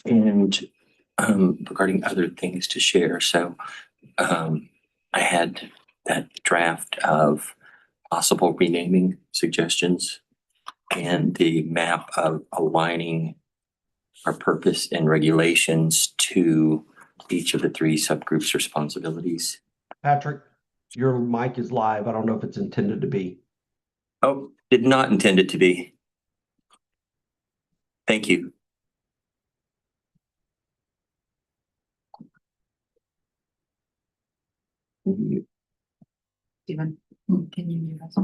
And regarding other things to share, so I had that draft of possible renaming suggestions and the map of aligning our purpose and regulations to each of the three subgroups' responsibilities. Patrick, your mic is live. I don't know if it's intended to be. Oh, did not intend it to be. Thank you. Stephen, can you mute us?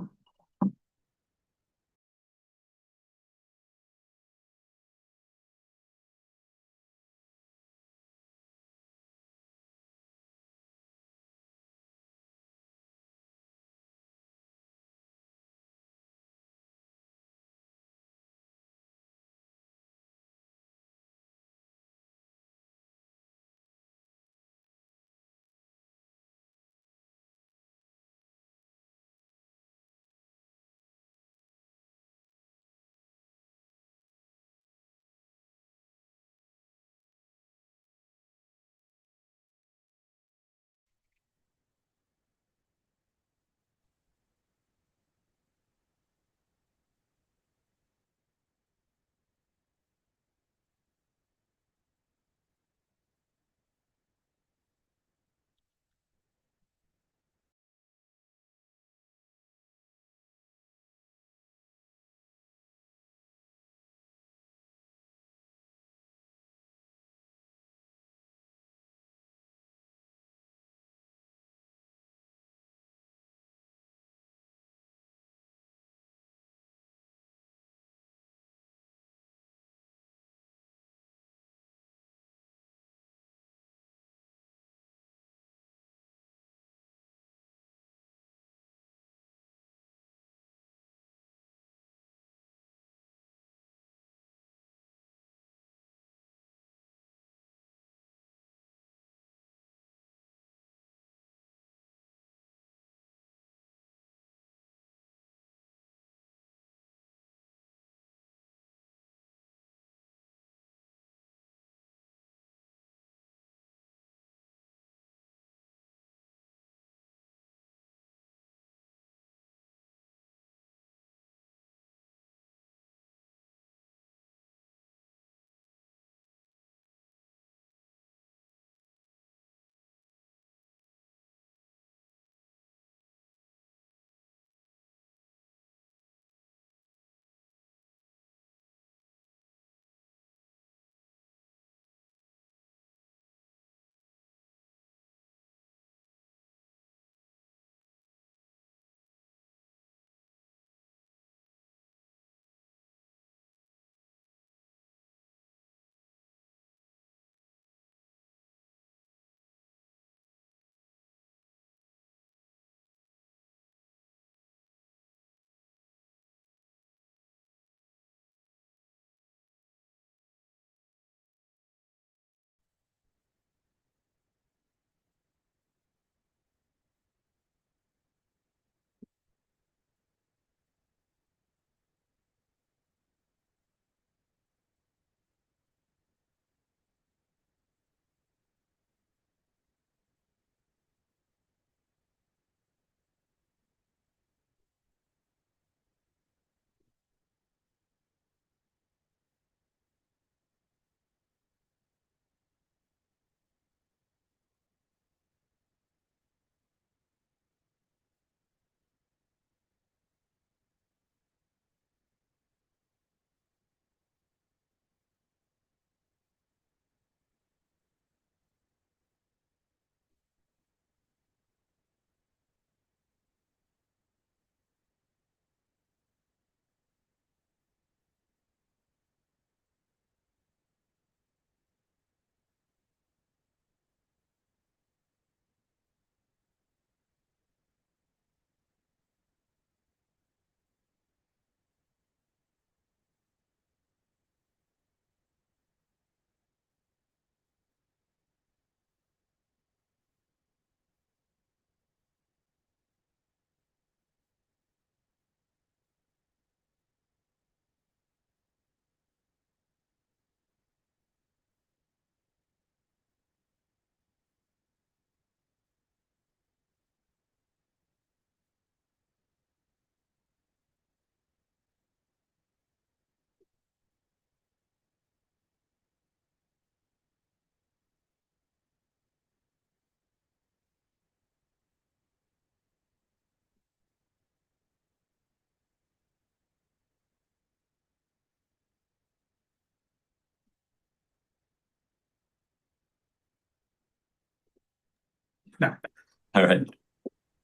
All right.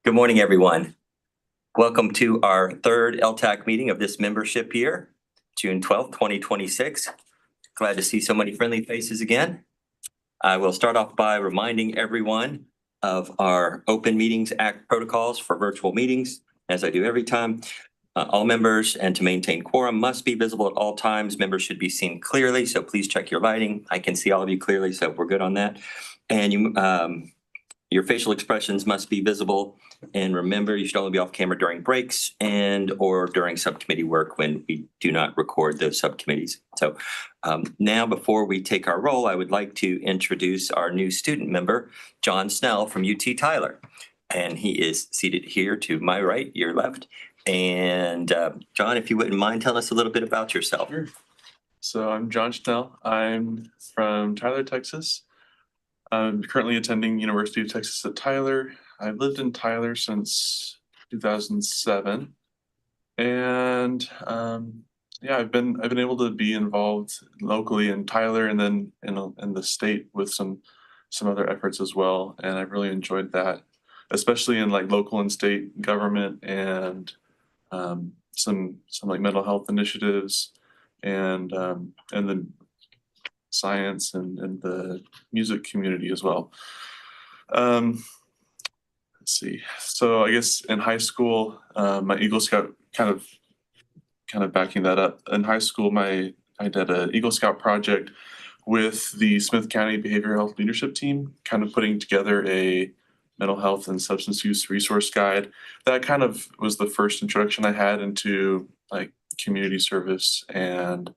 Good morning, everyone. Welcome to our third LTAC meeting of this membership year, June 12th, 2026. Glad to see so many friendly faces again. I will start off by reminding everyone of our Open Meetings Act protocols for virtual meetings, as I do every time. All members and to maintain quorum must be visible at all times. Members should be seen clearly, so please check your lighting. I can see all of you clearly, so we're good on that. And your facial expressions must be visible. And remember, you should only be off camera during breaks and or during subcommittee work when we do not record those subcommittees. So now before we take our roll, I would like to introduce our new student member, John Snell from UT Tyler. And he is seated here to my right, your left. And John, if you wouldn't mind, tell us a little bit about yourself. Sure. So I'm John Schnell. I'm from Tyler, Texas. I'm currently attending University of Texas at Tyler. I've lived in Tyler since 2007. And yeah, I've been able to be involved locally in Tyler and then in the state with some other efforts as well. And I've really enjoyed that, especially in like local and state government and some like mental health initiatives and then science and the music community as well. Let's see. So I guess in high school, my Eagle Scout kind of backing that up. In high school, I did an Eagle Scout project with the Smith County Behavioral Health Leadership Team, kind of putting together a mental health and substance use resource guide. That kind of was the first introduction I had into like community service and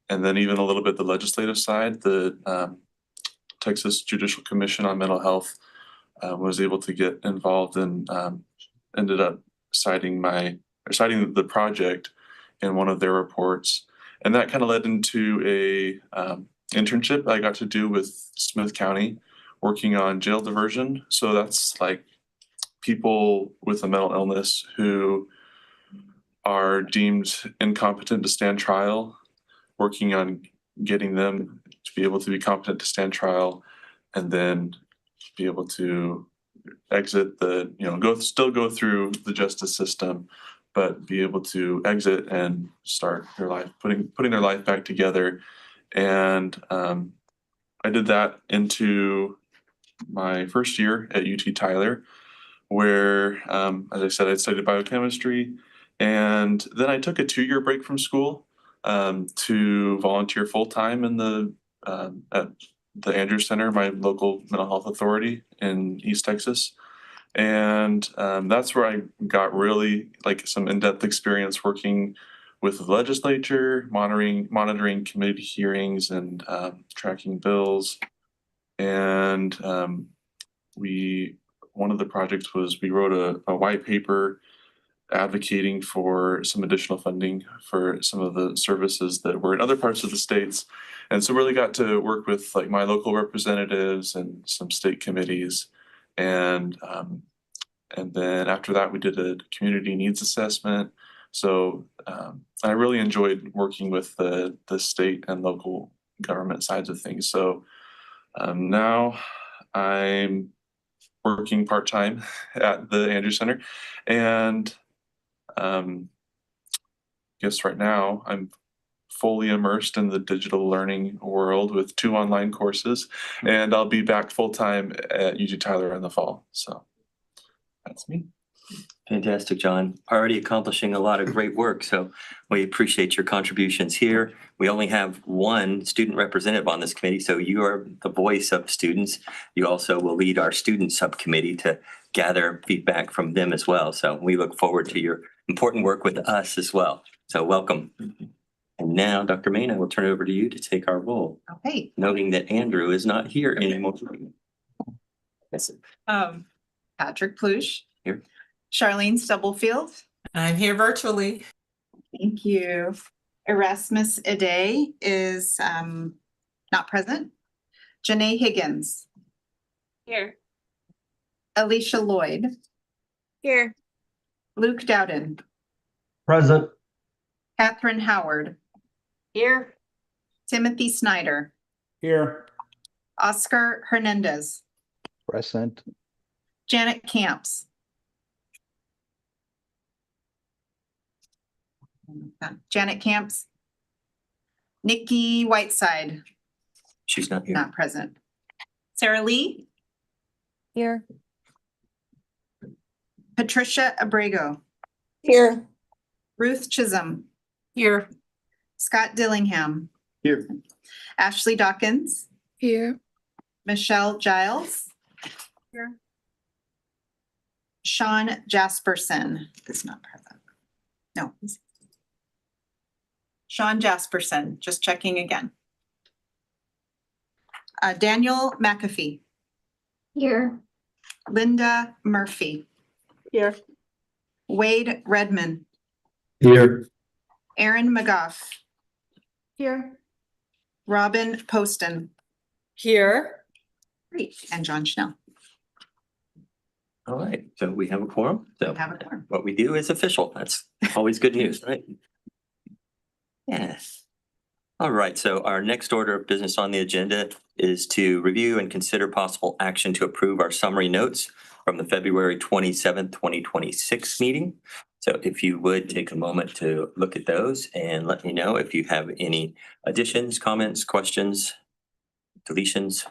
then even a little bit the legislative side. The Texas Judicial Commission on Mental Health was able to get involved and ended up citing the project in one of their reports. And that kind of led into a internship I got to do with Smith County, working on jail diversion. So that's like people with a mental illness who are deemed incompetent to stand trial, working on getting them to be able to be competent to stand trial and then be able to exit still go through the justice system, but be able to exit and start their life, putting their life back together. And I did that into my first year at UT Tyler, where, as I said, I studied biochemistry. And then I took a 2-year break from school to volunteer full-time at the Andrews Center, my local mental health authority in East Texas. And that's where I got really like some in-depth experience working with the legislature, monitoring committee hearings and tracking bills. And one of the projects was we wrote a white paper advocating for some additional funding for some of the services that were in other parts of the states. And so really got to work with like my local representatives and some state committees. And then after that, we did a community needs assessment. So I really enjoyed working with the state and local government sides of things. So now I'm working part-time at the Andrews Center. And guess right now I'm fully immersed in the digital learning world with 2 online courses, and I'll be back full-time at UT Tyler in the fall. So that's me. Fantastic, John. Already accomplishing a lot of great work, so we appreciate your contributions here. We only have one student representative on this committee, so you are the voice of students. You also will lead our student subcommittee to gather feedback from them as well. So we look forward to your important work with us as well. So welcome. And now, Dr. Main, I will turn it over to you to take our roll, Okay. noting that Andrew is not here anymore. Yes. Patrick Plush. Here. Charlene Stubblefield. I'm here virtually. Thank you. Erasmus Ade is not present. Janae Higgins. Here. Alicia Lloyd. Here. Luke Dowden. Present. Catherine Howard. Here. Timothy Snyder. Here. Oscar Hernandez. Present. Janet Camps. Janet Camps. Nikki Whiteside, She's not here. not present. Sarah Lee, Here. Patricia Abrego, Here. Ruth Chisholm, Here. Scott Dillingham, Here. Ashley Dawkins, Here. Michelle Giles. Here. Sean Jasperson is not present. No. Sean Jasperson, just checking again. Daniel McAfee, Here. Linda Murphy, Here. Wade Redman, Here. Aaron McGough, Here. Robin Poston, Here. and John Schnell. All right, so we have a quorum. So Have a quorum. what we do is official. That's always good news, right? Yes. All right, so our next order of business on the agenda is to review and consider possible action to approve our summary notes from the February 27th, 2026 meeting. So if you would take a moment to look at those and let me know if you have any additions, comments, questions, deletions.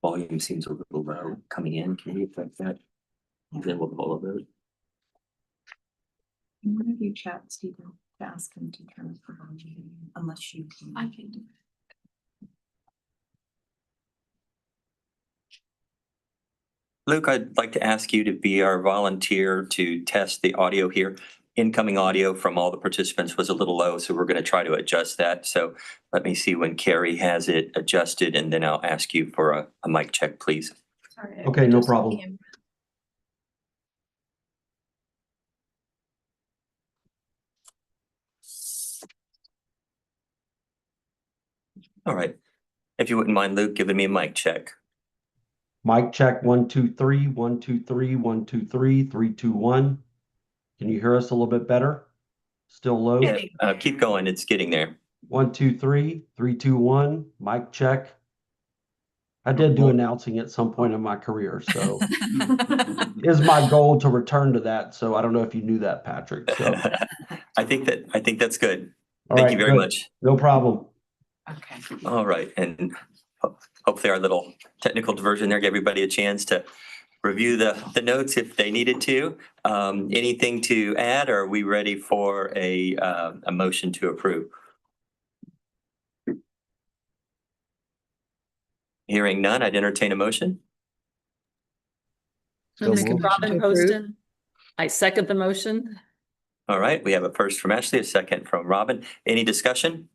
Volume seems a little low coming in. Can you affect that? Then we'll pull a vote. One of you chat Stephen to ask him to turn off the volume unless you can. I can do it. Luke, I'd like to ask you to be our volunteer to test the audio here. Incoming audio from all the participants was a little low, so we're going to try to adjust that. So let me see when Carrie has it adjusted, and then I'll ask you for a mic check, please. Sorry, Okay, no problem. All right. If you wouldn't mind, Luke, giving me a mic check. Mic check 1, 2, 3, 1, 2, 3, 1, 2, 3, 3, 2, 1. Can you hear us a little bit better? Still low? Yeah, keep going. It's getting there. 1, 2, 3, 3, 2, 1. Mic check. I did do announcing at some point in my career, so is my goal to return to that. So I don't know if you knew that, Patrick. So I think that's good. all Thank right, you very good. much. No problem. Okay. All right, and hopefully our little technical diversion there gave everybody a chance to review the notes if they needed to. Anything to add, or are we ready for a motion to approve? Hearing none, I'd entertain a motion. So Make a moved. motion to Robin approve. Poston. I second the motion. All right, we have a first from Ashley, a second from Robin. Any discussion?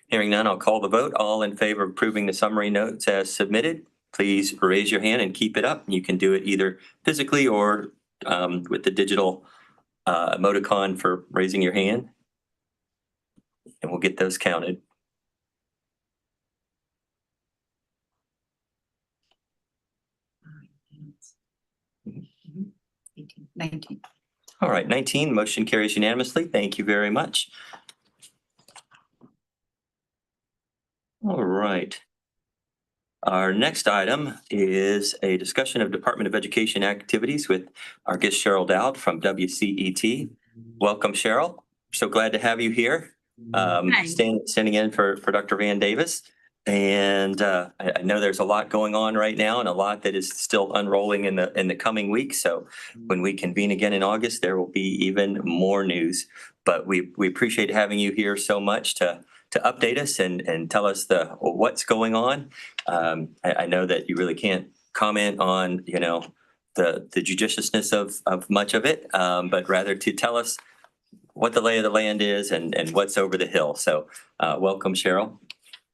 Hearing none, I'll call the vote. All in favor of approving the summary notes as submitted, please raise your hand and keep it up. You can do it either physically or with the digital emoticon for raising your hand. And we'll get those counted. Mm-hmm. 18, 19. All right, 19, motion carries unanimously. Thank you very much. All right. Our next item is a discussion of Department of Education activities with our guest Cheryl Dowd from WCET. Welcome, Cheryl. So glad to have you here. Hi. Standing in for Dr. Van Davis. And I know there's a lot going on right now and a lot that is still unrolling in the coming weeks. So when we convene again in August, there will be even more news. But we appreciate having you here so much to update us and tell us what's going on. I know that you really can't comment on, the judiciousness of much of it, but rather to tell us what the lay of the land is and what's over the hill. So welcome, Cheryl.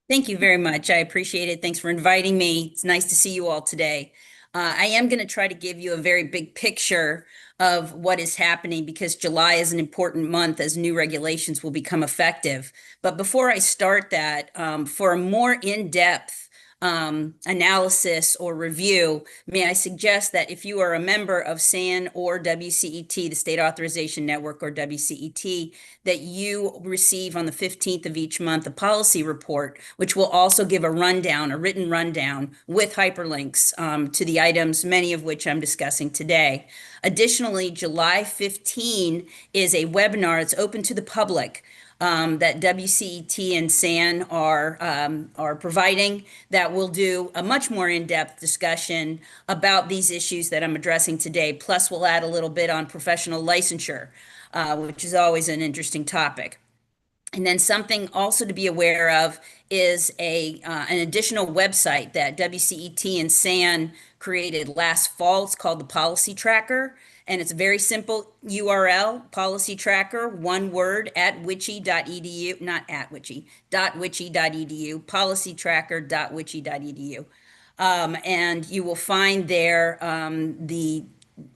Thank you very much. I appreciate it. Thanks for inviting me. It's nice to see you all today. I am going to try to give you a very big picture of what is happening because July is an important month as new regulations will become effective. But before I start that, for a more in-depth analysis or review, may I suggest that if you are a member of SAN or WCET, the State Authorization Network or WCET, that you receive on the 15th of each month a policy report, which will also give a rundown, a written rundown with hyperlinks to the items, many of which I'm discussing today. Additionally, July 15 is a webinar. It's open to the public that WCET and SAN are providing that will do a much more in-depth discussion about these issues that I'm addressing today. Plus, we'll add a little bit on professional licensure, which is always an interesting topic. And then something also to be aware of is an additional website that WCET and SAN created last fall. It's called the Policy Tracker. And it's a very simple URL, Policy Tracker, one word, at witchy.edu, not at witchy, .witchy.edu, policytracker.witchy.edu. And you will find there the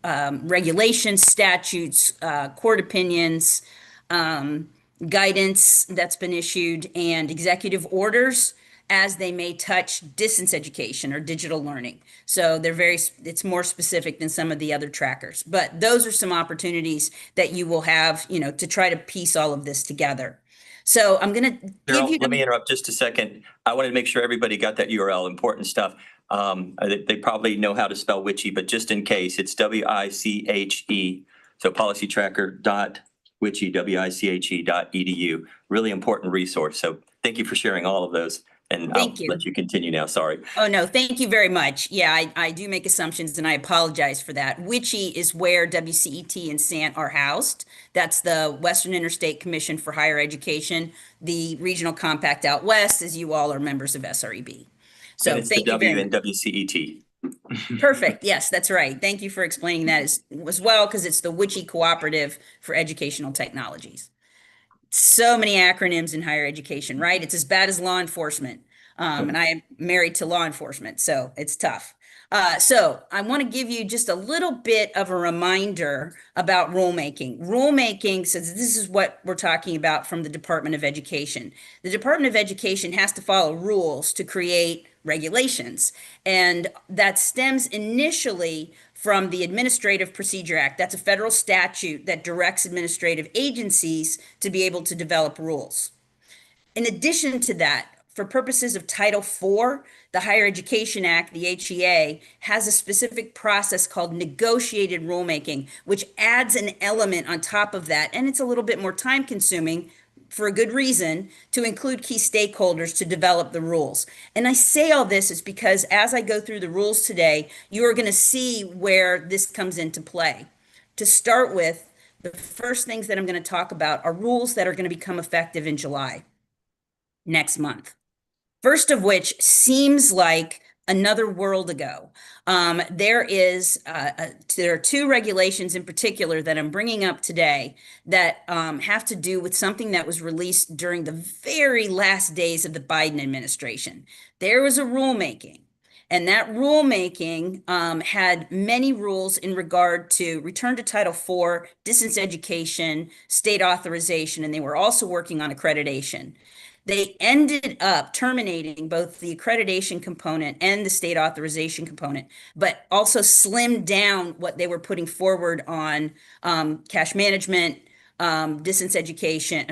regulations, statutes, court opinions, guidance that's been issued, and executive orders as they may touch distance education or digital learning. So it's more specific than some of the other trackers. But those are some opportunities that you will have, to try to piece all of this together. So I'm going to give you. Let me interrupt just a second. I wanted to make sure everybody got that URL, important stuff. They probably know how to spell witchy, but just in case, it's WICHE. So policytracker.witchy.edu. Really important resource. So thank you for sharing all of those. And I'll let you continue now. Sorry. Oh, no, thank you very much. Yeah, I do make assumptions and I apologize for that. WICHE is where WCET and SAN are housed. That's the Western Interstate Commission for Higher Education, the regional compact out west, as you all are members of SREB. So and it's thank the you very W in much. WCET. Perfect. Yes, that's right. Thank you for explaining that as well, because it's the WICHE Cooperative for Educational Technologies. So many acronyms in higher education, right? It's as bad as law enforcement. And I am married to law enforcement, so it's tough. So I want to give you just a little bit of a reminder about rulemaking. Rulemaking, since this is what we're talking about from the Department of Education. The Department of Education has to follow rules to create regulations, and that stems initially from the Administrative Procedure Act. That's a federal statute that directs administrative agencies to be able to develop rules. In addition to that, for purposes of Title IV, the Higher Education Act, the HEA, has a specific process called negotiated rulemaking, which adds an element on top of that. And it's a little bit more time consuming for a good reason to include key stakeholders to develop the rules. And I say all this is because as I go through the rules today, you are going to see where this comes into play. To start with, the first things that I'm going to talk about are rules that are going to become effective in July next month. First of which seems like another world ago. There are two regulations in particular that I'm bringing up today that have to do with something that was released during the very last days of the Biden administration. There was a rulemaking, and that rulemaking had many rules in regard to return to Title IV, distance education, state authorization, and they were also working on accreditation. They ended up terminating both the accreditation component and the state authorization component, but also slimmed down what they were putting forward on cash management, distance education,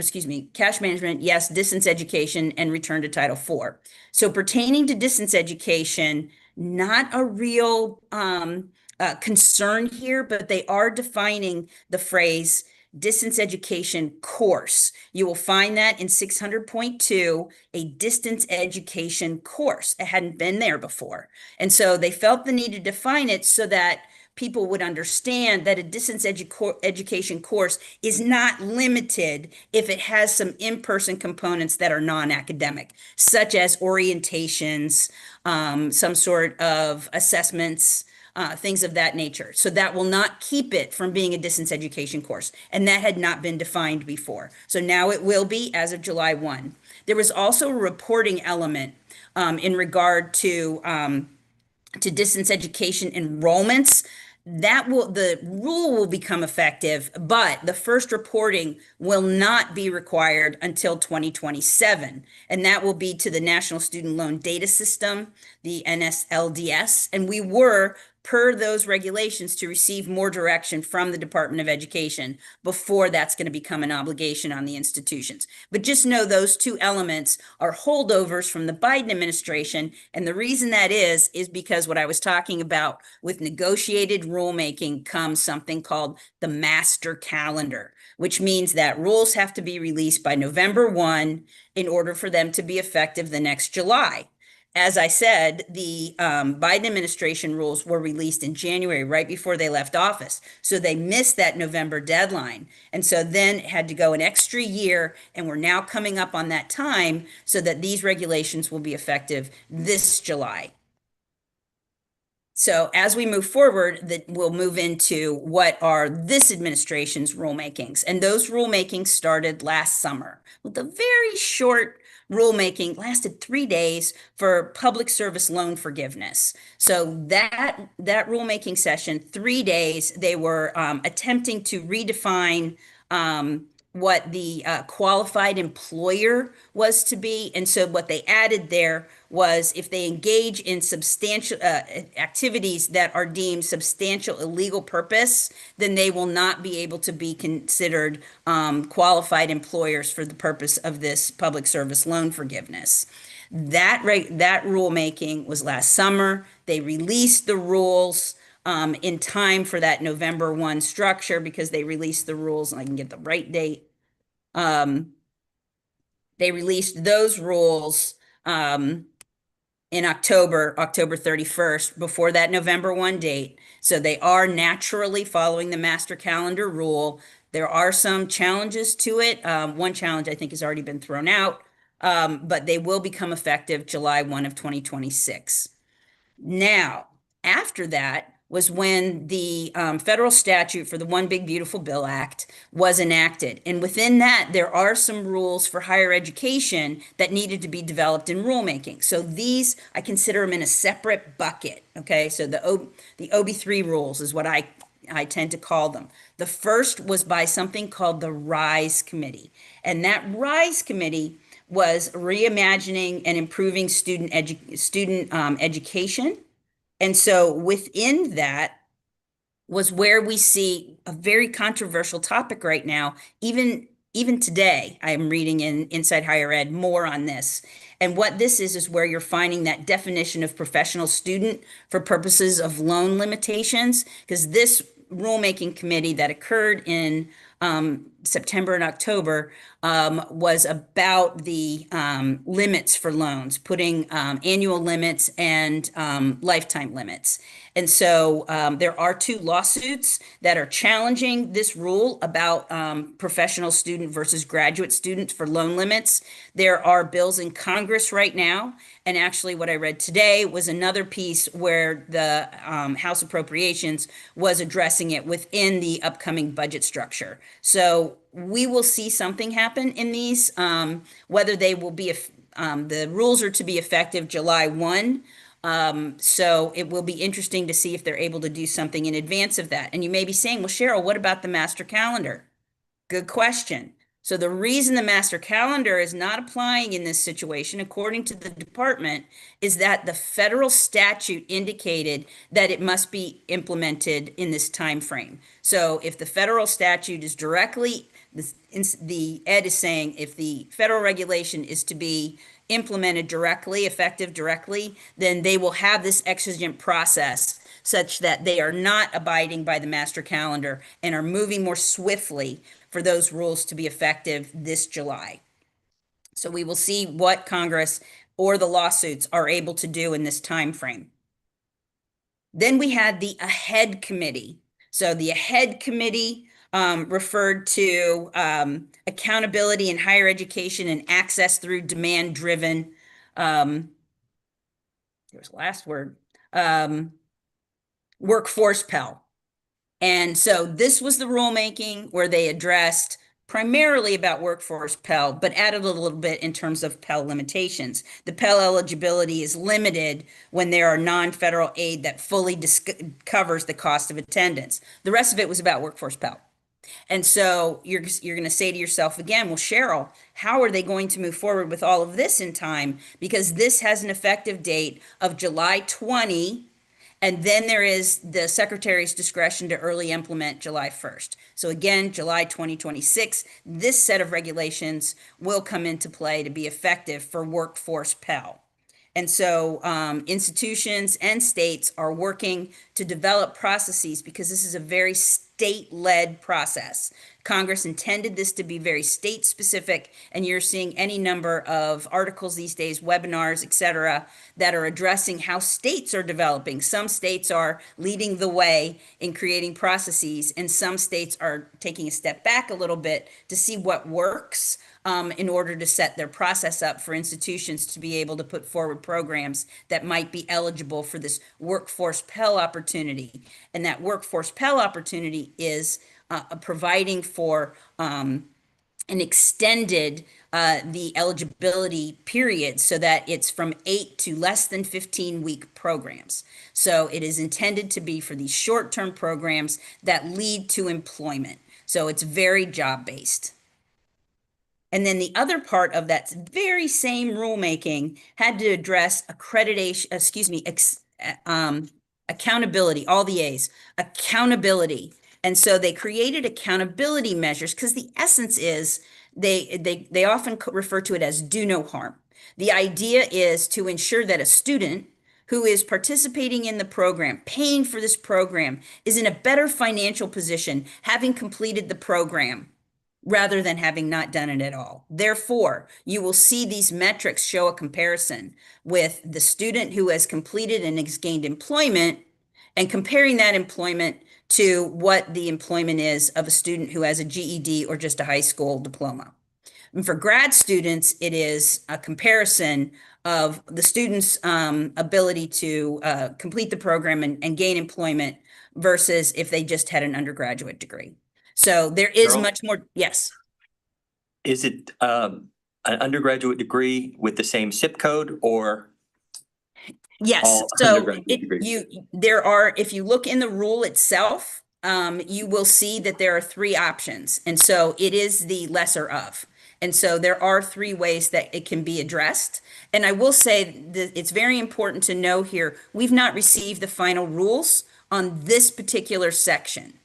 cash management, yes, distance education, and return to Title IV. So pertaining to distance education, not a real concern here, but they are defining the phrase distance education course. You will find that in 600.2, a distance education course. It hadn't been there before. And so they felt the need to define it so that people would understand that a distance education course is not limited if it has some in-person components that are non-academic, such as orientations, some sort of assessments, things of that nature. So that will not keep it from being a distance education course. And that had not been defined before. So now it will be as of July 1. There was also a reporting element in regard to to distance education enrollments, the rule will become effective, but the first reporting will not be required until 2027. And that will be to the National Student Loan Data System, the NSLDS. And we were, per those regulations, to receive more direction from the Department of Education before that's going to become an obligation on the institutions. But just know those two elements are holdovers from the Biden administration. And the reason that is because what I was talking about with negotiated rulemaking comes something called the master calendar, which means that rules have to be released by November 1 in order for them to be effective the next July. As I said, the Biden administration rules were released in January, right before they left office. So they missed that November deadline. And so then had to go an extra year, and we're now coming up on that time so that these regulations will be effective this July. So as we move forward, we'll move into what are this administration's rulemakings. And those rulemakings started last summer with a very short rulemaking, lasted 3 days, for public service loan forgiveness. So that rulemaking session, 3 days, they were attempting to redefine what the qualified employer was to be. And so what they added there was, if they engage in substantial activities that are deemed substantial illegal purpose, then they will not be able to be considered qualified employers for the purpose of this public service loan forgiveness. That rulemaking was last summer. They released the rules in time for that November 1 structure, because they released the rules, and I can get the right date. They released those rules in October 31st, before that November 1 date. So they are naturally following the master calendar rule. There are some challenges to it. One challenge I think has already been thrown out, but they will become effective July 1 of 2026. Now, after that was when the federal statute for the One Big Beautiful Bill Act was enacted. And within that, there are some rules for higher education that needed to be developed in rulemaking. So these, I consider them in a separate bucket, okay? So the OB3 rules is what I tend to call them. The first was by something called the RISE Committee. And that RISE Committee was reimagining and improving student education. And so within that was where we see a very controversial topic right now. Even today, I am reading in Inside Higher Ed more on this. And what this is where you're finding that definition of professional student for purposes of loan limitations, because this rulemaking committee that occurred in September and October was about the limits for loans, putting annual limits and lifetime limits. And so there are 2 lawsuits that are challenging this rule about professional student versus graduate students for loan limits. There are bills in Congress right now. And actually what I read today was another piece where the House Appropriations was addressing it within the upcoming budget structure. So we will see something happen in these, whether they will be, the rules are to be effective July 1. So it will be interesting to see if they're able to do something in advance of that. And you may be saying, well, Cheryl, what about the master calendar? Good question. So the reason the master calendar is not applying in this situation, according to the department, is that the federal statute indicated that it must be implemented in this time frame. So if the federal statute is directly, the ed is saying, if the federal regulation is to be implemented directly, effective directly, then they will have this exigent process such that they are not abiding by the master calendar and are moving more swiftly for those rules to be effective this July. So we will see what Congress or the lawsuits are able to do in this time frame. Then we had the AHEAD committee. So the AHEAD committee referred to accountability in higher education and access through demand-driven, there's the last word, workforce Pell. And so this was the rulemaking where they addressed primarily about workforce Pell, but added a little bit in terms of Pell limitations. The Pell eligibility is limited when there are non-federal aid that fully covers the cost of attendance. The rest of it was about workforce Pell. And so you're going to say to yourself again, well, Cheryl, how are they going to move forward with all of this in time? Because this has an effective date of July 20, and then there is the secretary's discretion to early implement July 1st. So again, July 2026, this set of regulations will come into play to be effective for workforce Pell. And so institutions and states are working to develop processes because this is a very state-led process. Congress intended this to be very state-specific, and you're seeing any number of articles these days, webinars, et cetera, that are addressing how states are developing. Some states are leading the way in creating processes, and some states are taking a step back a little bit to see what works in order to set their process up for institutions to be able to put forward programs that might be eligible for this workforce Pell opportunity. And that workforce Pell opportunity is providing for an extended the eligibility period so that it's from 8 to less than 15-week programs. So it is intended to be for these short-term programs that lead to employment. So it's very job-based. And then the other part of that very same rulemaking had to address accountability, all the A's, accountability. And so they created accountability measures because the essence is they often refer to it as do no harm. The idea is to ensure that a student who is participating in the program, paying for this program, is in a better financial position having completed the program rather than having not done it at all. Therefore, you will see these metrics show a comparison with the student who has completed and has gained employment and comparing that employment to what the employment is of a student who has a GED or just a high school diploma. And for grad students, it is a comparison of the student's ability to complete the program and gain employment versus if they just had an undergraduate degree. So there is Cheryl? much more. Yes. Is it an undergraduate degree with the same zip code or? Yes. All So undergraduate degrees. there are, if you look in the rule itself, you will see that there are 3 options. And so it is the lesser of. And so there are 3 ways that it can be addressed. And I will say that it's very important to know here, we've not received the final rules on this particular section.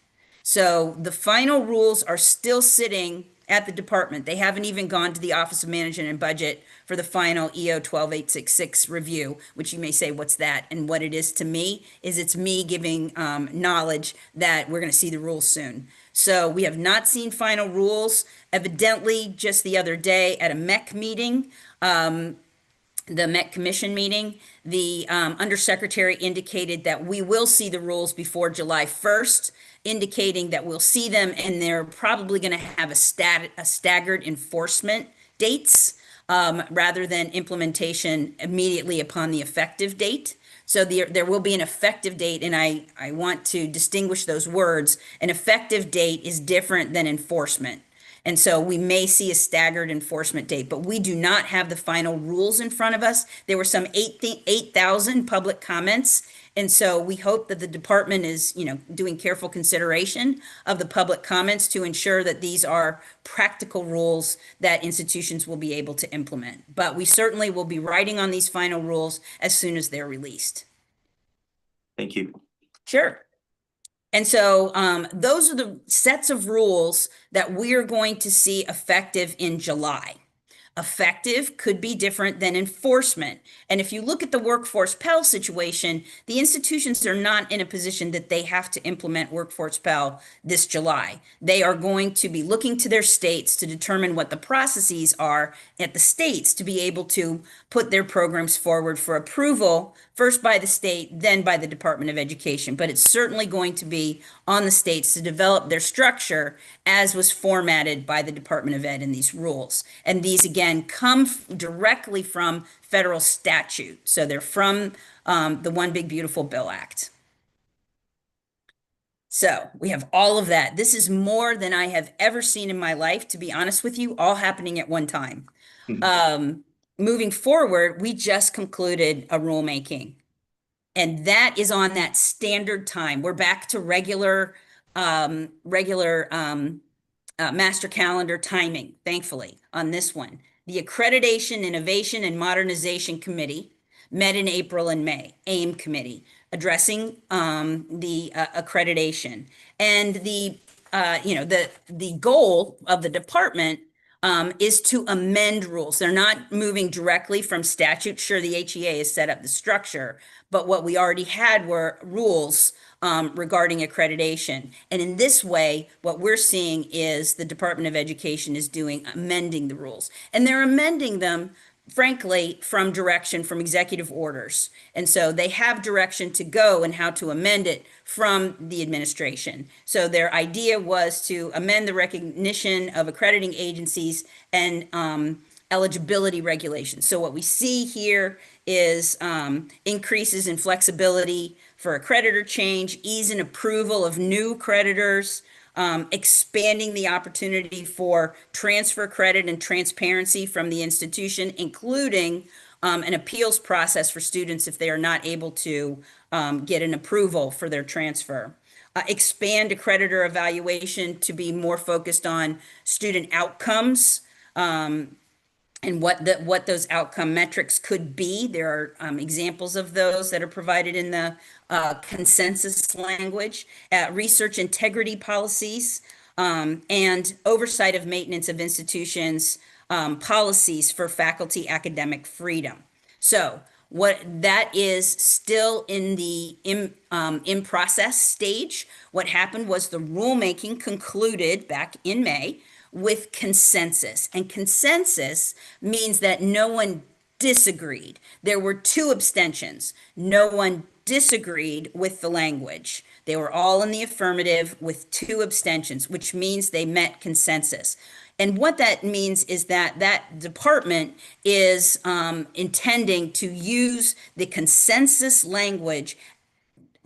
So the final rules are still sitting at the department. They haven't even gone to the Office of Management and Budget for the final EO 12866 review, which you may say, what's that? And what it is to me is it's me giving knowledge that we're going to see the rules soon. So we have not seen final rules. Evidently, just the other day at a MEC meeting, the MEC Commission meeting, the Undersecretary indicated that we will see the rules before July 1st, indicating that we'll see them and they're probably going to have a staggered enforcement dates rather than implementation immediately upon the effective date. So there will be an effective date, and I want to distinguish those words. An effective date is different than enforcement. And so we may see a staggered enforcement date, but we do not have the final rules in front of us. There were some 8,000 public comments. And so we hope that the department is, doing careful consideration of the public comments to ensure that these are practical rules that institutions will be able to implement. But we certainly will be writing on these final rules as soon as they're released. Thank you. Sure. And so those are the sets of rules that we are going to see effective in July. Effective could be different than enforcement. And if you look at the workforce Pell situation, the institutions are not in a position that they have to implement workforce Pell this July. They are going to be looking to their states to determine what the processes are at the states to be able to put their programs forward for approval, first by the state, then by the Department of Education. But it's certainly going to be on the states to develop their structure as was formatted by the Department of Ed in these rules. And these, again, come directly from federal statute. So they're from the One Big Beautiful Bill Act. So we have all of that. This is more than I have ever seen in my life, to be honest with you, all happening at one time. Moving forward, we just concluded a rulemaking. And that is on that standard time. We're back to regular master calendar timing, thankfully, on this one. The Accreditation, Innovation, and Modernization Committee met in April and May, AIM Committee, addressing the accreditation. And the goal of the department is to amend rules. They're not moving directly from statute. Sure, the HEA has set up the structure, but what we already had were rules regarding accreditation. And in this way, what we're seeing is the Department of Education is amending the rules. And they're amending them, frankly, from direction from executive orders. And so they have direction to go and how to amend it from the administration. So their idea was to amend the recognition of accrediting agencies and eligibility regulations. So what we see here is increases in flexibility for accreditor change, ease in approval of new accreditors, expanding the opportunity for transfer credit and transparency from the institution, including an appeals process for students if they are not able to get an approval for their transfer. Expand accreditor evaluation to be more focused on student outcomes, and what those outcome metrics could be. There are examples of those that are provided in the consensus language, research integrity policies, and oversight of maintenance of institutions policies for faculty academic freedom. So what that is still in the in process stage. What happened was the rulemaking concluded back in May with consensus. And consensus means that no one disagreed. There were 2 abstentions. No one disagreed with the language. They were all in the affirmative with 2 abstentions, which means they met consensus. And what that means is that that department is intending to use the consensus language,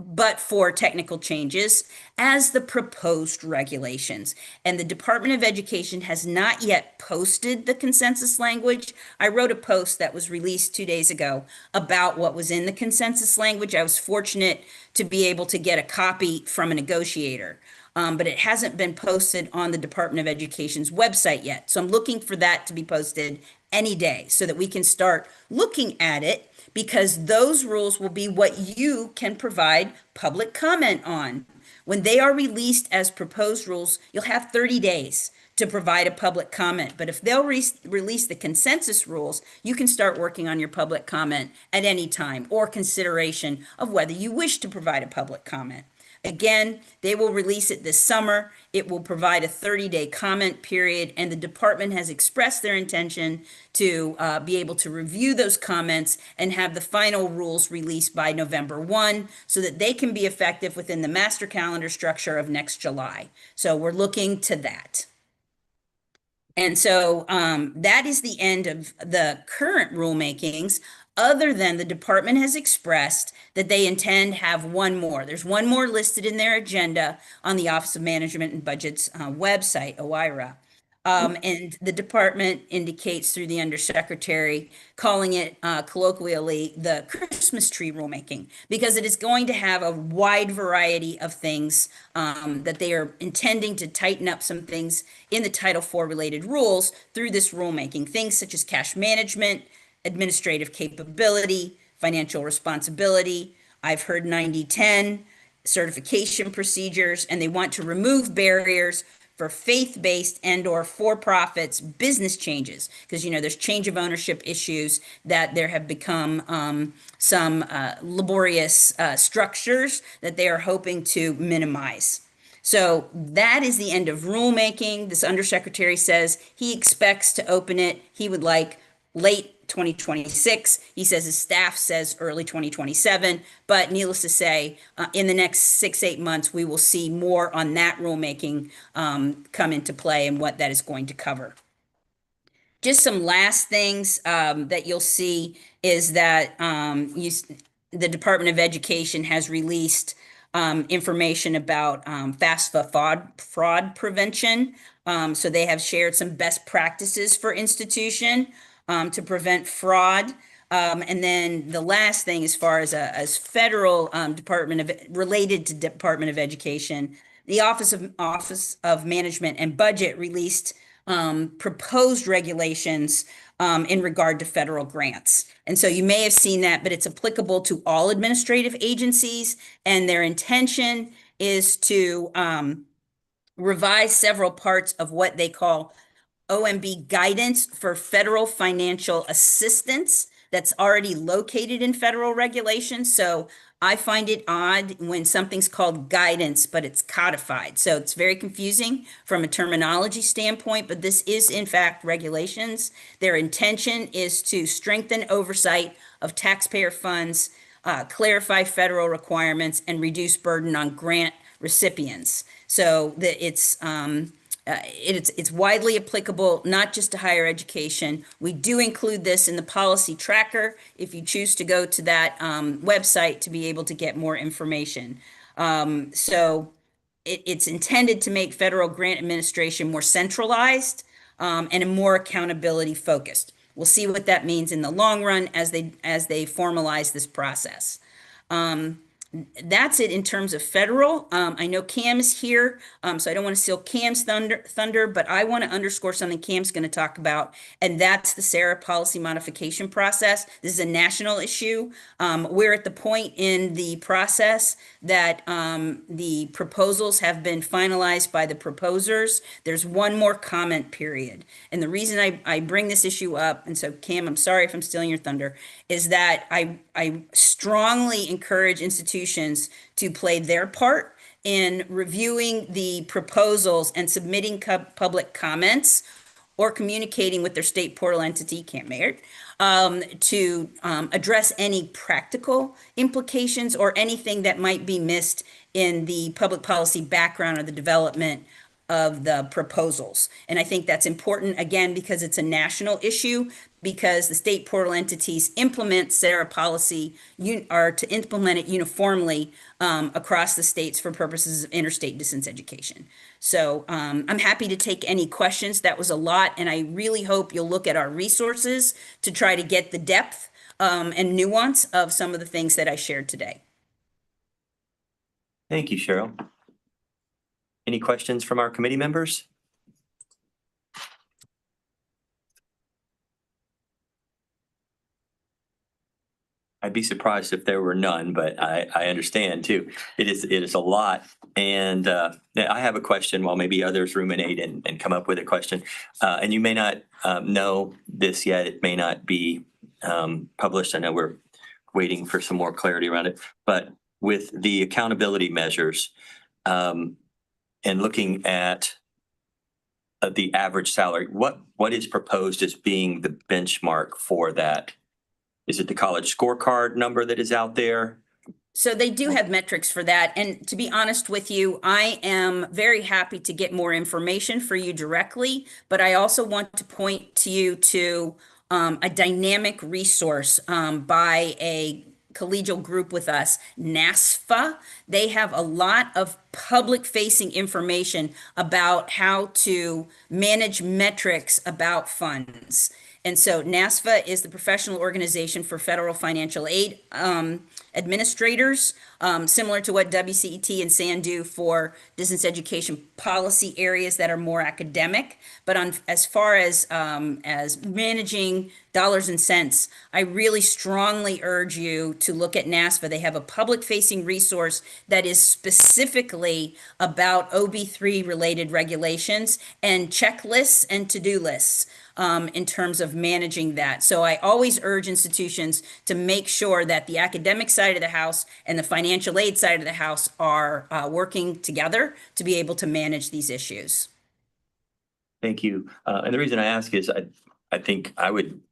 but for technical changes, as the proposed regulations. And the Department of Education has not yet posted the consensus language. I wrote a post that was released 2 days ago about what was in the consensus language. I was fortunate to be able to get a copy from a negotiator, but it hasn't been posted on the Department of Education's website yet. So I'm looking for that to be posted any day so that we can start looking at it, because those rules will be what you can provide public comment on. When they are released as proposed rules, you'll have 30 days to provide a public comment. But if they'll release the consensus rules, you can start working on your public comment at any time, or consideration of whether you wish to provide a public comment. Again, they will release it this summer. It will provide a 30-day comment period, and the department has expressed their intention to be able to review those comments and have the final rules released by November 1 so that they can be effective within the master calendar structure of next July. So we're looking to that. And so that is the end of the current rulemakings, other than the department has expressed that they intend to have one more. There's one more listed in their agenda on the Office of Management and Budget's website, OIRA. And the department indicates through the undersecretary, calling it colloquially the Christmas tree rulemaking, because it is going to have a wide variety of things that they are intending to tighten up some things in the Title IV related rules through this rulemaking. Things such as cash management, administrative capability, financial responsibility. I've heard 90/10, certification procedures, and they want to remove barriers for faith-based and/or for-profits business changes, because there's change of ownership issues, that there have become some laborious structures that they are hoping to minimize. So that is the end of rulemaking. This undersecretary says he expects to open it. He would like late 2026. He says his staff says early 2027, but needless to say, in the next 6-8 months, we will see more on that rulemaking come into play and what that is going to cover. Just some last things that you'll see is that the Department of Education has released information about FAFSA fraud prevention. So they have shared some best practices for institution to prevent fraud. And then the last thing, as far as federal related to Department of Education, the Office of Management and Budget released proposed regulations in regard to federal grants. And so you may have seen that, but it's applicable to all administrative agencies, and their intention is to revise several parts of what they call OMB guidance for federal financial assistance that's already located in federal regulations. So I find it odd when something's called guidance, but it's codified. So it's very confusing from a terminology standpoint, but this is in fact regulations. Their intention is to strengthen oversight of taxpayer funds, clarify federal requirements, and reduce burden on grant recipients. So that it's widely applicable, not just to higher education. We do include this in the policy tracker if you choose to go to that website to be able to get more information. So it's intended to make federal grant administration more centralized and more accountability focused. We'll see what that means in the long run as they formalize this process. That's it in terms of federal. I know Cam is here, so I don't want to steal Cam's thunder, but I want to underscore something Cam's going to talk about, and that's the SARA policy modification process. This is a national issue. We're at the point in the process that the proposals have been finalized by the proposers. There's one more comment period. And the reason I bring this issue up, and so Cam, I'm sorry if I'm stealing your thunder, is that I strongly encourage institutions to play their part in reviewing the proposals and submitting public comments or communicating with their state portal entity, Camp Maynard, to address any practical implications or anything that might be missed in the public policy background or the development of the proposals. And I think that's important, again, because it's a national issue, because the state portal entities implement SARA policy are to implement it uniformly across the states for purposes of interstate distance education. So I'm happy to take any questions. That was a lot, and I really hope you'll look at our resources to try to get the depth and nuance of some of the things that I shared today. Thank you, Cheryl. Any questions from our committee members? I'd be surprised if there were none, but I understand too. It is a lot. And I have a question while maybe others ruminate and come up with a question. And you may not know this yet. It may not be published. I know we're waiting for some more clarity around it. But with the accountability measures and looking at the average salary, what is proposed as being the benchmark for that? Is it the college scorecard number that is out there? So they do have metrics for that. And to be honest with you, I am very happy to get more information for you directly, but I also want to point to you to a dynamic resource by a collegial group with us, NASFA. They have a lot of public-facing information about how to manage metrics about funds. And so NASFA is the professional organization for federal financial aid administrators, similar to what WCET and SAN do for distance education policy areas that are more academic. But as far as managing dollars and cents, I really strongly urge you to look at NASFA. They have a public-facing resource that is specifically about OB3 related regulations and checklists and to-do lists. In terms of managing that. So I always urge institutions to make sure that the academic side of the house and the financial aid side of the house are working together to be able to manage these issues. Thank you. And the reason I ask is I think I would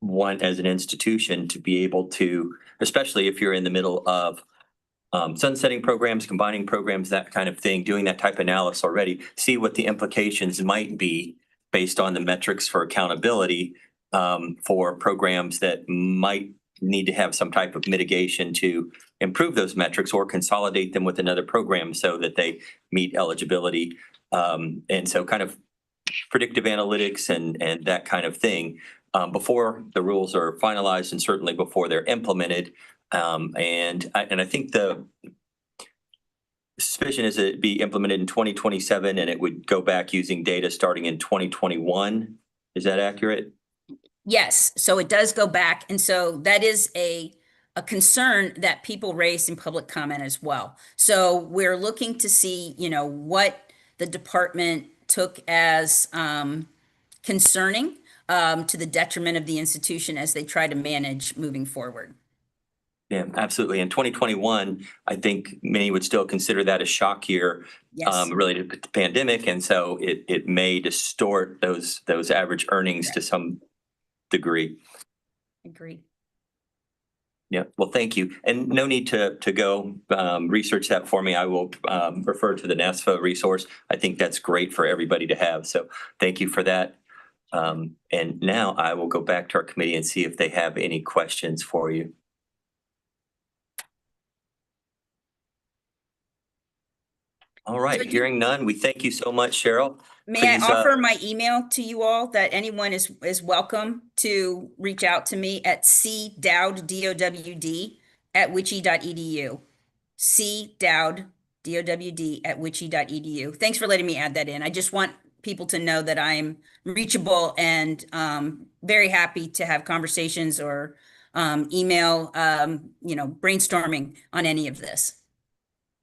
want as an institution to be able to, especially if you're in the middle of sunsetting programs, combining programs, that kind of thing, doing that type of analysis already, see what the implications might be based on the metrics for accountability for programs that might need to have some type of mitigation to improve those metrics or consolidate them with another program so that they meet eligibility. And so kind of predictive analytics and that kind of thing before the rules are finalized and certainly before they're implemented. And I think the suspicion is that it'd be implemented in 2027 and it would go back using data starting in 2021. Is that accurate? Yes, so it does go back. And so that is a concern that people raised in public comment as well. So we're looking to see, you know, what the department took as concerning to the detriment of the institution as they try to manage moving forward. Yeah, absolutely. In 2021, I think many would still consider that a shock year Yes, related to the pandemic. And so it may distort those average earnings to some degree. agreed. Yeah, well, thank you. And no need to go research that for me. I will refer to the NASFA resource. I think that's great for everybody to have. So thank you for that. And now I will go back to our committee and see if they have any questions for you. All right, hearing none, we thank you so much, Cheryl. May I Please, offer my email to you all that anyone is welcome to reach out to me at cdowd, D-O-W-D, @witchy.edu. cdowd, D-O-W-D, @witchy.edu. Thanks for letting me add that in. I just want people to know that I'm reachable and very happy to have conversations or email, brainstorming on any of this.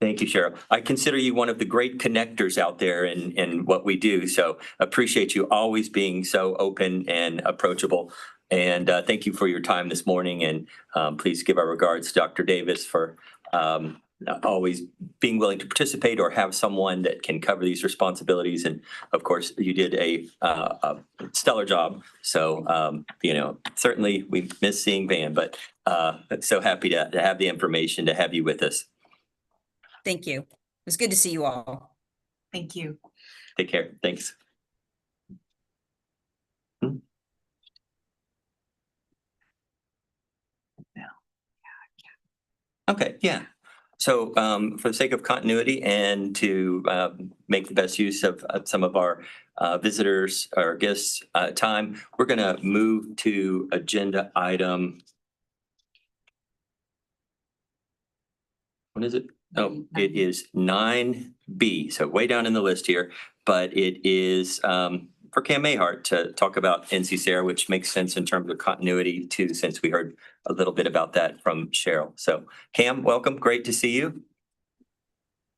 Thank you, Cheryl. I consider you one of the great connectors out there in what we do. So appreciate you always being so open and approachable. And thank you for your time this morning. And please give our regards to Dr. Davis for always being willing to participate or have someone that can cover these responsibilities. And of course, you did a stellar job. So, certainly we miss seeing Van, but so happy to have the information to have you with us. Thank you. It was good to see you all. Thank you. Take care. Thanks. Okay, yeah. So for the sake of continuity and to make the best use of some of our visitors or guests' time, we're going to move to agenda item. What is it? Oh, it is 9B. So way down in the list here, but it is for Cam Mayhart to talk about NC-SARA, which makes sense in terms of continuity too, since we heard a little bit about that from Cheryl. So Cam, welcome. Great to see you.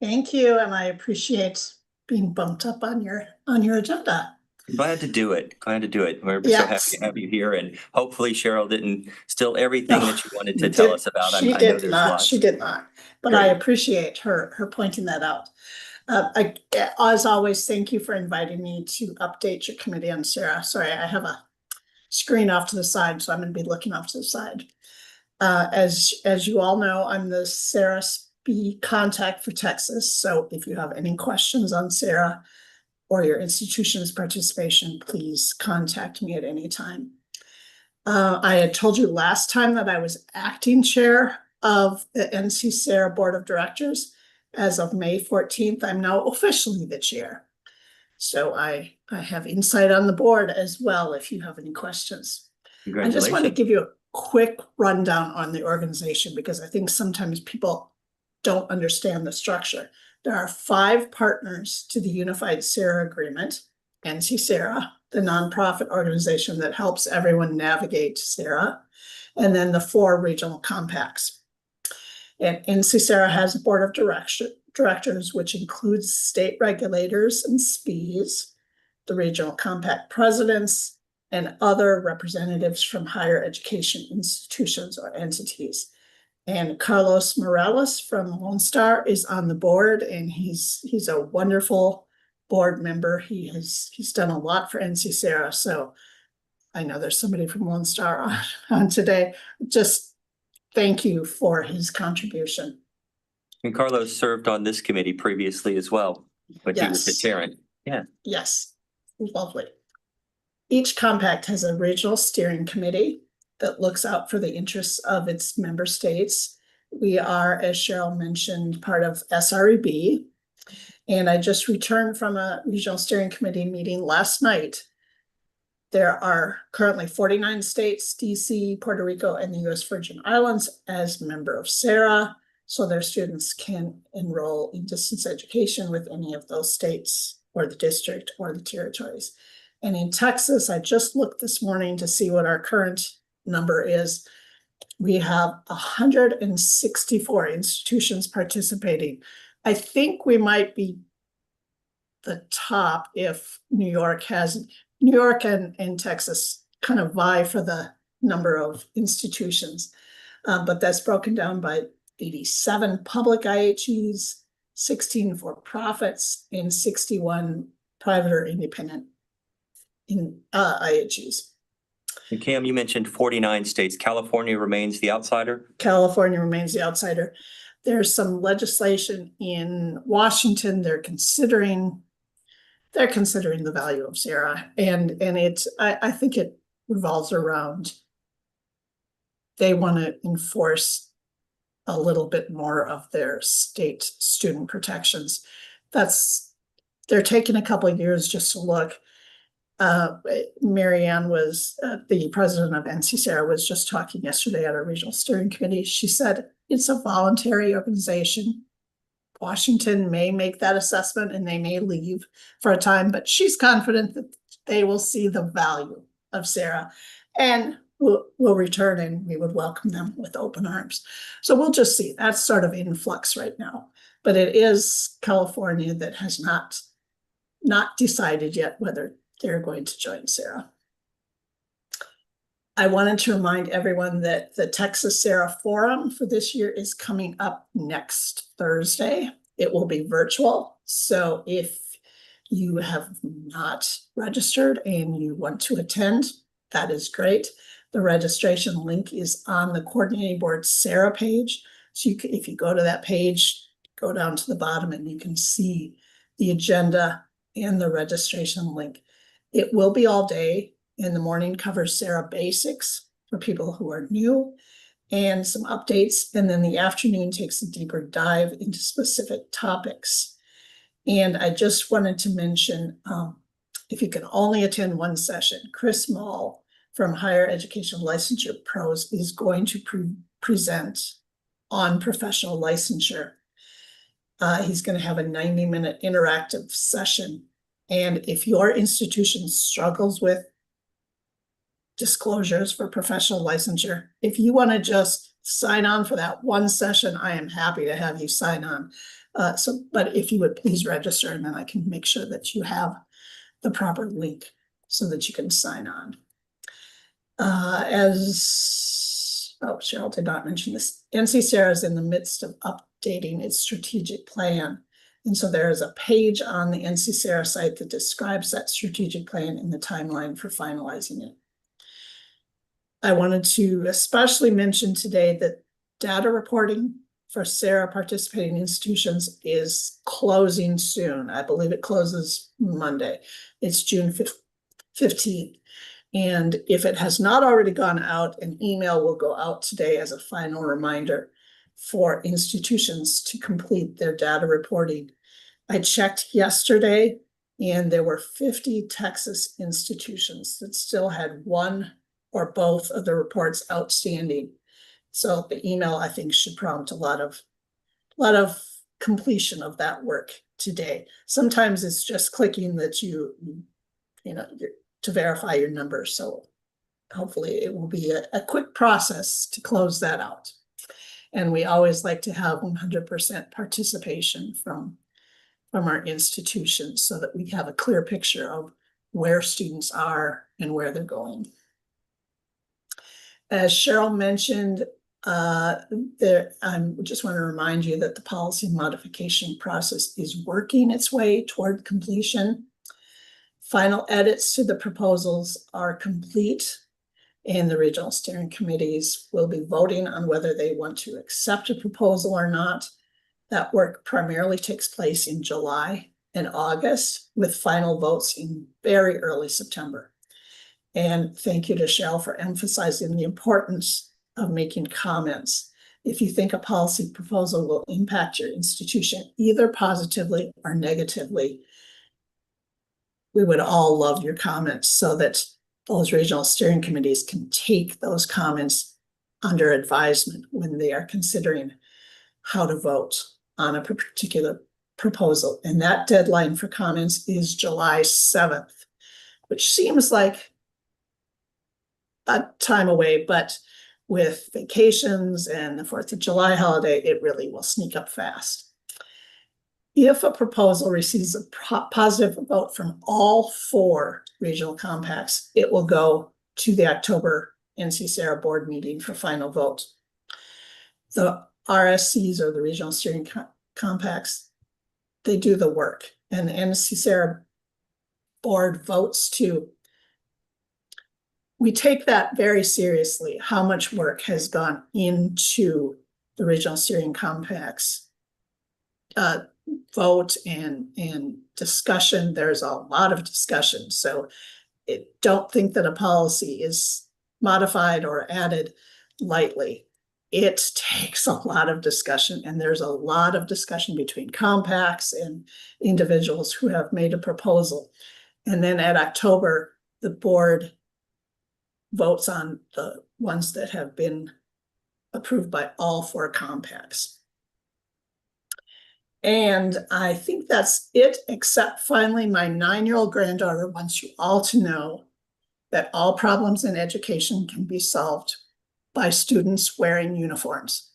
Thank you, and I appreciate being bumped up on your agenda. Glad to do it. Glad to do it. We're so happy Yes. to have you here. And hopefully Cheryl didn't steal everything No, that you wanted to tell us about. She I know did there's not. lots. She did not. But Great. I appreciate her pointing that out. As always, thank you for inviting me to update your committee on SARA. Sorry, I have a screen off to the side, so I'm going to be looking off to the side. As you all know, I'm the SARA SPE contact for Texas. So if you have any questions on SARA or your institution's participation, please contact me at any time. I had told you last time that I was acting chair of the NC-SARA Board of Directors. As of May 14th, I'm now officially the chair. So I have insight on the board as well if you have any questions. I just want to give you a quick rundown on the organization because I think sometimes people don't understand the structure. There are 5 partners to the Unified SARA Agreement, NC-SARA, the nonprofit organization that helps everyone navigate SARA, and then the 4 regional compacts. And NC-SARA has a board of directors, which includes state regulators and SPEs, the regional compact presidents, and other representatives from higher education institutions or entities. And Carlos Morales from Lone Star is on the board, and he's a wonderful board member. He's done a lot for NC-SARA. So I know there's somebody from Lone Star on today. Just thank you for his contribution. And Carlos served on this committee previously as well, when he was the Yes. chair. Yeah. Yes, lovely. Each compact has a regional steering committee, that looks out for the interests of its member states. We are, as Cheryl mentioned, part of SREB. And I just returned from a regional steering committee meeting last night. There are currently 49 states, DC, Puerto Rico, and the US Virgin Islands as member of SARA. So their students can enroll in distance education with any of those states or the district or the territories. And in Texas, I just looked this morning to see what our current number is. We have 164 institutions participating. I think we might be the top if New York and Texas kind of vie for the number of institutions. But that's broken down by 87 public IHEs, 16 for-profits, and 61 private or independent IHEs. And Cam, you mentioned 49 states. California remains the outsider? California remains the outsider. There's some legislation in Washington. They're considering the value of SARA, and I think it revolves around they want to enforce a little bit more of their state student protections. They're taking a couple of years just to look. Marianne was the president of NC SARA was just talking yesterday at our regional steering committee. She said it's a voluntary organization. Washington may make that assessment and they may leave for a time, but she's confident that they will see the value of SARA and will return, and we would welcome them with open arms. So we'll just see. That's sort of in flux right now, but it is California that has not decided yet whether they're going to join SARA. I wanted to remind everyone that the Texas SARA Forum for this year is coming up next Thursday. It will be virtual. So if you have not registered and you want to attend, that is great. The registration link is on the coordinating board SARA page. So if you go to that page, go down to the bottom and you can see the agenda and the registration link. It will be all day. In the morning covers SARA basics for people who are new and some updates. And then the afternoon takes a deeper dive into specific topics. And I just wanted to mention, if you can only attend one session, Chris Mall from Higher Education Licensure Pros is going to present on professional licensure. He's going to have a 90-minute interactive session. And if your institution struggles with disclosures for professional licensure, if you want to just sign on for that one session, I am happy to have you sign on. But if you would please register, and then I can make sure that you have the proper link so that you can sign on. Cheryl did not mention this. NC SARA is in the midst of updating its strategic plan. And so there is a page on the NC SARA site that describes that strategic plan and the timeline for finalizing it. I wanted to especially mention today that data reporting for SARA participating institutions is closing soon. I believe it closes Monday. It's June 15th. And if it has not already gone out, an email will go out today as a final reminder for institutions to complete their data reporting. I checked yesterday and there were 50 Texas institutions that still had one or both of the reports outstanding. So the email, I think, should prompt a lot of completion of that work today. Sometimes it's just clicking that to verify your numbers. So hopefully it will be a quick process to close that out. And we always like to have 100% participation from our institutions so that we have a clear picture of where students are and where they're going. As Cheryl mentioned, I just want to remind you that the policy modification process is working its way toward completion. Final edits to the proposals are complete, and the regional steering committees will be voting on whether they want to accept a proposal or not. That work primarily takes place in July and August, with final votes in very early September. And thank you to Cheryl for emphasizing the importance of making comments. If you think a policy proposal will impact your institution either positively or negatively, we would all love your comments so that those regional steering committees can take those comments under advisement when they are considering how to vote on a particular proposal. And that deadline for comments is July 7th, which seems like a time away, but with vacations and the 4th of July holiday, it really will sneak up fast. If a proposal receives a positive vote from all 4 regional compacts, it will go to the October NC Sarah board meeting for final vote. The RSCs, or the regional steering compacts, they do the work, and the NC Sarah board votes too. We take that very seriously, how much work has gone into the regional steering compacts vote and discussion. There's a lot of discussion, so don't think that a policy is modified or added lightly. It takes a lot of discussion, and there's a lot of discussion between compacts and individuals who have made a proposal. And then at October, the board votes on the ones that have been approved by all 4 compacts. And I think that's it, except finally, my 9-year-old granddaughter wants you all to know that all problems in education can be solved by students wearing uniforms.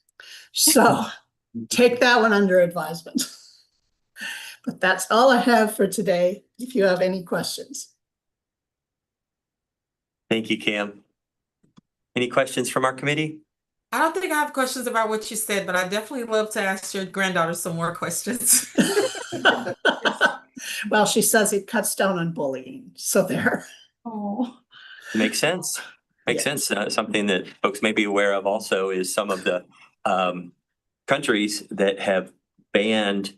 So take that one under advisement. But that's all I have for today. If you have any questions. Thank you, Cam. Any questions from our committee? I don't think I have questions about what you said, but I definitely love to ask your granddaughter some more questions. Well, she says it cuts down on bullying, so there. Oh. Makes sense. Makes Yes. sense. Something that folks may be aware of also is some of the countries that have banned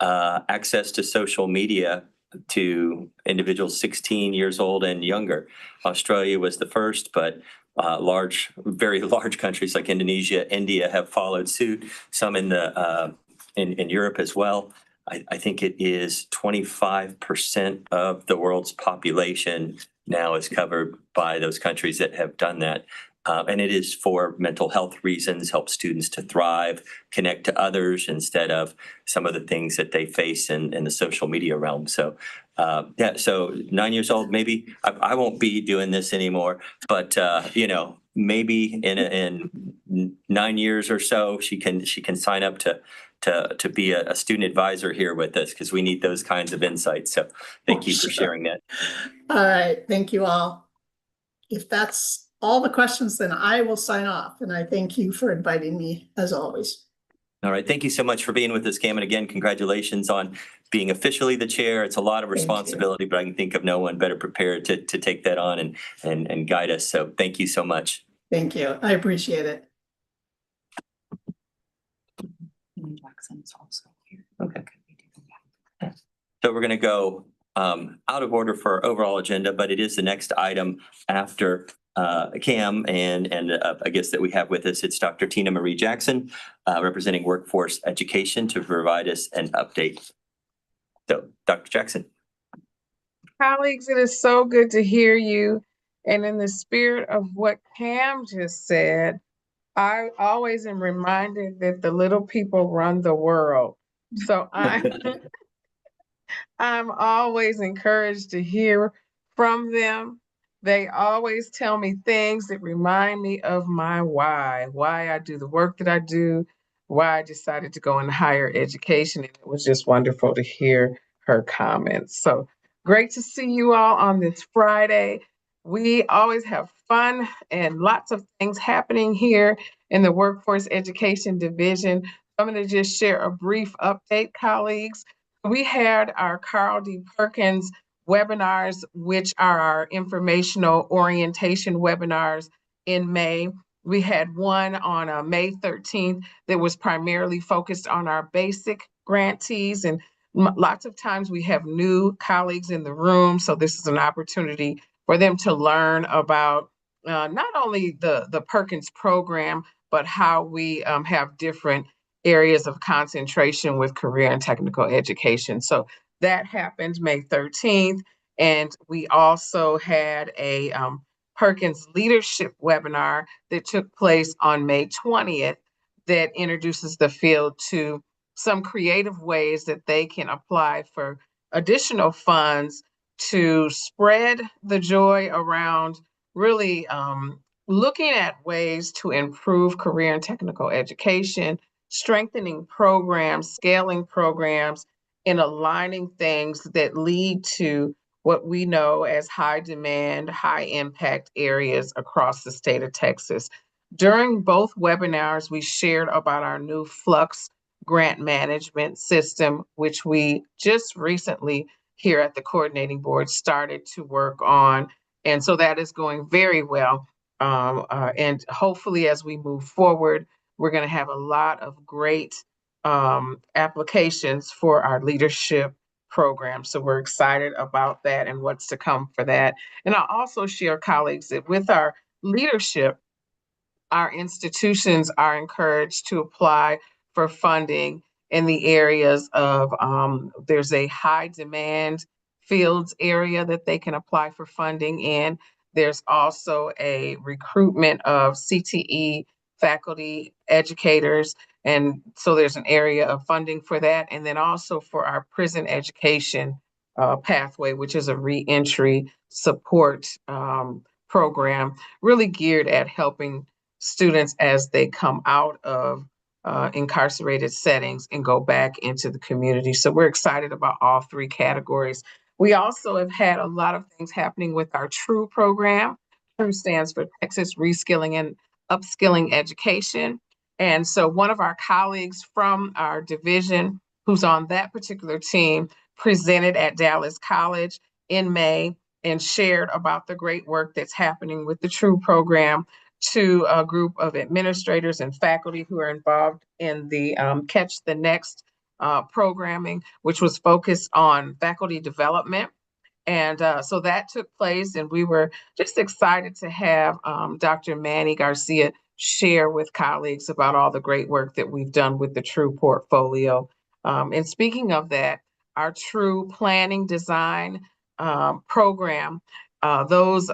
access to social media to individuals 16 years old and younger. Australia was the first, but very large countries like Indonesia, India have followed suit. Some in the in Europe as well. I think it is 25% of the world's population now is covered by those countries that have done that. And it is for mental health reasons, help students to thrive, connect to others instead of some of the things that they face in the social media realm. So yeah, so 9 years old, maybe I won't be doing this anymore, but you know, maybe in 9 years or so, she can sign up to be a student advisor here with us, because we need those kinds of insights. So thank you for sharing that. All right, thank you all. If that's all the questions, then I will sign off, and I thank you for inviting me as always. All right. Thank you so much for being with us, Cam. And again, congratulations on being officially the chair. It's a lot of Thank you. responsibility, but I can think of no one better prepared to take that on and guide us. So thank you so much. Thank you. I appreciate it. Jackson's also here. Okay. So we're going to go out of order for our overall agenda, but it is the next item after Cam and I guess that we have with us, it's Dr. Tina Marie Jackson, representing Workforce Education, to provide us an update. So Dr. Jackson. Colleagues, it is so good to hear you. And in the spirit of what Cam just said, I always am reminded that the little people run the world. So I'm always encouraged to hear from them. They always tell me things that remind me of my why I do the work that I do, why I decided to go in higher education. And it was just wonderful to hear her comments. So great to see you all on this Friday. We always have fun and lots of things happening here in the Workforce Education Division. I'm going to just share a brief update, colleagues. We had our Carl D. Perkins webinars, which are our informational orientation webinars in May. We had one on May 13th that was primarily focused on our basic grantees, and lots of times we have new colleagues in the room, so this is an opportunity for them to learn about not only the Perkins program, but how we have different areas of concentration with career and technical education. So that happened May 13th. And we also had a Perkins leadership webinar that took place on May 20th that introduces the field to some creative ways that they can apply for additional funds to spread the joy around really looking at ways to improve career and technical education, strengthening programs, scaling programs, and aligning things that lead to what we know as high demand, high impact areas across the state of Texas. During both webinars, we shared about our new Flux grant management system, which we just recently here at the coordinating board started to work on. And so that is going very well. And hopefully as we move forward, we're going to have a lot of great applications for our leadership program. So we're excited about that and what's to come for that. And I'll also share, colleagues, that with our leadership, our institutions are encouraged to apply for funding in the areas of there's a high demand fields area that they can apply for funding in. There's also a recruitment of CTE faculty educators. And so there's an area of funding for that. And then also for our prison education pathway, which is a reentry support program, really geared at helping students as they come out of incarcerated settings and go back into the community. So we're excited about all three categories. We also have had a lot of things happening with our TRUE program. TRUE stands for Texas Reskilling and Upskilling Education. And so one of our colleagues from our division who's on that particular team presented at Dallas College in May and shared about the great work that's happening with the TRUE program to a group of administrators and faculty who are involved in the Catch the Next programming, which was focused on faculty development. And so that took place, and we were just excited to have Dr. Manny Garcia share with colleagues about all the great work that we've done with the TRUE portfolio. And speaking of that, our TRUE Planning Design program, those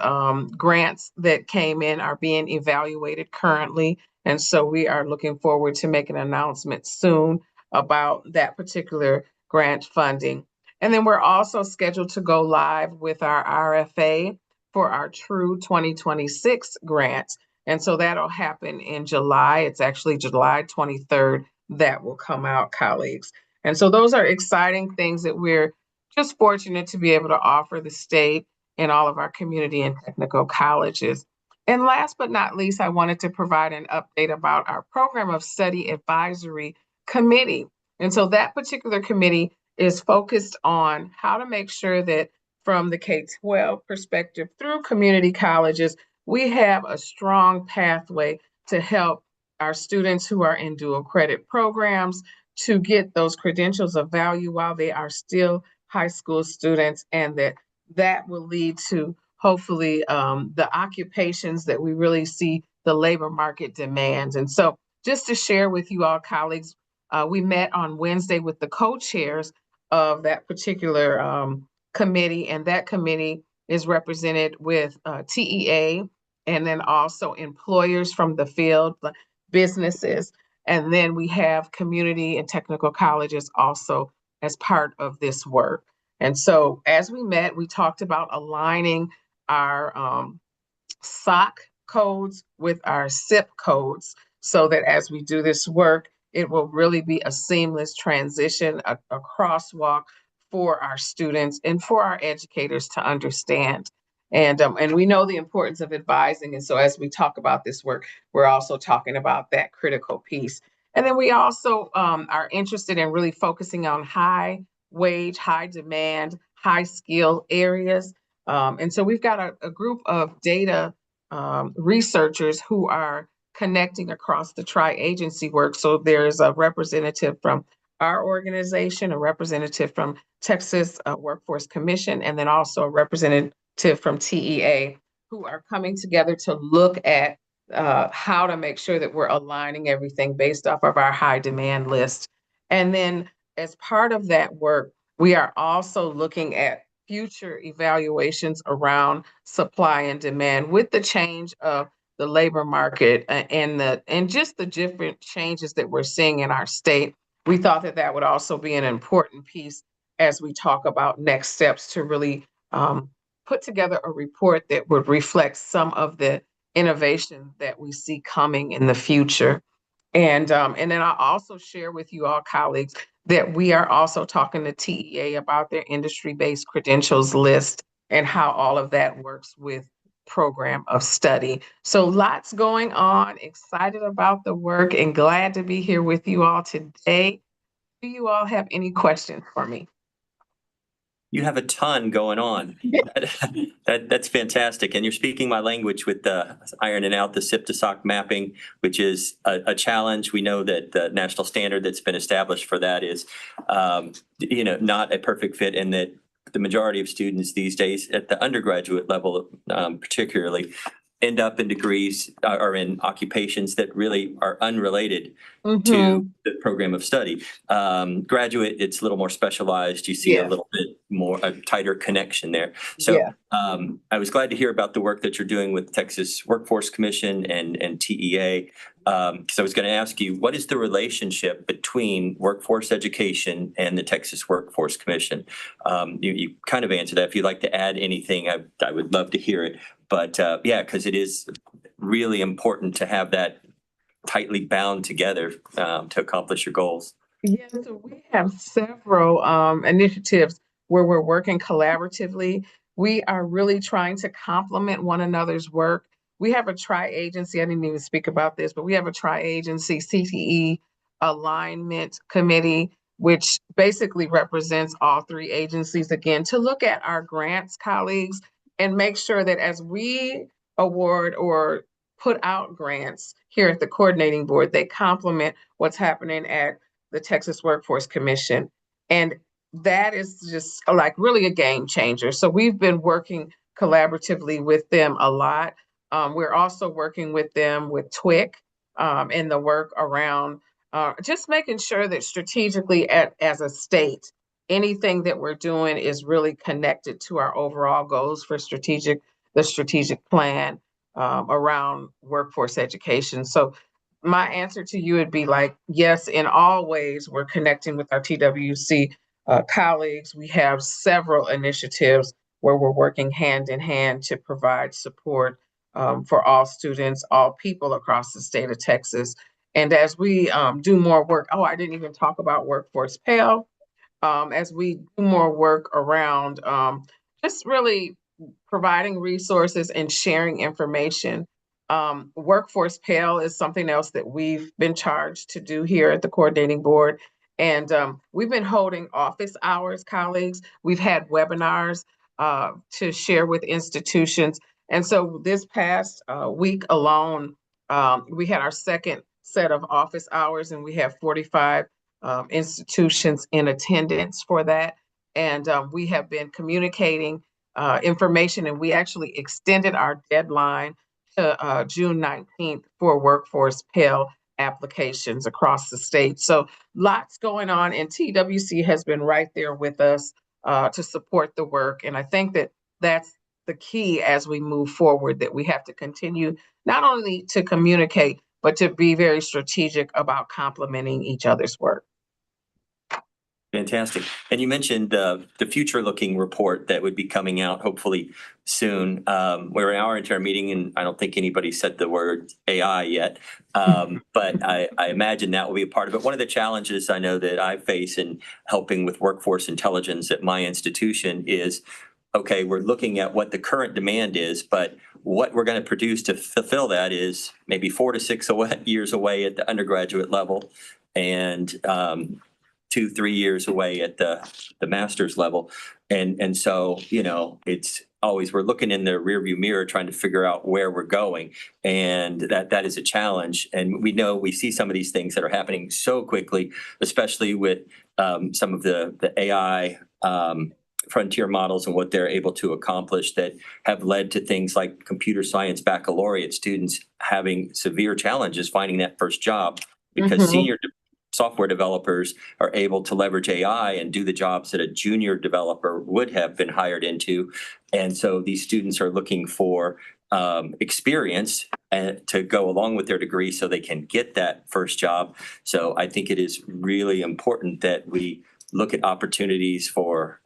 grants that came in are being evaluated currently. And so we are looking forward to making an announcement soon about that particular grant funding. And then we're also scheduled to go live with our RFA for our TRUE 2026 grant. And so that'll happen in July. It's actually July 23rd that will come out, colleagues. And so those are exciting things that we're just fortunate to be able to offer the state and all of our community and technical colleges. And last but not least, I wanted to provide an update about our Program of Study Advisory Committee. And so that particular committee is focused on how to make sure that from the K-12 perspective through community colleges, we have a strong pathway to help our students who are in dual credit programs to get those credentials of value while they are still high school students, and that will lead to hopefully the occupations that we really see the labor market demands. And so just to share with you all, colleagues, we met on Wednesday with the co-chairs of that particular committee, and that committee is represented with TEA and then also employers from the field, businesses, and then we have community and technical colleges also as part of this work. And so as we met, we talked about aligning our SOC codes with our SIP codes so that as we do this work, it will really be a seamless transition, a crosswalk for our students and for our educators to understand. And we know the importance of advising. And so as we talk about this work, we're also talking about that critical piece. And then we also are interested in really focusing on high wage, high demand, high skill areas. And so we've got a group of data researchers who are connecting across the tri-agency work. So there's a representative from our organization, a representative from Texas Workforce Commission, and then also a representative initiative from TEA who are coming together to look at how to make sure that we're aligning everything based off of our high demand list. And then as part of that work, we are also looking at future evaluations around supply and demand with the change of the labor market and just the different changes that we're seeing in our state. We thought that that would also be an important piece as we talk about next steps to really put together a report that would reflect some of the innovation that we see coming in the future. And then I'll also share with you all, colleagues, that we are also talking to TEA about their industry-based credentials list and how all of that works with program of study. So lots going on, excited about the work and glad to be here with you all today. Do you all have any questions for me? You have a ton going on. That's fantastic. And you're speaking my language with the ironing out the SIP to SOC mapping, which is a challenge. We know that the national standard that's been established for that is, not a perfect fit, and that the majority of students these days at the undergraduate level, particularly, end up in degrees or in occupations that really are unrelated to the program of study. Graduate, it's a little more specialized. You see a little bit more, a tighter connection there. So I was glad to hear about the work that you're doing with Texas Workforce Commission and TEA. So I was going to ask you, what is the relationship between workforce education and the Texas Workforce Commission? You kind of answered that. If you'd like to add anything, I would love to hear it. But because it is really important to have that tightly bound together to accomplish your goals. Yeah, so we have several initiatives where we're working collaboratively. We are really trying to complement one another's work. We have a tri-agency, I didn't even speak about this, but we have a tri-agency CTE alignment committee, which basically represents all three agencies, again, to look at our grants, colleagues, and make sure that as we award or put out grants here at the coordinating board, they complement what's happening at the Texas Workforce Commission. And that is just like really a game changer. So we've been working collaboratively with them a lot. We're also working with them with TWIC in the work around just making sure that strategically as a state, anything that we're doing is really connected to our overall goals for the strategic plan around workforce education. So my answer to you would be like, yes, in all ways, we're connecting with our TWC colleagues. We have several initiatives where we're working hand in hand to provide support for all students, all people across the state of Texas. And as we do more work, I didn't even talk about Workforce Pell. As we do more work around just really providing resources and sharing information. Workforce Pell is something else that we've been charged to do here at the coordinating board. And we've been holding office hours, colleagues. We've had webinars to share with institutions. And so this past week alone, we had our second set of office hours, and we have 45 institutions in attendance for that. And we have been communicating information, and we actually extended our deadline to June 19th for Workforce Pell applications across the state. So lots going on, and TWC has been right there with us to support the work. And I think that that's the key as we move forward, that we have to continue not only to communicate, but to be very strategic about complementing each other's work. Fantastic. And you mentioned the future-looking report that would be coming out hopefully soon. We're an hour into our meeting, and I don't think anybody said the word AI yet, but I imagine that will be a part of it. One of the challenges I know that I face in helping with workforce intelligence at my institution is, okay, we're looking at what the current demand is, but what we're going to produce to fulfill that is maybe 4 to 6 years away at the undergraduate level, and 2-3 years away at the master's level. And so, it's always, we're looking in the rearview mirror trying to figure out where we're going. And that is a challenge. And we see some of these things that are happening so quickly, especially with some of the AI frontier models and what they're able to accomplish that have led to things like computer science baccalaureate students having severe challenges finding that first job because Mhm. senior software developers are able to leverage AI and do the jobs that a junior developer would have been hired into. And so these students are looking for experience to go along with their degree so they can get that first job. So I think it is really important that we look at opportunities for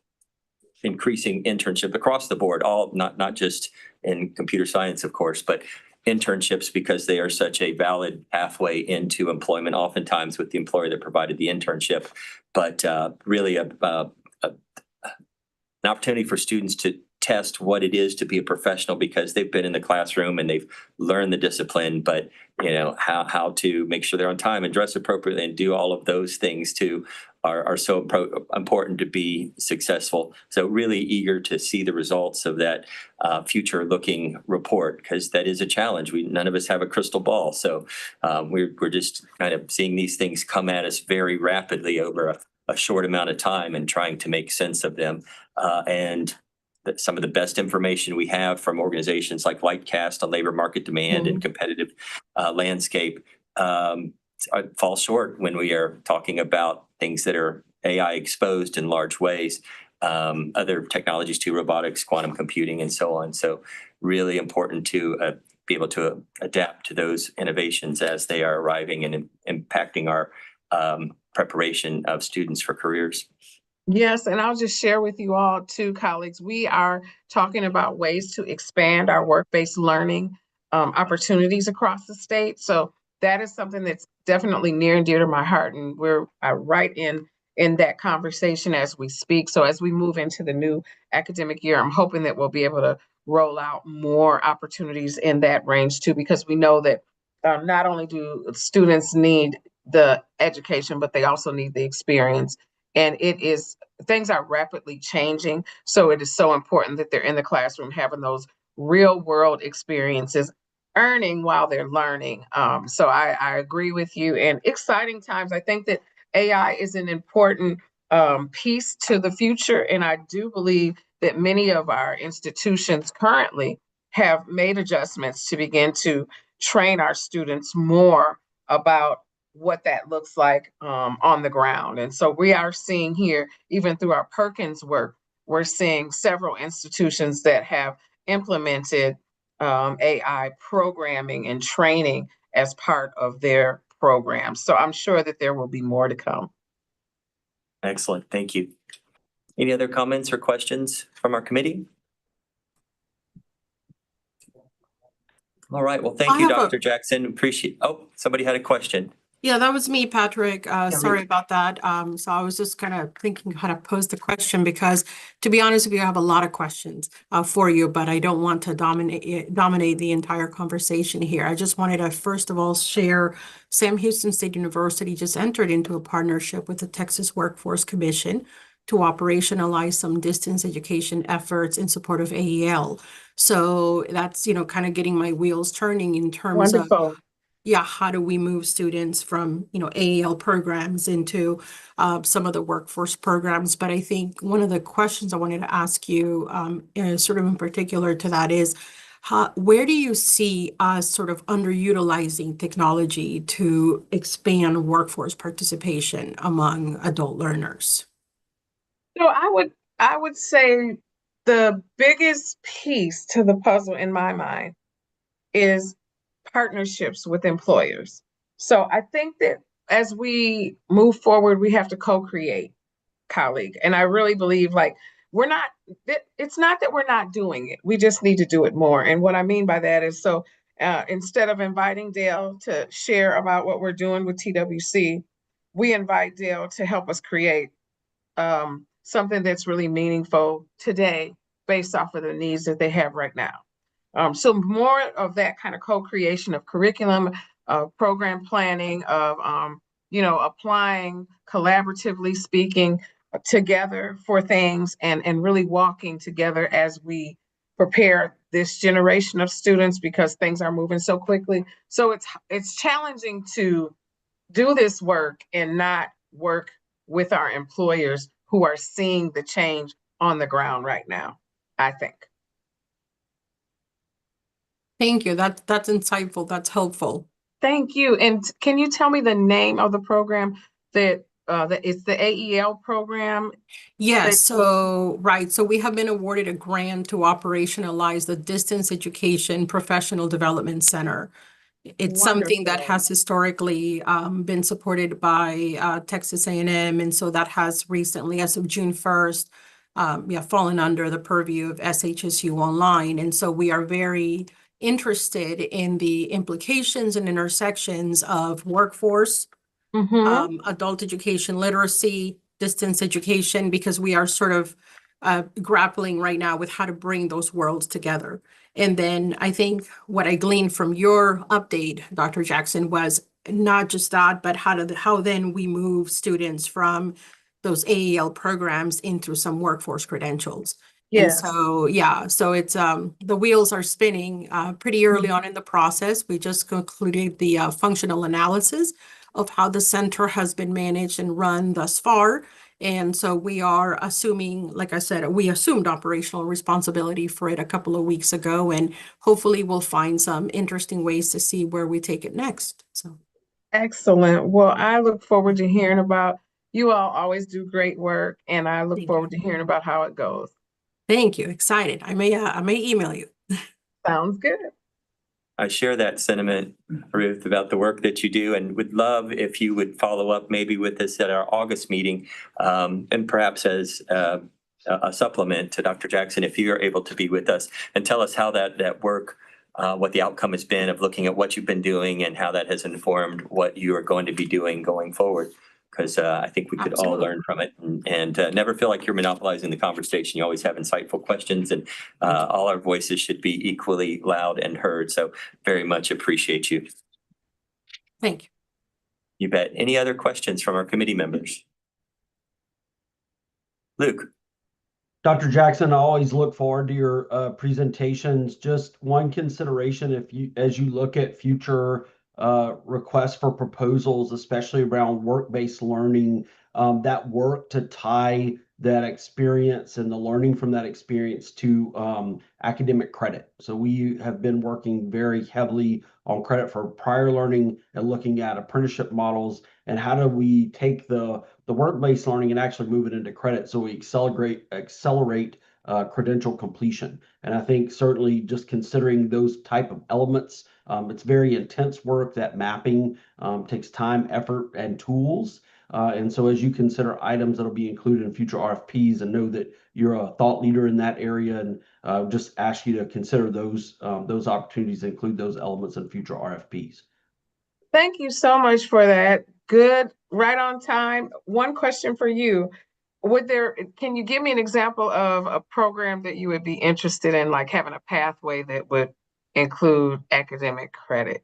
increasing internship across the board, all not just in computer science, of course, but internships because they are such a valid pathway into employment, oftentimes with the employer that provided the internship. But really an opportunity for students to test what it is to be a professional because they've been in the classroom and they've learned the discipline, but how to make sure they're on time and dress appropriately and do all of those things too are so important to be successful. So really eager to see the results of that future looking report because that is a challenge. None of us have a crystal ball. So we're just kind of seeing these things come at us very rapidly over a short amount of time and trying to make sense of them. And that some of the best information we have from organizations like Lightcast on labor market demand and competitive landscape fall short when we are talking about things that are AI exposed in large ways, other technologies too, robotics, quantum computing, and so on. So really important to be able to adapt to those innovations as they are arriving and impacting our preparation of students for careers. Yes, and I'll just share with you all too, colleagues, we are talking about ways to expand our work-based learning opportunities across the state. So that is something that's definitely near and dear to my heart, and we're right in that conversation as we speak. So as we move into the new academic year, I'm hoping that we'll be able to roll out more opportunities in that range too, because we know that not only do students need the education, but they also need the experience. And things are rapidly changing. So it is so important that they're in the classroom having those real world experiences, earning while they're learning. So I agree with you, and exciting times. I think that AI is an important piece to the future. And I do believe that many of our institutions currently have made adjustments to begin to train our students more about what that looks like on the ground. And so we are seeing here, even through our Perkins work, we're seeing several institutions that have implemented AI programming and training as part of their programs. So I'm sure that there will be more to come. Excellent. Thank you. Any other comments or questions from our committee? All right. Well, thank you, Dr. Jackson. Appreciate. Oh, somebody had a question. Yeah, that was me, Patrick. Sorry me. about that. So I was just kind of thinking how to pose the question because, to be honest with you, I have a lot of questions for you, but I don't want to dominate the entire conversation here. I just wanted to first of all share Sam Houston State University just entered into a partnership with the Texas Workforce Commission to operationalize some distance education efforts in support of AEL. So that's, kind of getting my wheels turning in terms Wonderful. of how do we move students from, AEL programs into some of the workforce programs? But I think one of the questions I wanted to ask you, sort of in particular to that is, where do you see us sort of underutilizing technology to expand workforce participation among adult learners? So I would say the biggest piece to the puzzle in my mind is partnerships with employers. So I think that as we move forward, we have to co-create, colleague. And I really believe it's not that we're not doing it. We just need to do it more. And what I mean by that is, so instead of inviting Dale to share about what we're doing with TWC, we invite Dale to help us create something that's really meaningful today based off of the needs that they have right now. So more of that kind of co-creation of curriculum, program planning, of applying collaboratively speaking together for things and really walking together as we prepare this generation of students because things are moving so quickly. So it's challenging to do this work and not work with our employers who are seeing the change on the ground right now, I think. Thank you. That's insightful. That's helpful. Thank you. And can you tell me the name of the program that it's the AEL program? Yes, so right. So we have been awarded a grant to operationalize the Distance Education Professional Development Center. It's something that Wonderful. has historically been supported by Texas A&M, and so that has recently, as of June 1st, fallen under the purview of SHSU Online. And so we are very interested in the implications and intersections of workforce, adult education, literacy, distance education, because we are sort of grappling right now with how to bring those worlds together. And then I think what I gleaned from your update, Dr. Jackson, was not just that, but how then we move students from those AEL programs into some workforce credentials. Yes. And so, yeah, so it's the wheels are spinning pretty early on in the process. We just concluded the functional analysis of how the center has been managed and run thus far. And so we are assuming, like I said, we assumed operational responsibility for it a couple of weeks ago, and hopefully we'll find some interesting ways to see where we take it next. So Excellent. Well, I look forward to hearing about, you all always do great work, and I look Thank forward to hearing about how it goes. thank you. Excited. I may email you. Sounds good. I share that sentiment, Ruth, about the work that you do, and would love if you would follow up maybe with us at our August meeting, and perhaps as a supplement to Dr. Jackson, if you are able to be with us and tell us how that work, what the outcome has been of looking at what you've been doing and how that has informed what you are going to be doing going forward. Because I think we could all Absolutely. learn from it and never feel like you're monopolizing the conversation. You always have insightful questions, and all our voices should be equally loud and heard. So very much appreciate you. Thank you. You bet. Any other questions from our committee members? Luke. Dr. Jackson, I always look forward to your presentations. Just one consideration, as you look at future requests for proposals, especially around work-based learning, that work to tie that experience and the learning from that experience to academic credit. So we have been working very heavily on credit for prior learning and looking at apprenticeship models and how do we take the work-based learning and actually move it into credit so we accelerate credential completion. And I think certainly just considering those type of elements, it's very intense work. That mapping takes time, effort, and tools. And so as you consider items that'll be included in future RFPs, and know that you're a thought leader in that area, and just ask you to consider those opportunities, include those elements in future RFPs. Thank you so much for that. Good, right on time. One question for you. Can you give me an example of a program that you would be interested in, like having a pathway that would include academic credit?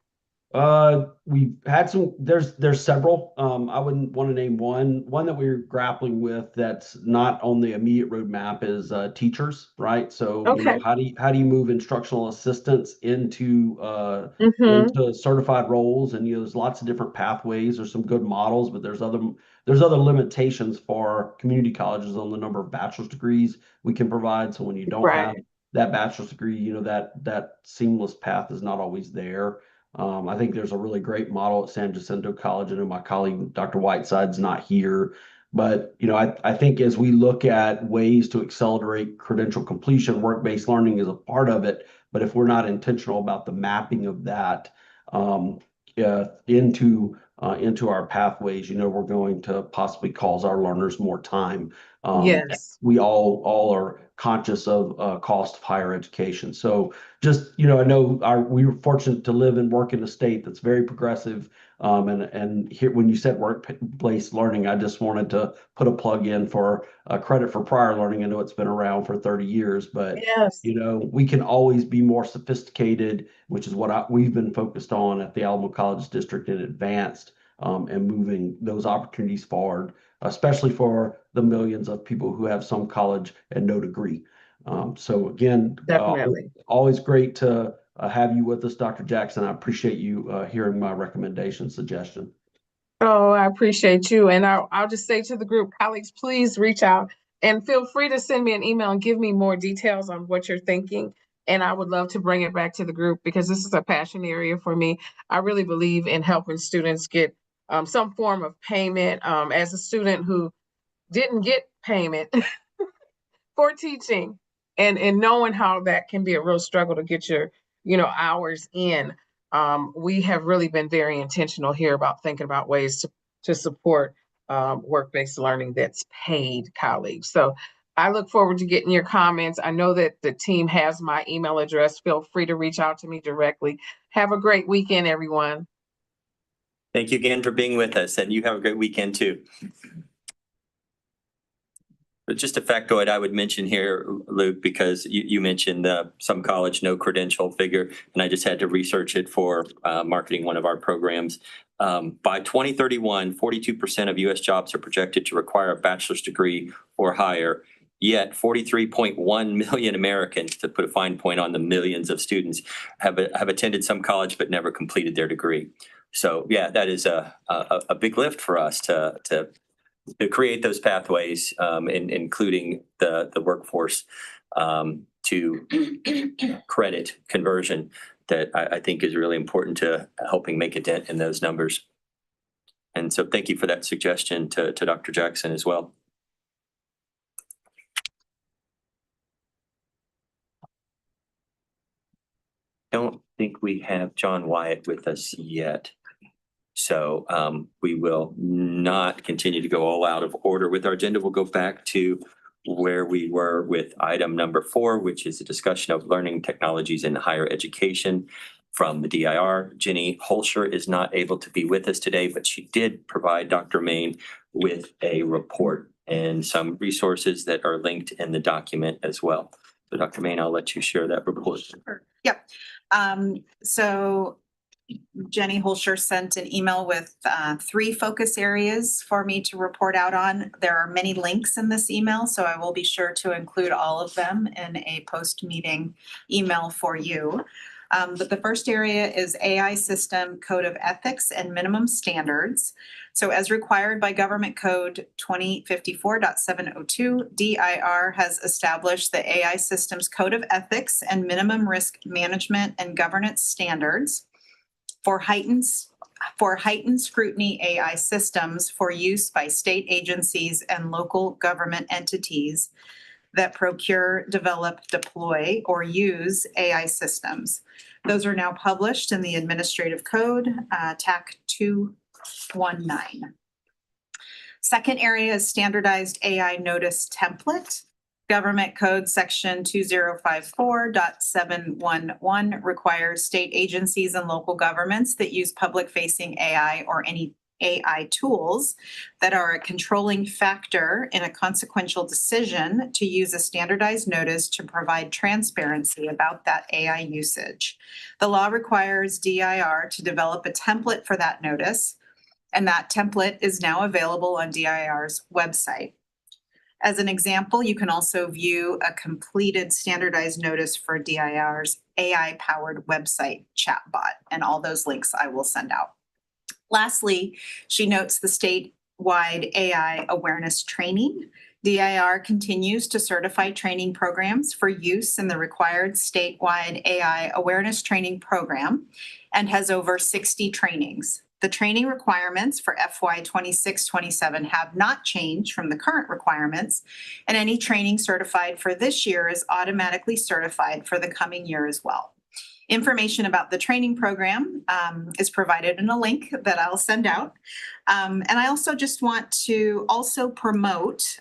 We've had some, there's several. I wouldn't want to name one that we're grappling with that's not on the immediate roadmap is teachers, right? So you know, Okay. how do you move instructional assistants into certified roles? And you know, there's lots of different pathways. There's some good models, but there's other limitations for community colleges on the number of bachelor's degrees we can provide. So when you don't have that bachelor's degree, you know, that seamless path is not always there. I think there's a really great model at San Jacinto College. I know my colleague, Dr. Whiteside's not here, but you know, I think as we look at ways to accelerate credential completion, work-based learning is a part of it. But if we're not intentional about the mapping of that into our pathways, you know, we're going to possibly cause our learners more time. Yes. We all are conscious of cost of higher education. So just, you know, I know we were fortunate to live and work in a state that's very progressive. And here, when you said workplace learning, I just wanted to put a plug in for credit for prior learning. I know it's been around for 30 years, but you know, we can always be more sophisticated, which is what we've been focused on at the Alamo College District in Advanced, and moving those opportunities forward, especially for the millions of people who have some college and no degree. So again, definitely always great to have you with us, Dr. Jackson. I appreciate you hearing my suggestion. Oh, I appreciate you. And I'll just say to the group, colleagues, please reach out And feel free to send me an email and give me more details on what you're thinking. And I would love to bring it back to the group because this is a passion area for me. I really believe in helping students get some form of payment. As a student who didn't get payment for teaching and knowing how that can be a real struggle to get your, hours in. We have really been very intentional here about thinking about ways to support work-based learning that's paid colleagues. So I look forward to getting your comments. I know that the team has my email address. Feel free to reach out to me directly. Have a great weekend, everyone. Thank you again for being with us, and you have a great weekend too. But just a factoid I would mention here, Luke, because you mentioned some college no credential figure, and I just had to research it for marketing one of our programs. By 2031, 42% of U.S. jobs are projected to require a bachelor's degree or higher. Yet 43.1 million Americans, to put a fine point on the millions of students, have attended some college but never completed their degree. So yeah, that is a big lift for us to create those pathways, including the workforce to credit conversion that I think is really important to helping make a dent in those numbers. And so thank you for that suggestion to Dr. Jackson as well. Don't think we have John Wyatt with us yet. So we will not continue to go all out of order with our agenda. We'll go back to where we were with item number 4, which is a discussion of learning technologies in higher education from the DIR. Jenny Holscher is not able to be with us today, but she did provide Dr. Main with a report and some resources that are linked in the document as well. So Dr. Main, I'll let you share that report. Sure. Yep. So Jenny Holscher sent an email with 3 focus areas for me to report out on. There are many links in this email, so I will be sure to include all of them in a post-meeting email for you. But the first area is AI System Code of Ethics and Minimum Standards. So as required by Government Code 2054.702, DIR has established the AI Systems Code of Ethics and Minimum Risk Management and Governance Standards for heightened scrutiny AI systems for use by state agencies and local government entities that procure, develop, deploy, or use AI systems. Those are now published in the Administrative Code, TAC 219. Second area is standardized AI notice template. Government Code Section 2054.711 requires state agencies and local governments that use public-facing AI or any AI tools that are a controlling factor in a consequential decision to use a standardized notice to provide transparency about that AI usage. The law requires DIR to develop a template for that notice, and that template is now available on DIR's website. As an example, you can also view a completed standardized notice for DIR's AI-powered website chatbot, and all those links I will send out. Lastly, she notes the statewide AI awareness training. DIR continues to certify training programs for use in the required statewide AI awareness training program and has over 60 trainings. The training requirements for FY 26-27 have not changed from the current requirements, and any training certified for this year is automatically certified for the coming year as well. Information about the training program is provided in a link that I'll send out. And I also just want to also promote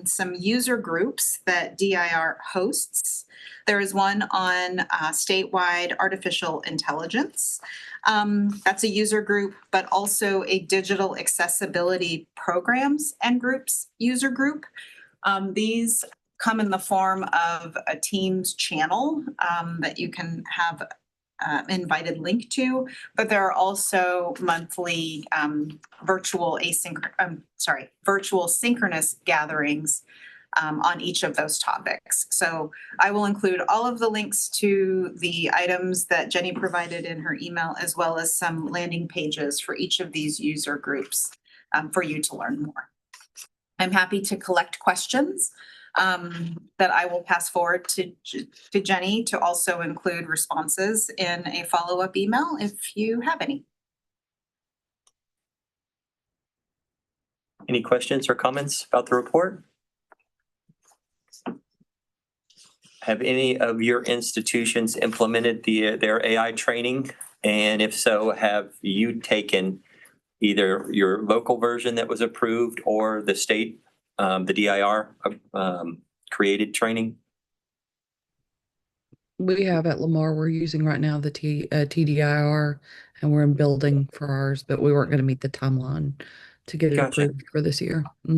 some user groups that DIR hosts. There is one on statewide artificial intelligence. That's a user group, but also a digital accessibility programs and groups user group. These come in the form of a Teams channel that you can have invited link to, but there are also monthly virtual synchronous gatherings on each of those topics. So I will include all of the links to the items that Jenny provided in her email, as well as some landing pages for each of these user groups for you to learn more. I'm happy to collect questions that I will pass forward to Jenny to also include responses in a follow-up email if you have any. Any questions or comments about the report? Have any of your institutions implemented their AI training? And if so, have you taken either your local version that was approved or the state, the DIR created training? We have at Lamar, we're using right now the TDIR, and we're in building for ours, but we weren't going to meet the timeline to get it Gotcha. approved for this year. I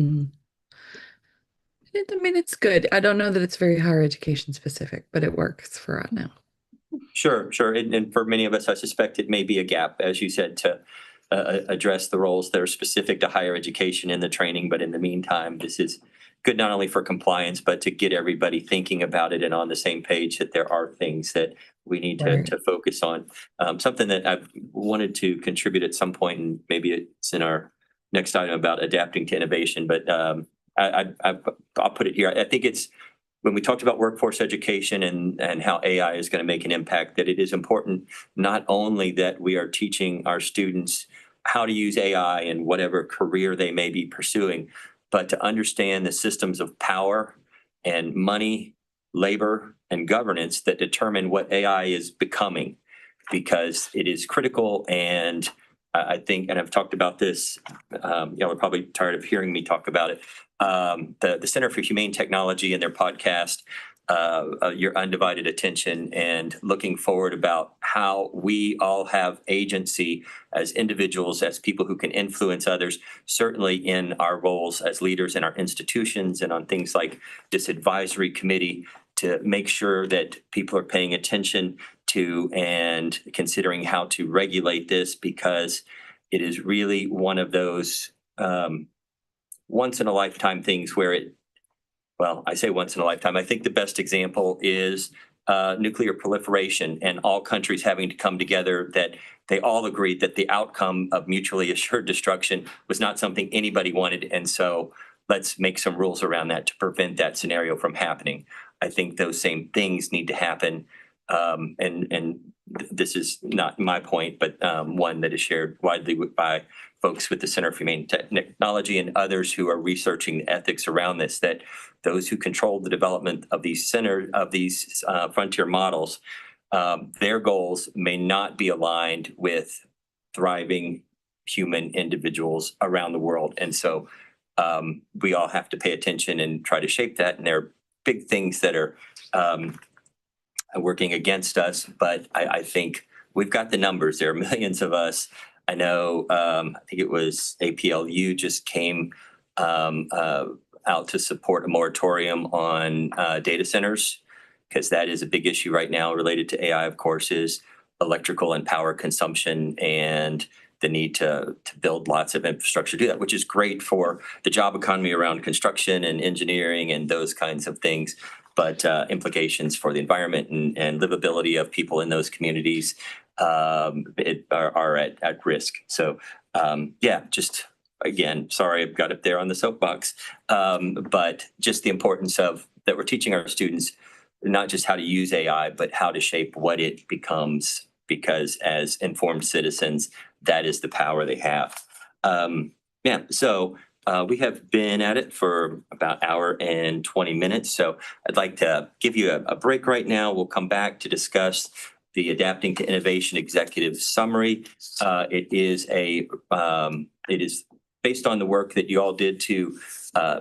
mean, it's good. I don't know that it's very higher education specific, but it works for right now. Sure. And for many of us, I suspect it may be a gap, as you said, to address the roles that are specific to higher education in the training. But in the meantime, this is good not only for compliance, but to get everybody thinking about it and on the same page that there are things that we need Right. to focus on. Something that I've wanted to contribute at some point, and maybe it's in our next item about adapting to innovation, but I'll put it here. I think it's when we talked about workforce education and how AI is going to make an impact, that it is important not only that we are teaching our students how to use AI in whatever career they may be pursuing, but to understand the systems of power and money, labor, and governance that determine what AI is becoming, because it is critical. And I think, and I've talked about this, y'all are probably tired of hearing me talk about it. The Center for Humane Technology and their podcast, your undivided attention, and looking forward about how we all have agency as individuals, as people who can influence others, certainly in our roles as leaders in our institutions and on things like this advisory committee, to make sure that people are paying attention to and considering how to regulate this, because it is really one of those once in a lifetime things where I say once in a lifetime. I think the best example is nuclear proliferation and all countries having to come together, that they all agreed that the outcome of mutually assured destruction was not something anybody wanted. And so let's make some rules around that to prevent that scenario from happening. I think those same things need to happen. And this is not my point, but one that is shared widely by folks with the Center for Humane Technology and others who are researching the ethics around this, that those who control the development of these frontier models, their goals may not be aligned with thriving human individuals around the world. And so we all have to pay attention and try to shape that. And there are big things that are working against us, but I think we've got the numbers. There are millions of us. I know, I think it was APLU just came out to support a moratorium on data centers, because that is a big issue right now related to AI, of course, is electrical and power consumption and the need to build lots of infrastructure to do that, which is great for the job economy around construction and engineering and those kinds of things. But implications for the environment and livability of people in those communities are at risk. So just again, sorry, I've got up there on the soapbox, but just the importance of that we're teaching our students not just how to use AI, but how to shape what it becomes, because as informed citizens, that is the power they have. So we have been at it for about an hour and 20 minutes. So I'd like to give you a break right now. We'll come back to discuss the Adapting to Innovation Executive Summary. It is based on the work that you all did to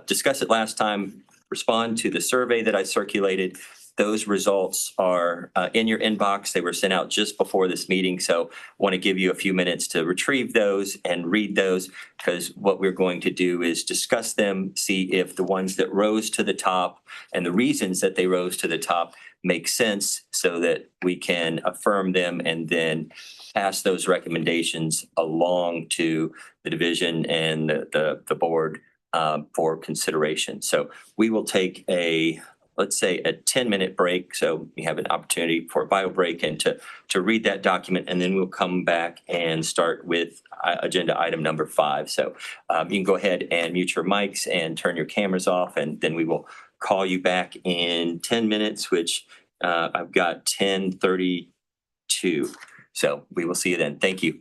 discuss it last time, respond to the survey that I circulated. Those results are in your inbox. They were sent out just before this meeting. So I want to give you a few minutes to retrieve those and read those, because what we're going to do is discuss them, see if the ones that rose to the top and the reasons that they rose to the top make sense, so that we can affirm them and then pass those recommendations along to the division and the board for consideration. So we will take a let's say a 10-minute break. So you have an opportunity for a bio break and to read that document, and then we'll come back and start with agenda item number 5. So you can go ahead and mute your mics and turn your cameras off, and then we will call you back in 10 minutes, which I've got 10:32. So we will see you then. Thank you.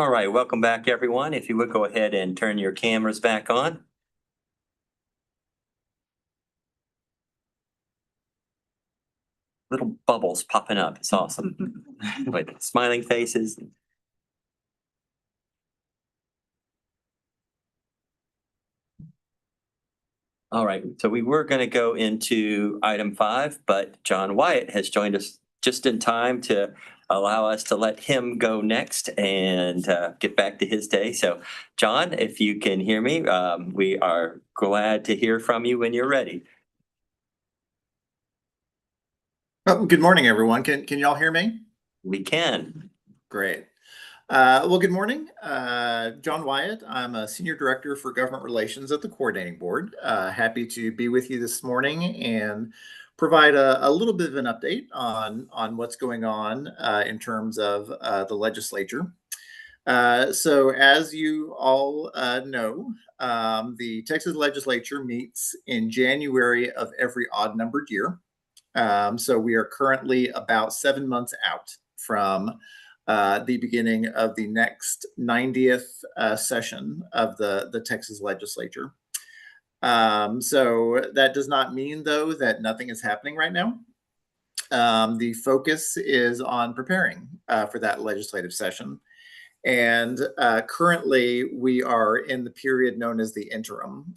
All right, welcome back, everyone. If you would go ahead and turn your cameras back on. Little bubbles popping up. It's awesome. With smiling faces. All right, so we were going to go into item 5, but John Wyatt has joined us just in time to allow us to let him go next and get back to his day. So, John, if you can hear me, we are glad to hear from you when you're ready. Oh, good morning, everyone. Can y'all hear me? We can. Great. Well, good morning. John Wyatt. I'm a Senior Director for Government Relations at the Coordinating Board. Happy to be with you this morning and provide a little bit of an update on what's going on in terms of the legislature. So as you all know, the Texas legislature meets in January of every odd-numbered year. So we are currently about 7 months out from the beginning of the next 90th session of the Texas legislature. So that does not mean, though, that nothing is happening right now. The focus is on preparing for that legislative session. And currently, we are in the period known as the interim.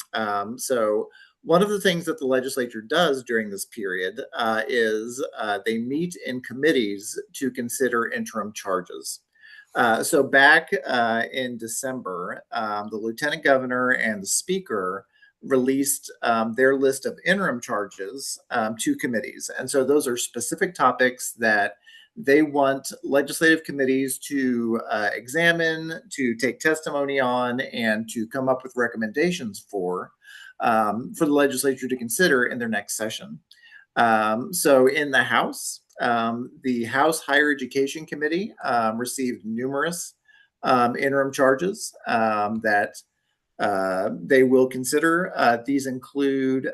So one of the things that the legislature does during this period is they meet in committees to consider interim charges. So back in December, the lieutenant governor and the speaker released their list of interim charges to committees. And so those are specific topics that they want legislative committees to examine, to take testimony on, and to come up with recommendations for the legislature to consider in their next session. So in the House, the House Higher Education Committee received numerous interim charges that they will consider. These include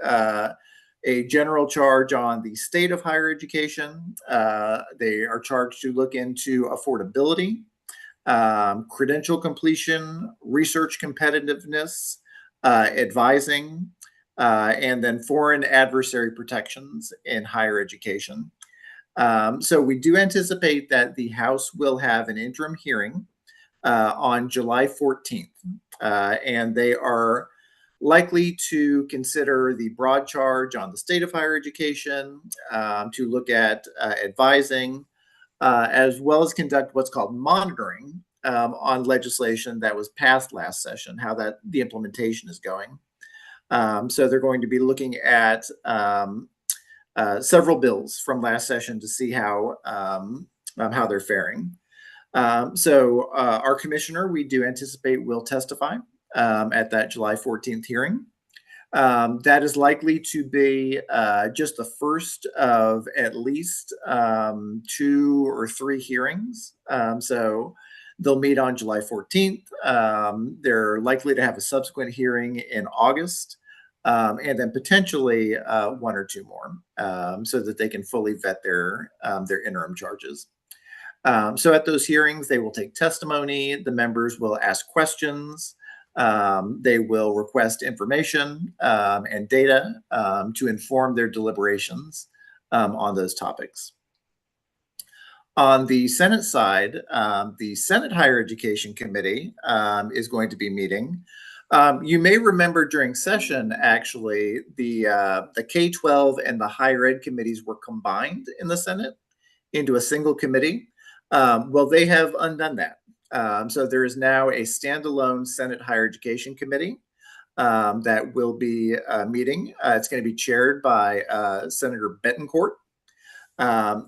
a general charge on the state of higher education. They are charged to look into affordability, credential completion, research competitiveness, advising, and then foreign adversary protections in higher education. So we do anticipate that the House will have an interim hearing on July 14th, and they are likely to consider the broad charge on the state of higher education, to look at advising, as well as conduct what's called monitoring on legislation that was passed last session, how the implementation is going. So they're going to be looking at several bills from last session to see how they're faring. So our commissioner, we do anticipate, will testify at that July 14th hearing. That is likely to be just the first of at least 2 or 3 hearings. So they'll meet on July 14th. They're likely to have a subsequent hearing in August, and then potentially 1 or 2 more, so that they can fully vet their interim charges. So at those hearings, they will take testimony. The members will ask questions. They will request information and data to inform their deliberations on those topics. On the Senate side, the Senate Higher Education Committee is going to be meeting. You may remember during session, actually, the K-12 and the Higher Ed committees were combined in the Senate into a single committee. Well, they have undone that. So there is now a standalone Senate Higher Education Committee that will be meeting. It's going to be chaired by Senator Bettencourt.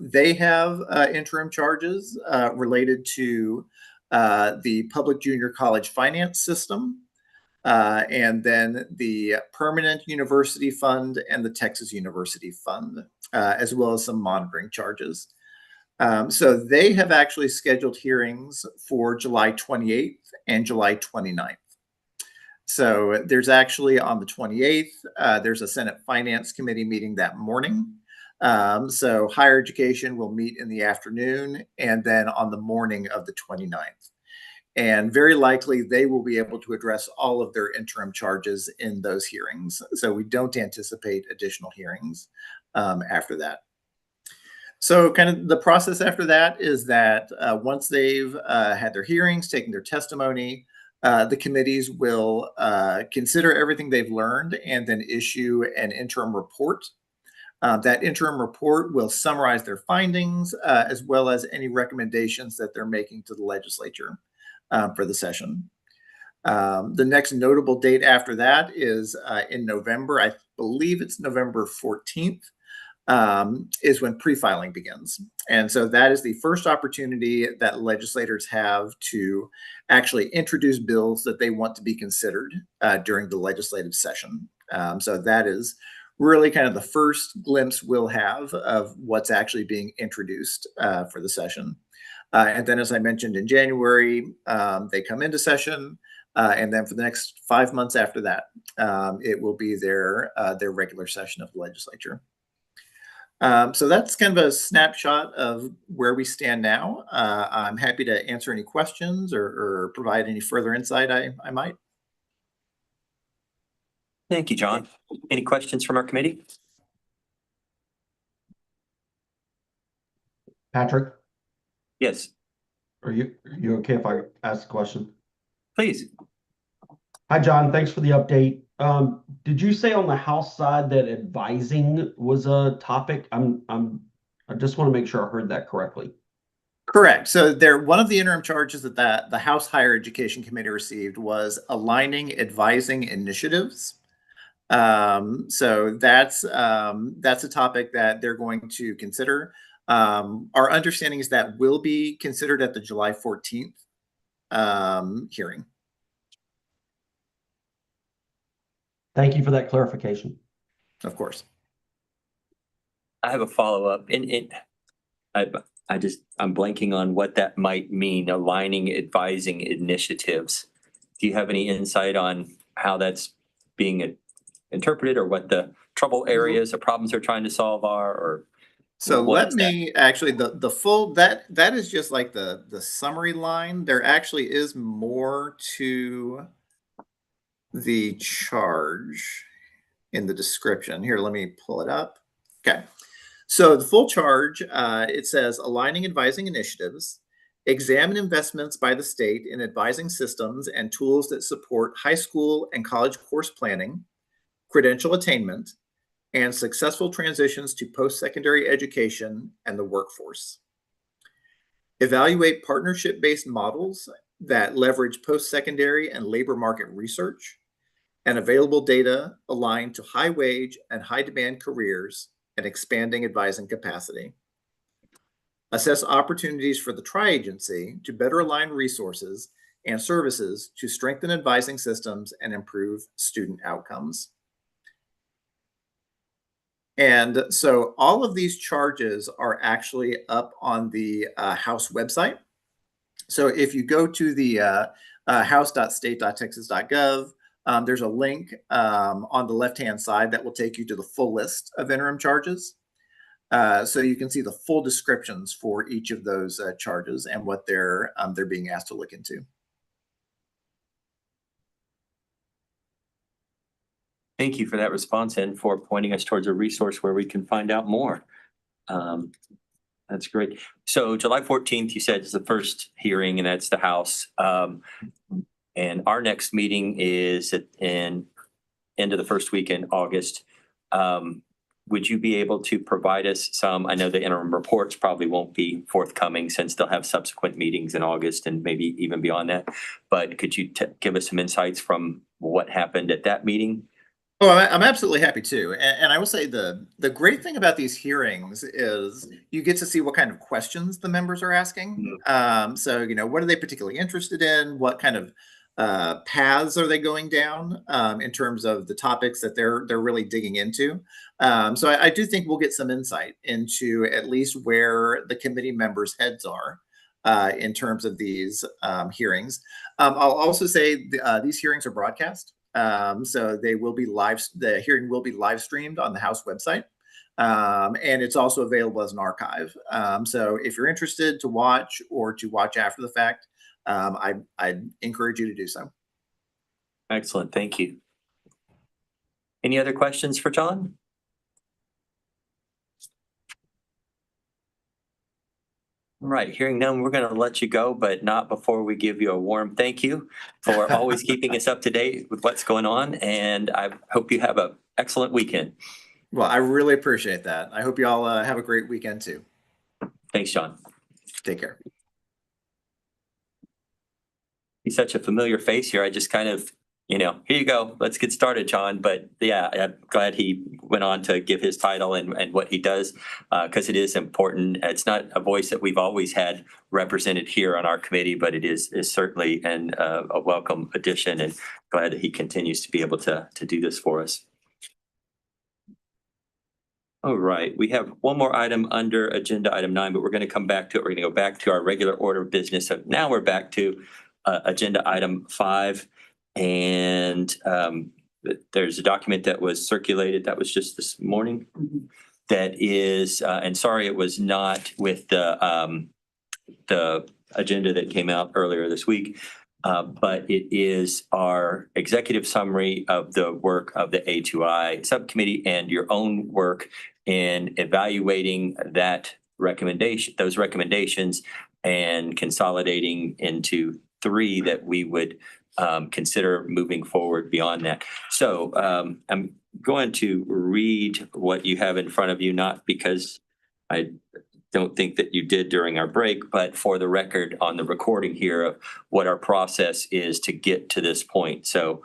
They have interim charges related to the public junior college finance system, and then the Permanent University Fund and the Texas University Fund, as well as some monitoring charges. So they have actually scheduled hearings for July 28th and July 29th. So there's actually on the 28th, there's a Senate Finance Committee meeting that morning. So higher education will meet in the afternoon and then on the morning of the 29th. And very likely they will be able to address all of their interim charges in those hearings. So we don't anticipate additional hearings after that. So kind of the process after that is that once they've had their hearings, taken their testimony, the committees will consider everything they've learned and then issue an interim report. That interim report will summarize their findings as well as any recommendations that they're making to the legislature for the session. The next notable date after that is in November. I believe it's November 14th. Is when pre-filing begins. And so that is the first opportunity that legislators have to actually introduce bills that they want to be considered during the legislative session. So that is really kind of the first glimpse we'll have of what's actually being introduced for the session. And then, as I mentioned, in January, they come into session. And then for the next 5 months after that, it will be their regular session of the legislature. So that's kind of a snapshot of where we stand now. I'm happy to answer any questions or provide any further insight I might. Thank you, John. Any questions from our committee? Patrick, Yes, are you okay if I ask a question? please. Hi, John. Thanks for the update. Did you say on the House side that advising was a topic? I just want to make sure I heard that correctly. Correct. So one of the interim charges that the House Higher Education Committee received was aligning advising initiatives. So that's a topic that they're going to consider. Our understanding is that will be considered at the July 14th hearing. Thank you for that clarification. Of course. I have a follow-up, and I'm blanking on what that might mean, aligning advising initiatives. Do you have any insight on how that's being interpreted, or what the trouble areas or problems they're trying to solve are? Or so what let is that? me actually the full that is just like the summary line. There actually is more to the charge in the description. Here, let me pull it up. Okay. So the full charge, it says aligning advising initiatives, examine investments by the state in advising systems and tools that support high school and college course planning, credential attainment, and successful transitions to post-secondary education and the workforce. Evaluate partnership-based models that leverage post-secondary and labor market research and available data aligned to high wage and high demand careers and expanding advising capacity. Assess opportunities for the tri-agency to better align resources and services to strengthen advising systems and improve student outcomes. And so all of these charges are actually up on the House website. So if you go to the house.state.texas.gov, there's a link on the left-hand side that will take you to the full list of interim charges. So you can see the full descriptions for each of those charges and what they're being asked to look into. Thank you for that response and for pointing us towards a resource where we can find out more. That's great. So July 14th, you said, is the first hearing, and that's the House. And our next meeting is at end of the first week in August. Would you be able to provide us some? I know the interim reports probably won't be forthcoming since they'll have subsequent meetings in August and maybe even beyond that. But could you give us some insights from what happened at that meeting? Oh, I'm absolutely happy to. And I will say the great thing about these hearings is you get to see what kind of questions the members are asking. So, what are they particularly interested in? What kind of paths are they going down in terms of the topics that they're really digging into? So I do think we'll get some insight into at least where the committee members' heads are in terms of these hearings. I'll also say these hearings are broadcast. So they will be the hearing will be live streamed on the House website. And it's also available as an archive. So if you're interested to watch or to watch after the fact, I encourage you to do so. Excellent, thank you. Any other questions for John? All right, hearing none, we're going to let you go, but not before we give you a warm thank you for always keeping us up to date with what's going on. And I hope you have an excellent weekend. Well, I really appreciate that. I hope you all have a great weekend too. Thanks, John. Take care. He's such a familiar face here. I just kind of, here you go. Let's get started, John. But yeah, I'm glad he went on to give his title and what he does, because it is important. It's not a voice that we've always had represented here on our committee, but it is certainly a welcome addition, and glad that he continues to be able to do this for us. All right, we have one more item under agenda item 9, but we're going to come back to it. We're going to go back to our regular order of business. So now we're back to agenda item 5. And there's a document that was circulated that was just this morning that is, and sorry, it was not with the agenda that came out earlier this week, but it is our executive summary of the work of the A2I subcommittee and your own work in evaluating those recommendations and consolidating into 3 that we would consider moving forward beyond that. So I'm going to read what you have in front of you, not because I don't think that you did during our break, but for the record on the recording here of what our process is to get to this point. So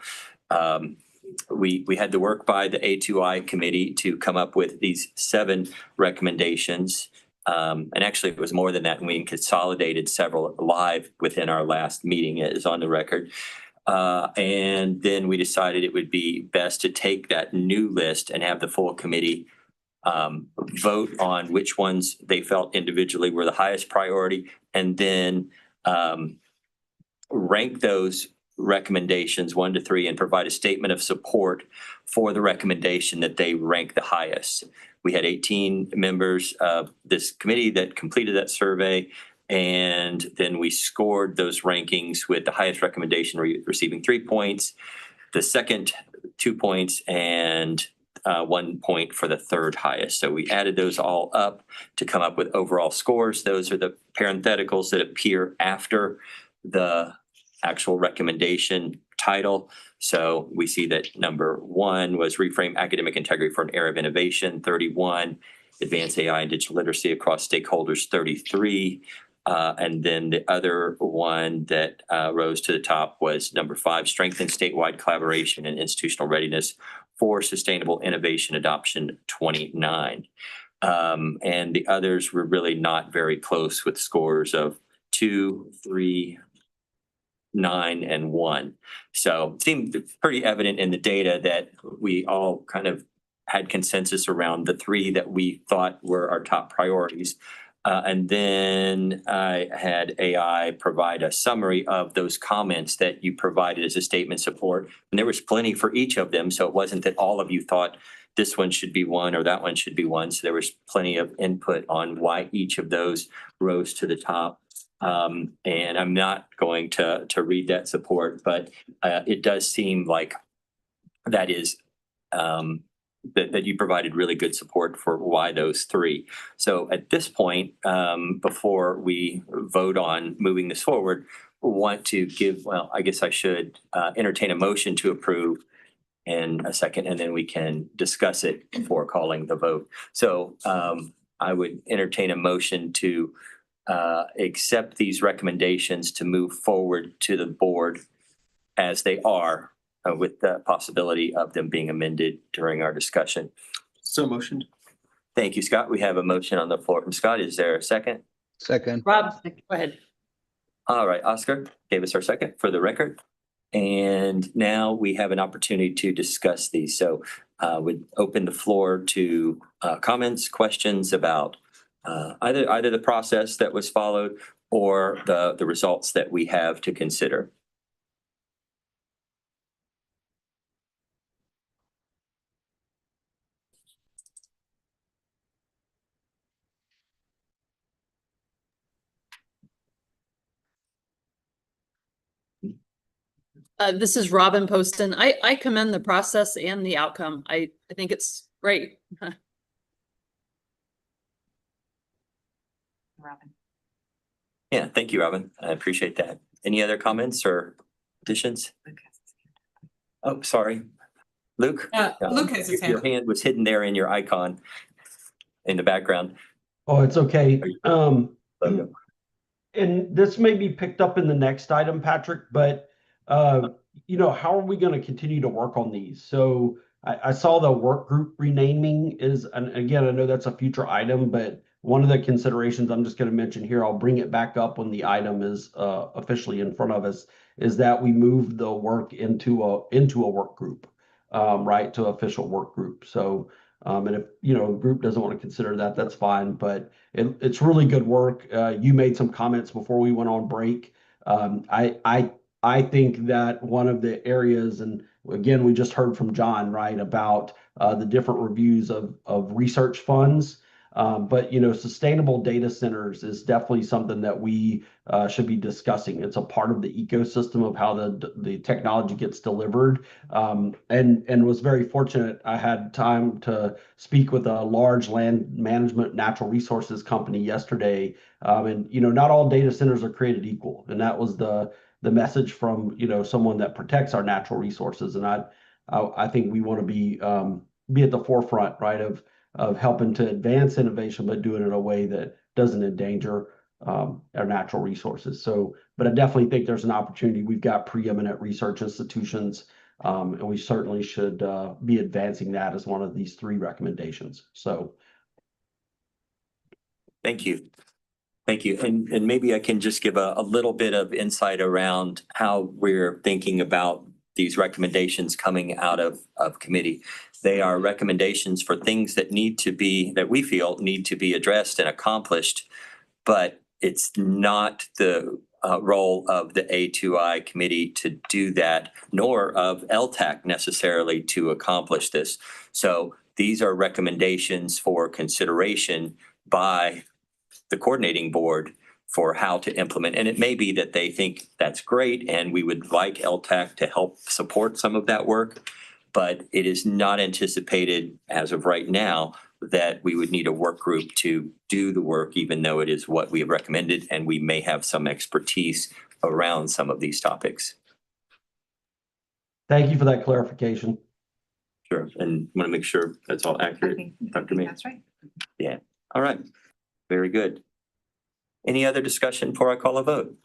we had to work by the A2I committee to come up with these 7 recommendations. And actually, it was more than that, and we consolidated several live within our last meeting. It is on the record. And then we decided it would be best to take that new list and have the full committee vote on which ones they felt individually were the highest priority, and then rank those recommendations 1 to 3 and provide a statement of support for the recommendation that they rank the highest. We had 18 members of this committee that completed that survey, and then we scored those rankings with the highest recommendation receiving 3 points, the second 2 points, and 1 point for the third highest. So we added those all up to come up with overall scores. Those are the parentheticals that appear after the actual recommendation title. So we see that number 1 was reframe academic integrity for an era of innovation, 31, advance AI and digital literacy across stakeholders, 33. And then the other one that rose to the top was number 5, strengthen statewide collaboration and institutional readiness for sustainable innovation adoption, 29. And the others were really not very close with scores of 2, 3, 9, and 1. So it seemed pretty evident in the data that we all kind of had consensus around the 3 that we thought were our top priorities. And then I had AI provide a summary of those comments that you provided as a statement of support. And there was plenty for each of them. So it wasn't that all of you thought this one should be 1 or that one should be 1. So there was plenty of input on why each of those rose to the top. And I'm not going to read that support, but it does seem like that is that you provided really good support for why those 3. So at this point, before we vote on moving this forward, we want to give, well, I guess I should entertain a motion to approve in a second, and then we can discuss it before calling the vote. So I would entertain a motion to accept these recommendations to move forward to the board as they are, with the possibility of them being amended during our discussion. So motioned. Thank you, Scott. We have a motion on the floor from Scott. Is there a second? Second. Rob, go ahead. All right, Oscar gave us our second for the record. And now we have an opportunity to discuss these. So would open the floor to comments, questions about either the process that was followed or the results that we have to consider. This is Robin Poston. I commend the process and the outcome. I think it's great. Robin. Yeah, thank you, Robin. I appreciate that. Any other comments or additions? Oh, sorry. Luke? Luke has his Your hand. hand was hidden there in your icon in the background. Oh, it's okay. Logo. And this may be picked up in the next item, Patrick, but how are we going to continue to work on these? So I saw the work group renaming is, and again, I know that's a future item, but one of the considerations I'm just going to mention here, I'll bring it back up when the item is officially in front of us, is that we move the work into a work group, right, to official work group. So, and if a group doesn't want to consider that, that's fine. But it's really good work. You made some comments before we went on break. I think that one of the areas, and again, we just heard from John, right, about the different reviews of research funds. But sustainable data centers is definitely something that we should be discussing. It's a part of the ecosystem of how the technology gets delivered. And was very fortunate. I had time to speak with a large land management natural resources company yesterday. And not all data centers are created equal. And that was the message from someone that protects our natural resources. And I think we want to be at the forefront, right, of helping to advance innovation, but do it in a way that doesn't endanger our natural resources. So, but I definitely think there's an opportunity. We've got preeminent research institutions, and we certainly should be advancing that as one of these 3 recommendations. So, Thank you. Thank you. And maybe I can just give a little bit of insight around how we're thinking about these recommendations coming out of committee. They are recommendations for things that we feel need to be addressed and accomplished, but it's not the role of the A2I committee to do that, nor of LTAC necessarily to accomplish this. So these are recommendations for consideration by the coordinating board for how to implement. And it may be that they think that's great and we would like LTAC to help support some of that work, but it is not anticipated as of right now that we would need a work group to do the work, even though it is what we have recommended, and we may have some expertise around some of these topics. thank you for that clarification. Sure, and want to make sure that's all accurate, Dr. May. That's right. Yeah, all right, very good. Any other discussion before I call a vote?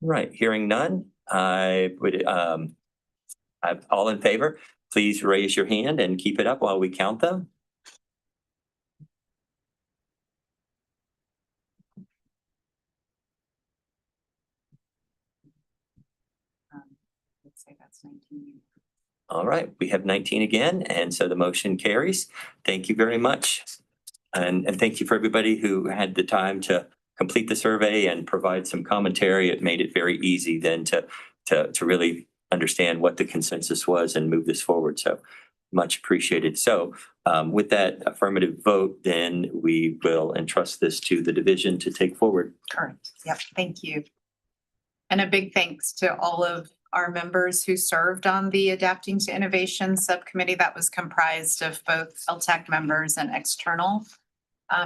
Right, hearing none, I would, all in favor, please raise your hand and keep it up while we count them. Let's say that's 19. All right, we have 19 again, and so the motion carries. Thank you very much. And thank you for everybody who had the time to complete the survey and provide some commentary. It made it very easy then to really understand what the consensus was and move this forward. So much appreciated. So with that affirmative vote, then we will entrust this to the division to take forward. Correct. Yep. Thank you. And a big thanks to all of our members who served on the Adapting to Innovation subcommittee that was comprised of both LTAC members and external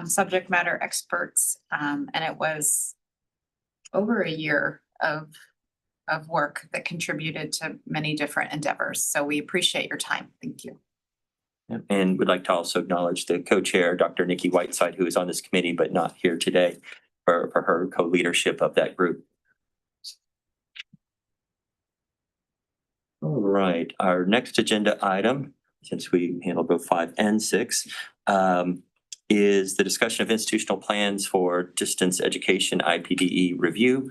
subject matter experts. And it was over a year of work that contributed to many different endeavors. So we appreciate your time. Thank you. And would like to also acknowledge the co-chair, Dr. Nikki Whiteside, who is on this committee but not here today, for her co-leadership of that group. All right, our next agenda item, since we handled both 5 and 6, is the discussion of institutional plans for distance education IPDE review.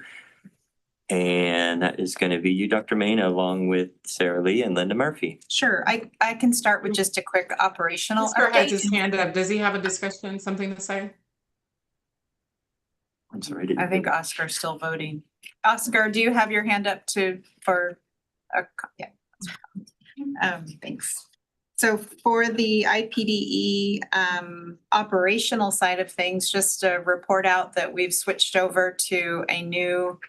And that is going to be you, Dr. Main, along with Sarah Lee and Linda Murphy. Sure, I can start with just a quick operational Oscar has his update. hand up. Does he have a discussion, something to say? I'm sorry. I think Oscar's still voting. Oscar, do you have your hand up yeah. Thanks. So for the IPDE operational side of things, just to report out that we've switched over to a new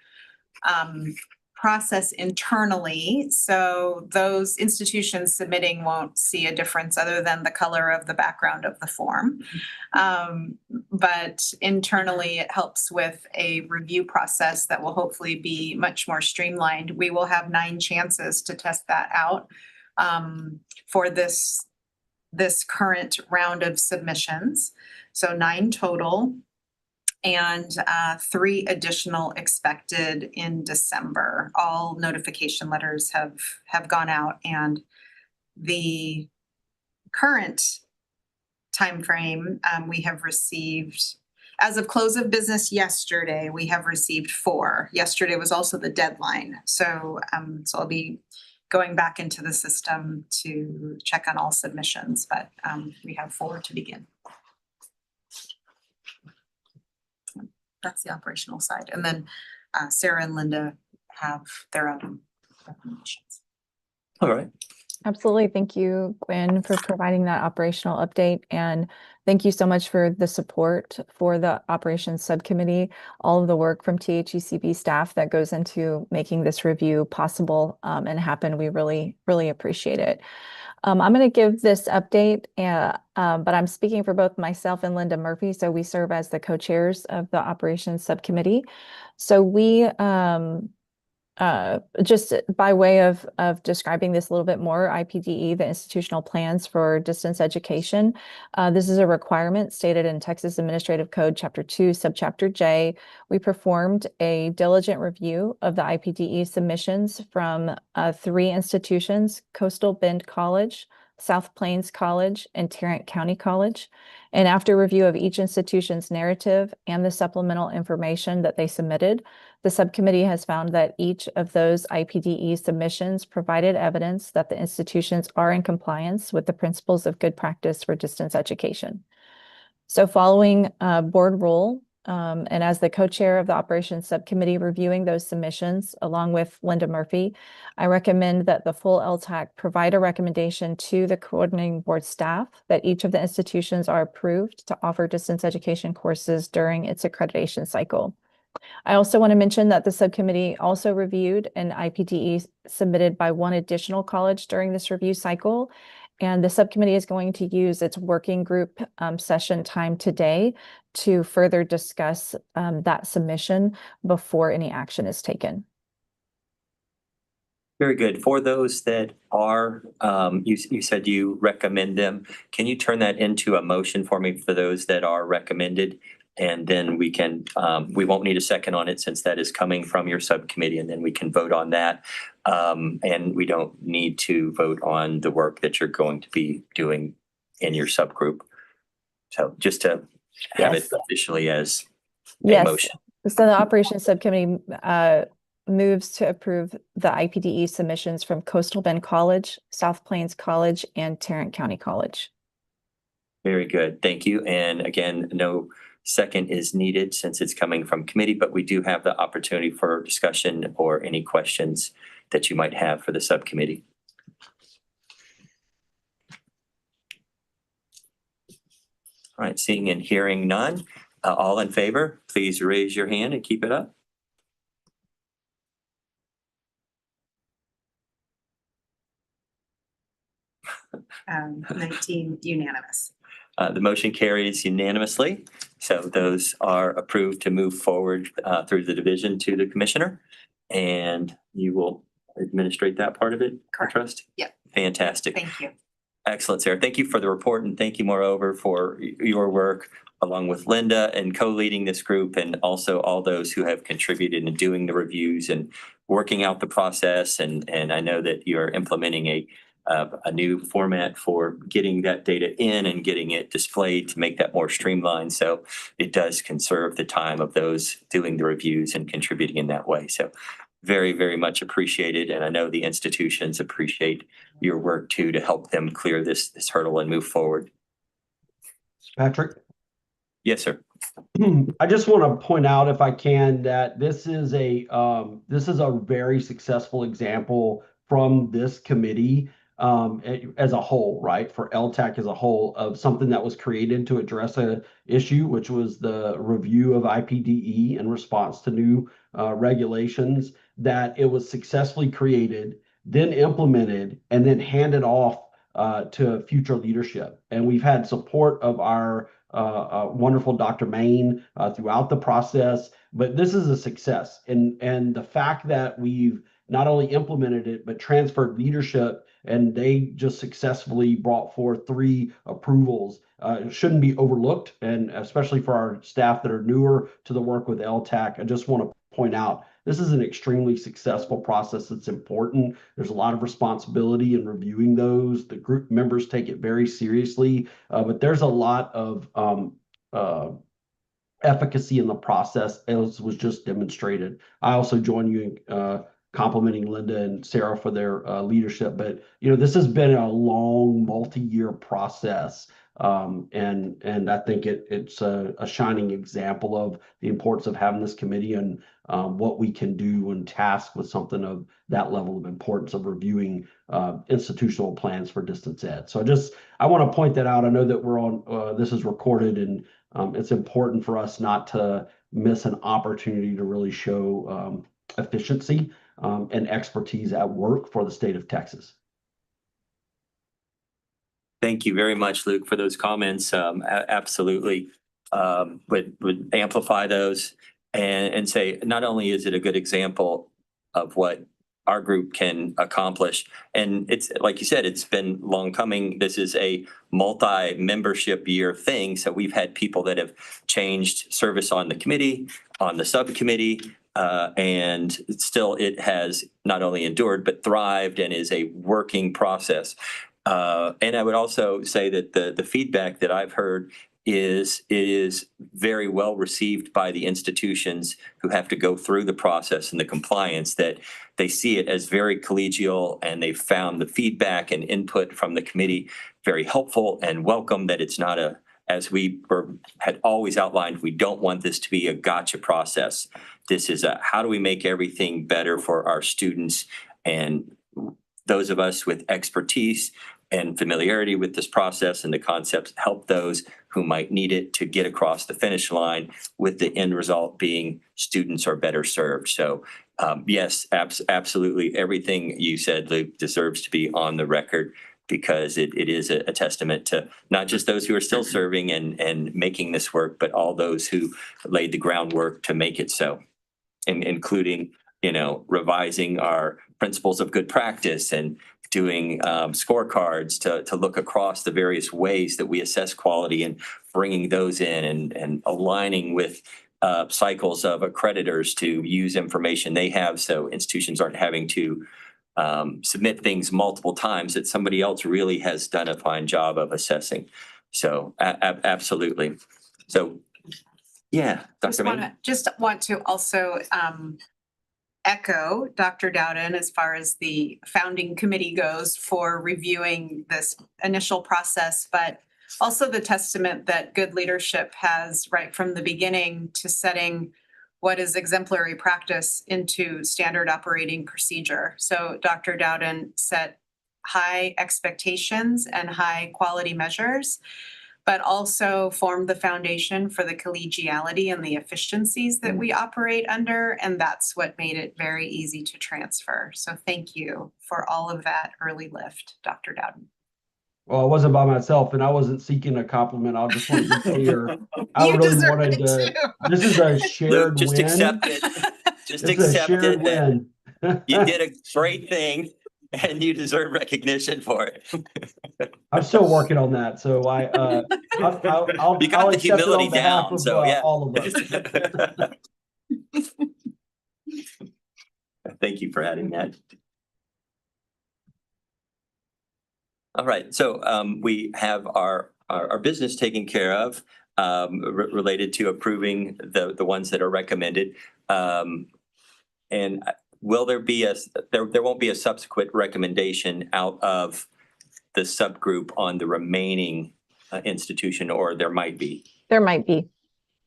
process internally. So those institutions submitting won't see a difference other than the color of the background of the form. But internally, it helps with a review process that will hopefully be much more streamlined. We will have 9 chances to test that out for this current round of submissions. So 9 total. And 3 additional expected in December. All notification letters have gone out, and the current timeframe, we have received, as of close of business yesterday, we have received 4. Yesterday was also the deadline. So I'll be going back into the system to check on all submissions, but we have 4 to begin. That's the operational side. And then Sarah and Linda have their own recommendations. All right. Absolutely. Thank you, Gwen, for providing that operational update. And thank you so much for the support for the operations subcommittee, all of the work from THECB staff that goes into making this review possible and happen. We really, really appreciate it. I'm going to give this update, but I'm speaking for both myself and Linda Murphy. So we serve as the co-chairs of the operations subcommittee. So we, just by way of describing this a little bit more, IPDE, the institutional plans for distance education. This is a requirement stated in Texas Administrative Code, Chapter 2, Subchapter J. We performed a diligent review of the IPDE submissions from 3 institutions: Coastal Bend College, South Plains College, and Tarrant County College. And after review of each institution's narrative and the supplemental information that they submitted, the subcommittee has found that each of those IPDE submissions provided evidence that the institutions are in compliance with the principles of good practice for distance education. So following board rule, and as the co-chair of the operations subcommittee reviewing those submissions, along with Linda Murphy, I recommend that the full LTAC provide a recommendation to the coordinating board staff that each of the institutions are approved to offer distance education courses during its accreditation cycle. I also want to mention that the subcommittee also reviewed an IPDE submitted by 1 additional college during this review cycle. And the subcommittee is going to use its working group session time today to further discuss that submission before any action is taken. Very good. For those that are, you said you recommend them. Can you turn that into a motion for me for those that are recommended? And then we can, we won't need a second on it since that is coming from your subcommittee, and then we can vote on that. And we don't need to vote on the work that you're going to be doing in your subgroup. So just to have it officially as a motion. So the operations subcommittee moves to approve the IPDE submissions from Coastal Bend College, South Plains College, and Tarrant County College. Very good. Thank you. And again, no second is needed since it's coming from committee, but we do have the opportunity for discussion or any questions that you might have for the subcommittee. All right, seeing and hearing none, all in favor, please raise your hand and keep it up. Um, 19 unanimous. The motion carries unanimously. So those are approved to move forward through the division to the commissioner. And you will administrate that part of it, I trust? Yep. Fantastic. Thank you. Excellent, Sarah. Thank you for the report, and thank you moreover for your work along with Linda and co-leading this group, and also all those who have contributed in doing the reviews and working out the process. And I know that you're implementing a new format for getting that data in and getting it displayed to make that more streamlined. So it does conserve the time of those doing the reviews and contributing in that way. So very, very much appreciated. And I know the institutions appreciate your work too, to help them clear this hurdle and move forward. Patrick? Yes, sir. I just want to point out, if I can, that this is a very successful example from this committee as a whole, right? For LTAC as a whole, of something that was created to address a issue, which was the review of IPDE in response to new regulations, that it was successfully created, then implemented, and then handed off to future leadership. And we've had support of our wonderful Dr. Main throughout the process, but this is a success. And the fact that we've not only implemented it, but transferred leadership, and they just successfully brought forth 3 approvals, shouldn't be overlooked. And especially for our staff that are newer to the work with LTAC, I just want to point out, this is an extremely successful process that's important. There's a lot of responsibility in reviewing those. The group members take it very seriously, but there's a lot of efficacy in the process, as was just demonstrated. I also join you in complimenting Linda and Sarah for their leadership, but this has been a long, multi-year process. And I think it's a shining example of the importance of having this committee and what we can do when tasked with something of that level of importance of reviewing institutional plans for distance ed. So I want to point that out. I know that we're on, this is recorded, and it's important for us not to miss an opportunity to really show efficiency and expertise at work for the state of Texas. Thank you very much, Luke, for those comments. Absolutely. Would amplify those and say, not only is it a good example of what our group can accomplish, and it's like you said, it's been long coming. This is a multi-membership year thing. So we've had people that have changed service on the committee, on the subcommittee, and still it has not only endured, but thrived and is a working process. And I would also say that the feedback that I've heard is it is very well received by the institutions who have to go through the process and the compliance, that they see it as very collegial, and they've found the feedback and input from the committee very helpful and welcome, that it's not as we had always outlined, we don't want this to be a gotcha process. This is how do we make everything better for our students, and those of us with expertise and familiarity with this process and the concepts help those who might need it to get across the finish line, with the end result being students are better served. So yes, absolutely. Everything you said, Luke, deserves to be on the record, because it is a testament to not just those who are still serving and making this work, but all those who laid the groundwork to make it so, and including, revising our principles of good practice and doing scorecards to look across the various ways that we assess quality, and bringing those in and aligning with cycles of accreditors to use information they have, so institutions aren't having to submit things multiple times that somebody else really has done a fine job of assessing. So absolutely. So yeah, Dr. Main. Just want to also echo Dr. Dowden as far as the founding committee goes for reviewing this initial process, but also the testament that good leadership has right from the beginning to setting what is exemplary practice into standard operating procedure. So Dr. Dowden set high expectations and high quality measures, but also formed the foundation for the collegiality and the efficiencies that we operate under. And that's what made it very easy to transfer. So thank you for all of that early lift, Dr. Dowden. Well, I wasn't by myself, and I wasn't seeking a compliment. I just wanted to be clear. I You really deserve wanted it to. too. This is a shared Luke, just win. accept it. Just This is a accept shared it that win. you did a great thing and you deserve recognition for it. I'm still working on that, so I'll You got the accept it humility on behalf down, of so yeah. all of us. Thank you for adding that. All right, so we have our business taken care of, related to approving the ones that are recommended. And will there be there won't be a subsequent recommendation out of the subgroup on the remaining institution, or there might be? There might be.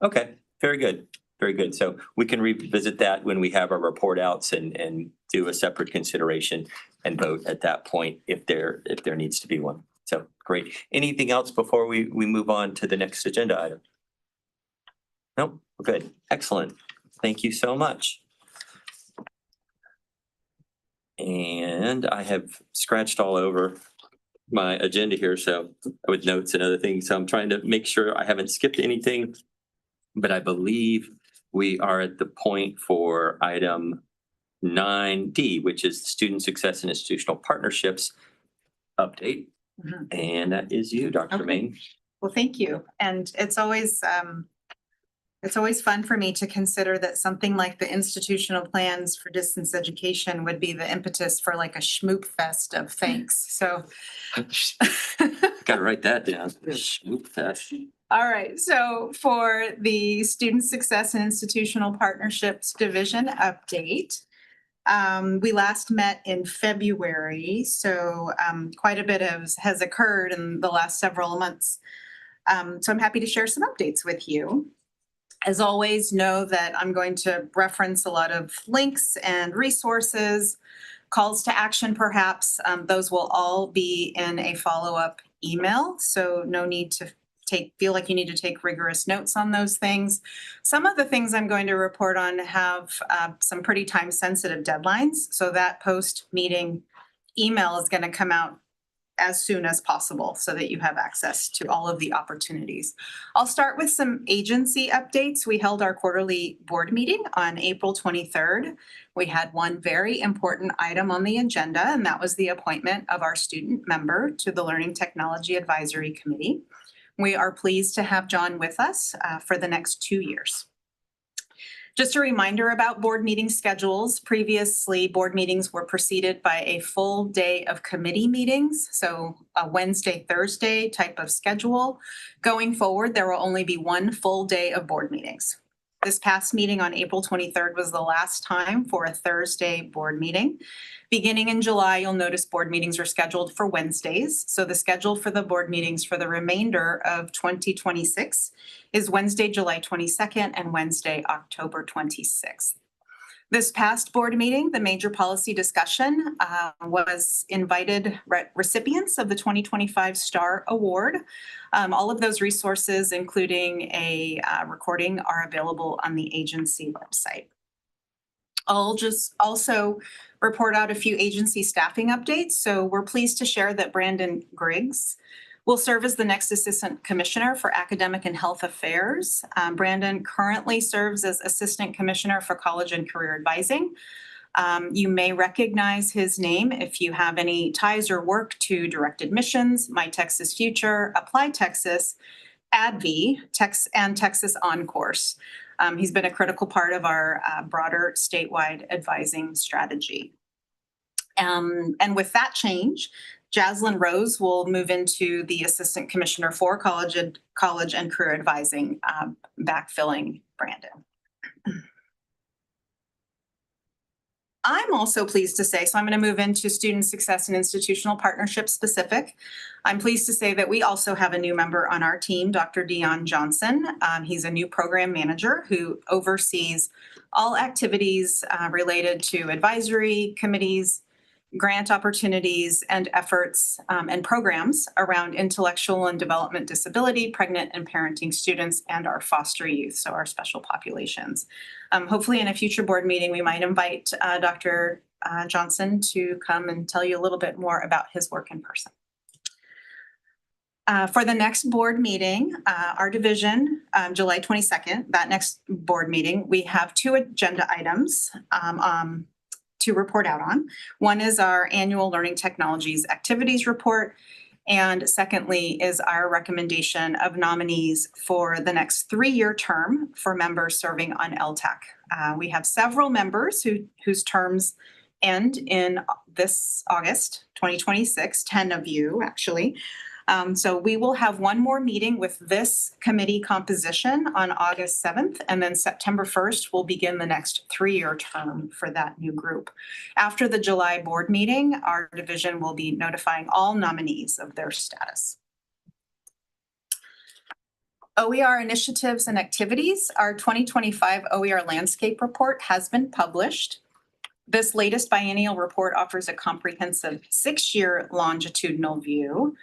Okay, very good. very good. So we can revisit that when we have our report outs and do a separate consideration and vote at that point if there needs to be one. So great. Anything else before we move on to the next agenda item? Nope, good. Excellent. Thank you so much. And I have scratched all over my agenda here, so with notes and other things. So I'm trying to make sure I haven't skipped anything. But I believe we are at the point for item 9D, which is Student Success and Institutional Partnerships update. Mhm. And that is you, Dr. Okay. Main. Well, thank you. And it's always fun for me to consider that something like the institutional plans for distance education would be the impetus for like a schmoop fest of thanks. So Gotta write that down. Schmoop fest. all right, so for the Student Success and Institutional Partnerships Division update, we last met in February, so quite a bit has occurred in the last several months. So I'm happy to share some updates with you. As always, know that I'm going to reference a lot of links and resources, calls to action perhaps. Those will all be in a follow-up email, so no need to feel like you need to take rigorous notes on those things. Some of the things I'm going to report on have some pretty time-sensitive deadlines, so that post-meeting email is going to come out as soon as possible so that you have access to all of the opportunities. I'll start with some agency updates. We held our quarterly board meeting on April 23rd. We had one very important item on the agenda, and that was the appointment of our student member to the Learning Technology Advisory Committee. We are pleased to have John with us for the next 2 years. Just a reminder about board meeting schedules. Previously, board meetings were preceded by a full day of committee meetings, so a Wednesday, Thursday type of schedule. Going forward, there will only be one full day of board meetings. This past meeting on April 23rd was the last time for a Thursday board meeting. Beginning in July, you'll notice board meetings are scheduled for Wednesdays. So the schedule for the board meetings for the remainder of 2026 is Wednesday, July 22nd and Wednesday, October 26th. This past board meeting, the major policy discussion was invited recipients of the 2025 STAR Award. All of those resources, including a recording, are available on the agency website. I'll just also report out a few agency staffing updates. So we're pleased to share that Brandon Griggs will serve as the next Assistant Commissioner for Academic and Health Affairs. Brandon currently serves as Assistant Commissioner for College and Career Advising. You may recognize his name if you have any ties or work to Direct Admissions, My Texas Future, Apply Texas, ADV, and Texas OnCourse. He's been a critical part of our broader statewide advising strategy. And with that change, Jaslyn Rose will move into the Assistant Commissioner for College and Career Advising, backfilling Brandon. I'm also pleased to say, so I'm going to move into Student Success and Institutional Partnership specific. I'm pleased to say that we also have a new member on our team, Dr. Dion Johnson. He's a new program manager who oversees all activities related to advisory committees, grant opportunities, and efforts and programs around intellectual and development disability, pregnant and parenting students, and our foster youth, so our special populations. Hopefully in a future board meeting, we might invite Dr. Johnson to come and tell you a little bit more about his work in person. For the next board meeting, our division, July 22nd, that next board meeting, we have 2 agenda items to report out on. One is our annual Learning Technologies Activities Report, and secondly is our recommendation of nominees for the next 3-year term for members serving on LTAC. We have several members whose terms end in this August 2026, 10 of you actually. So we will have one more meeting with this committee composition on August 7th, and then September 1st, we'll begin the next 3-year term for that new group. After the July board meeting, our division will be notifying all nominees of their status. OER initiatives and activities. Our 2025 OER landscape report has been published. This latest biennial report offers a comprehensive 6-year longitudinal view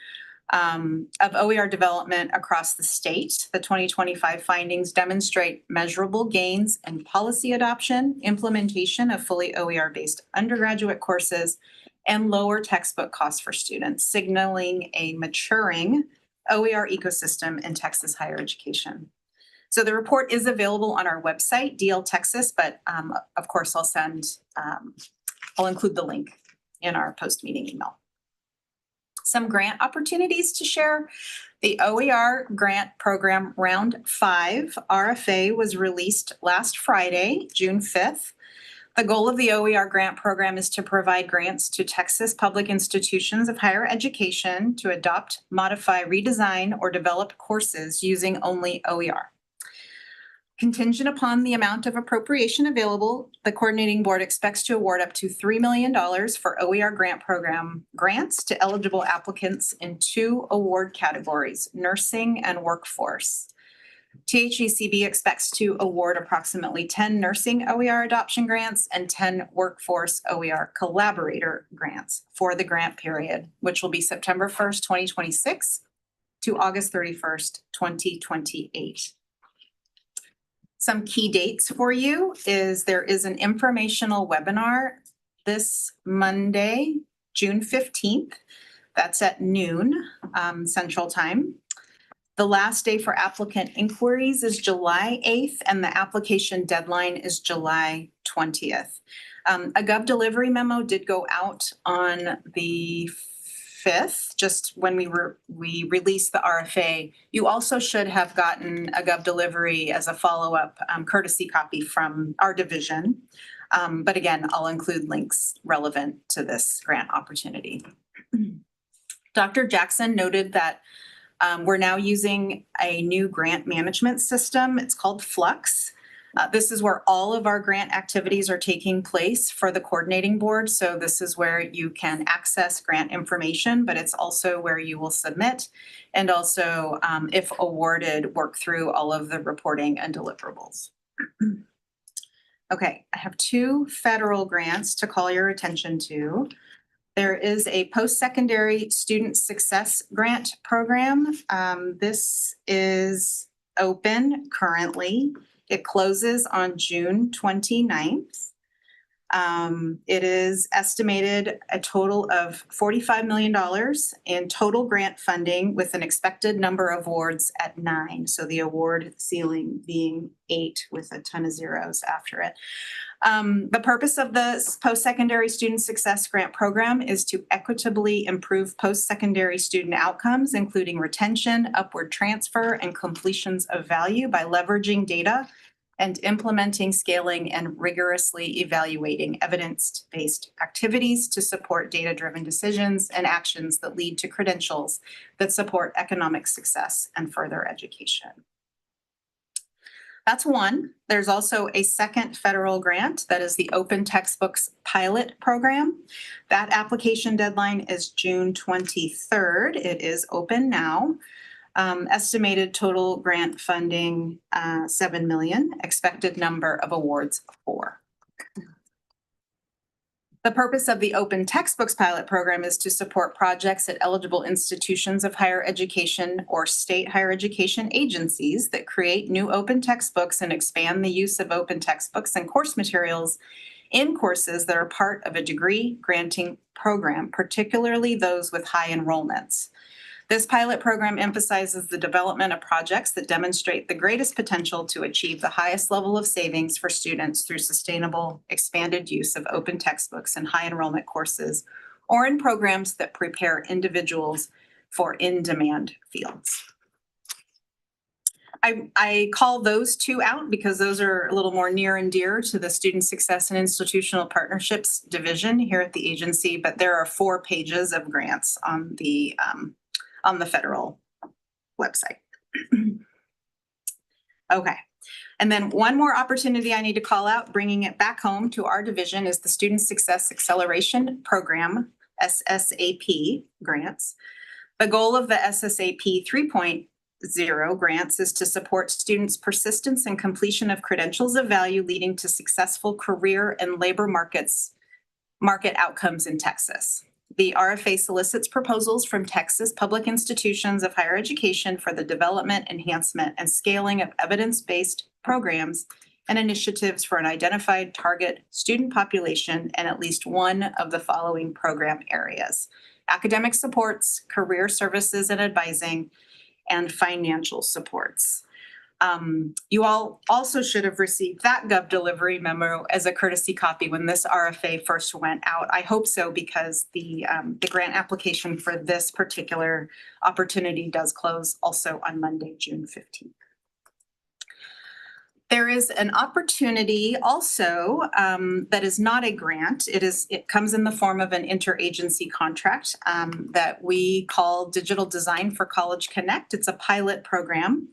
of OER development across the state. The 2025 findings demonstrate measurable gains in policy adoption, implementation of fully OER-based undergraduate courses, and lower textbook costs for students, signaling a maturing OER ecosystem in Texas higher education. So the report is available on our website, DL Texas, but of course I'll include the link in our post-meeting email. Some grant opportunities to share. The OER grant program round 5 RFA was released last Friday, June 5th. The goal of the OER grant program is to provide grants to Texas public institutions of higher education to adopt, modify, redesign, or develop courses using only OER. Contingent upon the amount of appropriation available, the coordinating board expects to award up to $3 million for OER grant program grants to eligible applicants in 2 award categories, nursing and workforce. THECB expects to award approximately 10 nursing OER adoption grants and 10 workforce OER collaborator grants for the grant period, which will be September 1st, 2026 to August 31st, 2028. Some key dates for you is there is an informational webinar this Monday, June 15th. That's at noon Central Time. The last day for applicant inquiries is July 8th, and the application deadline is July 20th. A Gov delivery memo did go out on the 5th, just when we released the RFA. You also should have gotten a Gov delivery as a follow-up courtesy copy from our division. But again, I'll include links relevant to this grant opportunity. Dr. Jackson noted that we're now using a new grant management system. It's called Flux. This is where all of our grant activities are taking place for the coordinating board. So this is where you can access grant information, but it's also where you will submit and also, if awarded, work through all of the reporting and deliverables. Okay, I have 2 federal grants to call your attention to. There is a post-secondary student success grant program. This is open currently. It closes on June 29th. It is estimated a total of $45 million in total grant funding with an expected number of awards at 9. So the award ceiling being 8 with a ton of zeros after it. The purpose of the post-secondary student success grant program is to equitably improve post-secondary student outcomes, including retention, upward transfer, and completions of value by leveraging data and implementing, scaling, and rigorously evaluating evidence-based activities to support data-driven decisions and actions that lead to credentials that support economic success and further education. That's one. There's also a second federal grant that is the Open Textbooks Pilot Program. That application deadline is June 23rd. It is open now. Estimated total grant funding, $7 million. Expected number of awards, 4. The purpose of the Open Textbooks Pilot Program is to support projects at eligible institutions of higher education or state higher education agencies that create new open textbooks and expand the use of open textbooks and course materials in courses that are part of a degree granting program, particularly those with high enrollments. This pilot program emphasizes the development of projects that demonstrate the greatest potential to achieve the highest level of savings for students through sustainable, expanded use of open textbooks and high enrollment courses, or in programs that prepare individuals for in-demand fields. I call those 2 out because those are a little more near and dear to the Student Success and Institutional Partnerships division here at the agency, but there are 4 pages of grants on the federal website. Okay. And then one more opportunity I need to call out, bringing it back home to our division, is the Student Success Acceleration Program, SSAP grants. The goal of the SSAP 3-point grants is to support students' persistence and completion of credentials of value leading to successful career and labor market outcomes in Texas. The RFA solicits proposals from Texas public institutions of higher education for the development, enhancement, and scaling of evidence-based programs and initiatives for an identified target student population in at least one of the following program areas: academic supports, career services and advising, and financial supports. You all also should have received that Gov delivery memo as a courtesy copy when this RFA first went out. I hope so, because the grant application for this particular opportunity does close also on Monday, June 15th. There is an opportunity also that is not a grant. It comes in the form of an interagency contract that we call Digital Design for College Connect. It's a pilot program.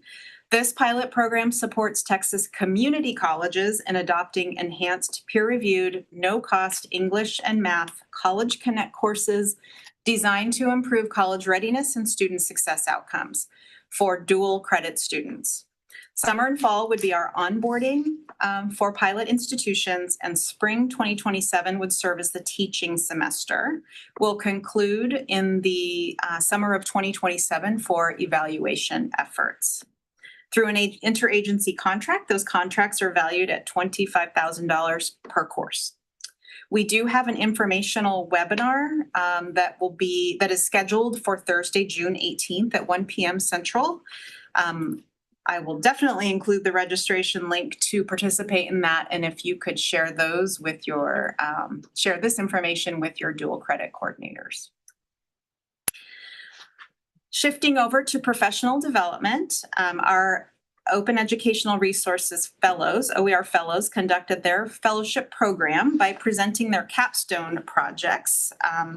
This pilot program supports Texas community colleges in adopting enhanced peer-reviewed, no-cost English and math College Connect courses designed to improve college readiness and student success outcomes for dual credit students. Summer and fall would be our onboarding for pilot institutions, and spring 2027 would serve as the teaching semester. We'll conclude in the summer of 2027 for evaluation efforts. Through an interagency contract, those contracts are valued at $25,000 per course. We do have an informational webinar that is scheduled for Thursday, June 18th at 1 p.m. Central. I will definitely include the registration link to participate in that. And if you could share those with your, share this information with your dual credit coordinators. Shifting over to professional development, our Open Educational Resources Fellows, OER Fellows, conducted their fellowship program by presenting their capstone projects,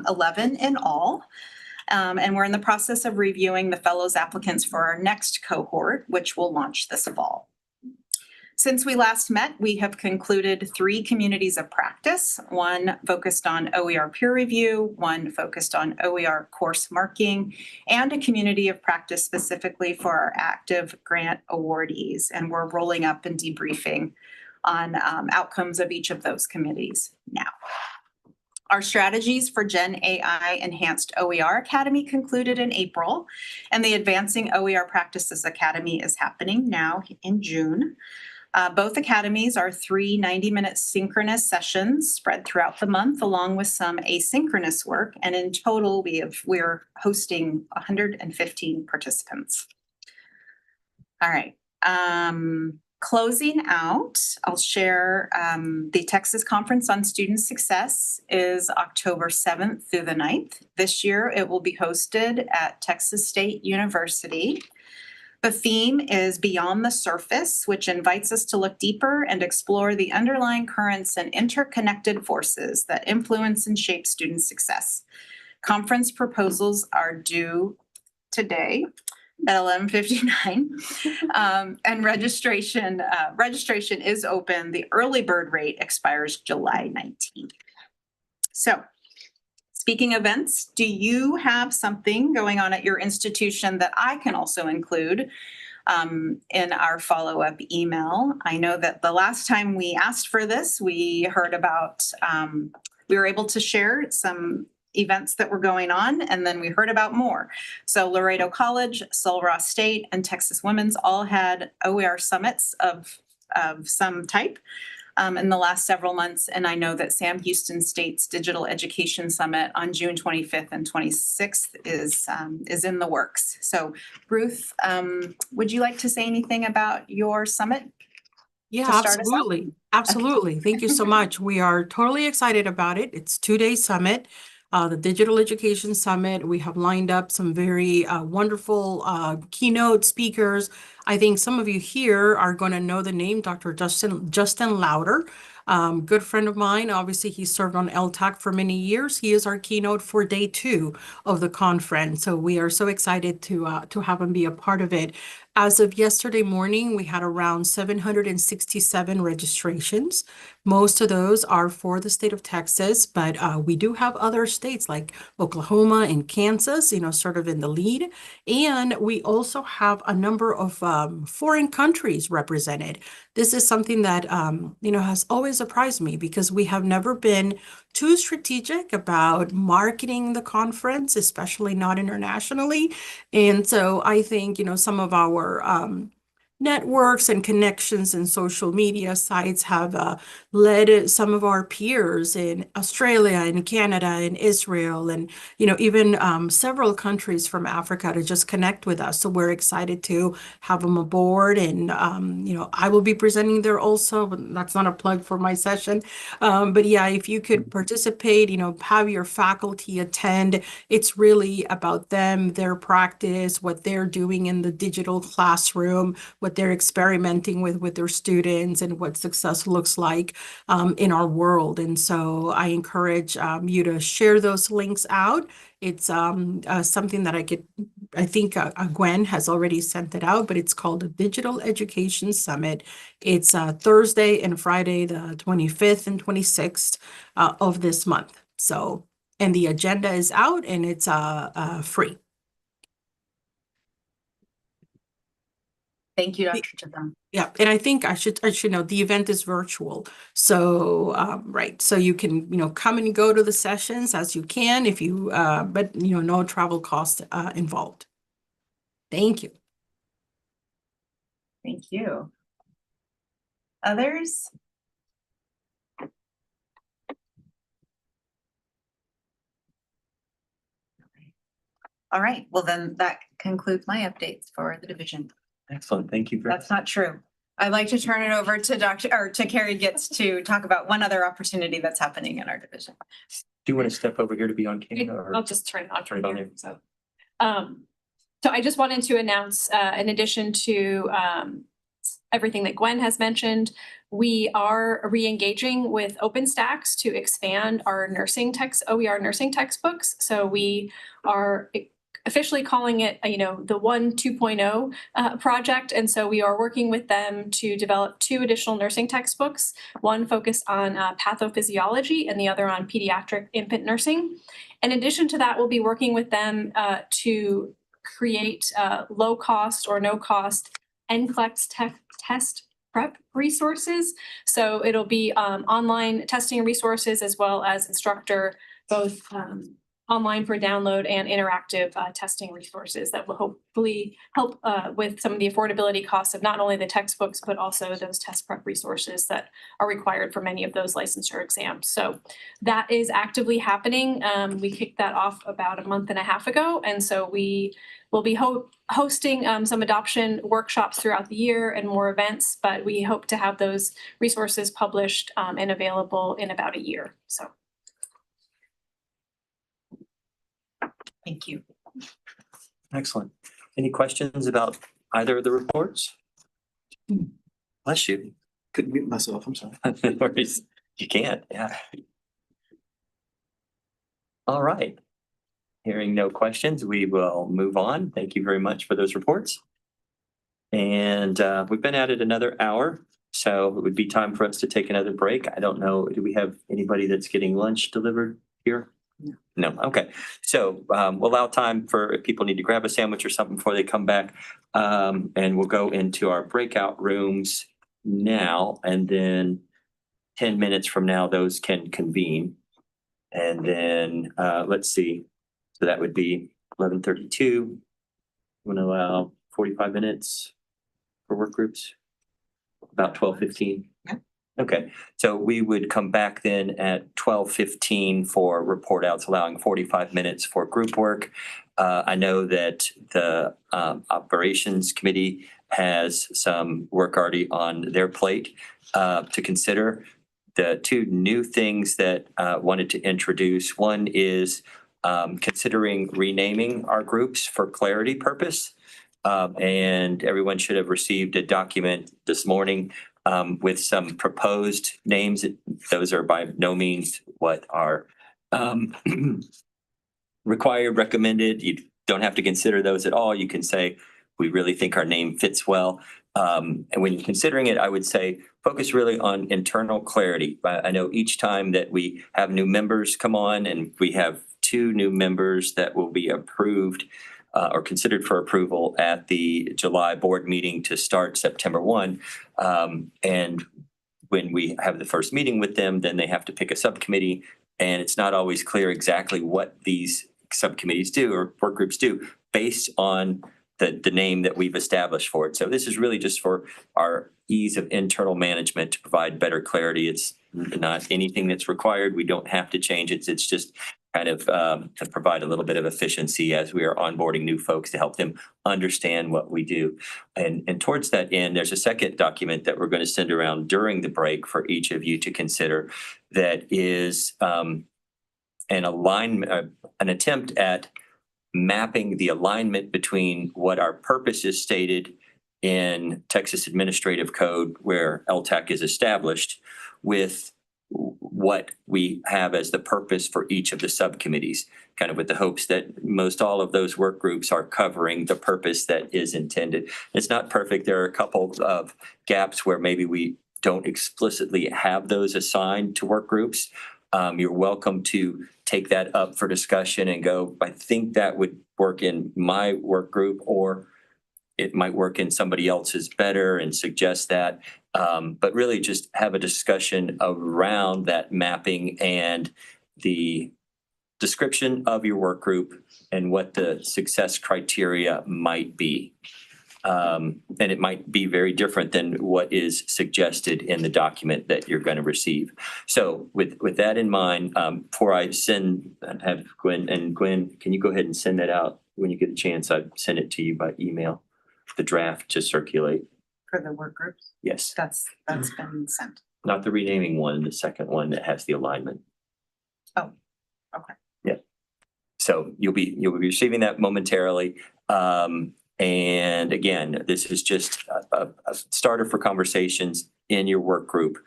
11 in all. And we're in the process of reviewing the fellows applicants for our next cohort, which will launch this fall. Since we last met, we have concluded 3 communities of practice, one focused on OER peer review, one focused on OER course marking, and a community of practice specifically for our active grant awardees. And we're rolling up and debriefing on outcomes of each of those committees now. Our strategies for Gen AI Enhanced OER Academy concluded in April, and the Advancing OER Practices Academy is happening now in June. Both academies are 3 90-minute synchronous sessions spread throughout the month, along with some asynchronous work. And in total, we're hosting 115 participants. All right. Closing out, I'll share the Texas Conference on Student Success is October 7th through the 9th. This year, it will be hosted at Texas State University. The theme is Beyond the Surface, which invites us to look deeper and explore the underlying currents and interconnected forces that influence and shape student success. Conference proposals are due today at 11:59, and registration is open. The early bird rate expires July 19th. So, speaking of events, do you have something going on at your institution that I can also include in our follow-up email? I know that the last time we asked for this, we heard about, we were able to share some events that were going on, and then we heard about more. So Laredo College, Sul Ross State, and Texas Women's all had OER summits of some type in the last several months. And I know that Sam Houston State's Digital Education Summit on June 25th and 26th is in the works. So Ruth, would you like to say anything about your summit? Yeah, absolutely. Absolutely. Thank you so much. We are totally excited about it. It's a 2-day summit. The Digital Education Summit. We have lined up some very wonderful keynote speakers, I think some of you here are going to know the name Dr. Justin Louder. Good friend of mine. Obviously, he served on LTAC for many years. He is our keynote for day 2 of the conference. So we are so excited to have him be a part of it. As of yesterday morning, we had around 767 registrations. Most of those are for the state of Texas, but we do have other states like Oklahoma and Kansas, sort of in the lead. And we also have a number of foreign countries represented. This is something that, has always surprised me because we have never been too strategic about marketing the conference, especially not internationally. And so I think, some of our networks and connections and social media sites have led some of our peers in Australia and Canada and Israel and, even several countries from Africa to just connect with us. So we're excited to have them aboard. And, I will be presenting there also, but that's not a plug for my session. But yeah, if you could participate, have your faculty attend, it's really about them, their practice, what they're doing in the digital classroom, what they're experimenting with their students and what success looks like in our world. And so I encourage you to share those links out. It's something that I think Gwen has already sent it out, but it's called the Digital Education Summit. It's Thursday and Friday, the 25th and 26th of this month. So, and the agenda is out and it's free. Thank you, Dr. Chatham. Yeah, and I think I should know the event is virtual. So, right. So you can, come and go to the sessions as you can if you, but, no travel cost involved. Thank you. Thank you. Others? All right, well then that concludes my updates for the division. Excellent. Thank you. That's not true. I'd like to turn it over to Carrie Getz to talk about one other opportunity that's happening in our division. Do you want to step over here to be on camera? Or I'll just turn it on. turn it on there? So I just wanted to announce, in addition to everything that Gwen has mentioned, we are re-engaging with OpenStax to expand our OER nursing textbooks. So we are officially calling it, the 1 2.0 project. And so we are working with them to develop 2 additional nursing textbooks, one focused on pathophysiology and the other on pediatric infant nursing. In addition to that, we'll be working with them to create low cost or no cost NCLEX test prep resources. So it'll be online testing resources as well as instructor, both online for download and interactive testing resources that will hopefully help with some of the affordability costs of not only the textbooks, but also those test prep resources that are required for many of those licensure exams. So that is actively happening. We kicked that off about a month and a half ago. And so we will be hosting some adoption workshops throughout the year and more events, but we hope to have those resources published and available in about a year. So. Thank you. Excellent. Any questions about either of the reports? Bless you. Couldn't mute myself, I'm sorry. No worries. You can't, yeah. All right. Hearing no questions, we will move on. Thank you very much for those reports. And we've been at it another hour, so it would be time for us to take another break. I don't know, do we have anybody that's getting lunch delivered here? No, okay. So we'll allow time for if people need to grab a sandwich or something before they come back. And we'll go into our breakout rooms now, and then 10 minutes from now, those can convene. And then let's see. So that would be 11:32. I'm gonna allow 45 minutes for work groups, about 12:15. Yeah. Okay, so we would come back then at 12:15 for report outs, allowing 45 minutes for group work. I know that the operations committee has some work already on their plate to consider. The 2 new things that I wanted to introduce, one is considering renaming our groups for clarity purpose. And everyone should have received a document this morning with some proposed names. Those are by no means what are required, recommended. You don't have to consider those at all. You can say, we really think our name fits well. And when you're considering it, I would say focus really on internal clarity. I know each time that we have new members come on, and we have 2 new members that will be approved or considered for approval at the July board meeting to start September 1. And when we have the first meeting with them, then they have to pick a subcommittee. And it's not always clear exactly what these subcommittees do or work groups do based on the name that we've established for it. So this is really just for our ease of internal management to provide better clarity. It's not anything that's required. We don't have to change it. It's just kind of to provide a little bit of efficiency as we are onboarding new folks to help them understand what we do. And towards that end, there's a second document that we're going to send around during the break for each of you to consider that is an alignment, an attempt at mapping the alignment between what our purpose is stated in Texas Administrative Code, where LTAC is established, with what we have as the purpose for each of the subcommittees, kind of with the hopes that most all of those work groups are covering the purpose that is intended. It's not perfect. There are a couple of gaps where maybe we don't explicitly have those assigned to work groups. You're welcome to take that up for discussion and go, I think that would work in my work group, or it might work in somebody else's better, and suggest that. But really just have a discussion around that mapping and the description of your work group and what the success criteria might be. And it might be very different than what is suggested in the document that you're going to receive. So with that in mind, before I have Gwen, can you go ahead and send that out when you get a chance? I'd send it to you by email, the draft to circulate. For the work groups? Yes, That's been sent. not the renaming one, the second one that has the alignment. Oh, okay. Yeah. So you'll be receiving that momentarily. And again, this is just a starter for conversations in your work group.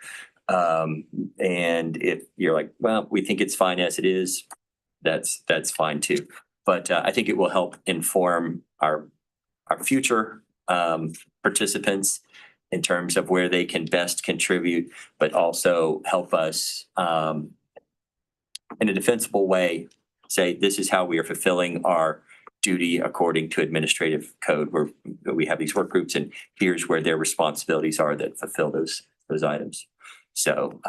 And if you're like, well, we think it's fine as it is, that's fine too. But I think it will help inform our future participants in terms of where they can best contribute, but also help us in a defensible way say, this is how we are fulfilling our duty according to administrative code, where we have these work groups, and here's where their responsibilities are that fulfill those items. So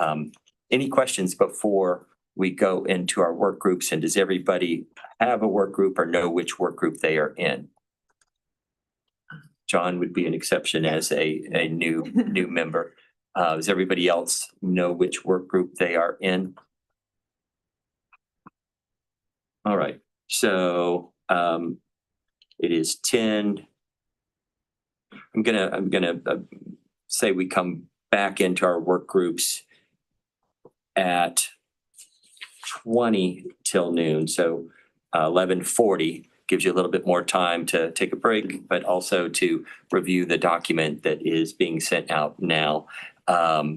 any questions before we go into our work groups? And does everybody have a work group or know which work group they are in? John would be an exception as a new member. Does everybody else know which work group they are in? All right, so it is 10. I'm gonna say we come back into our work groups at 20 till noon. So 11:40 gives you a little bit more time to take a break, but also to review the document that is being sent out now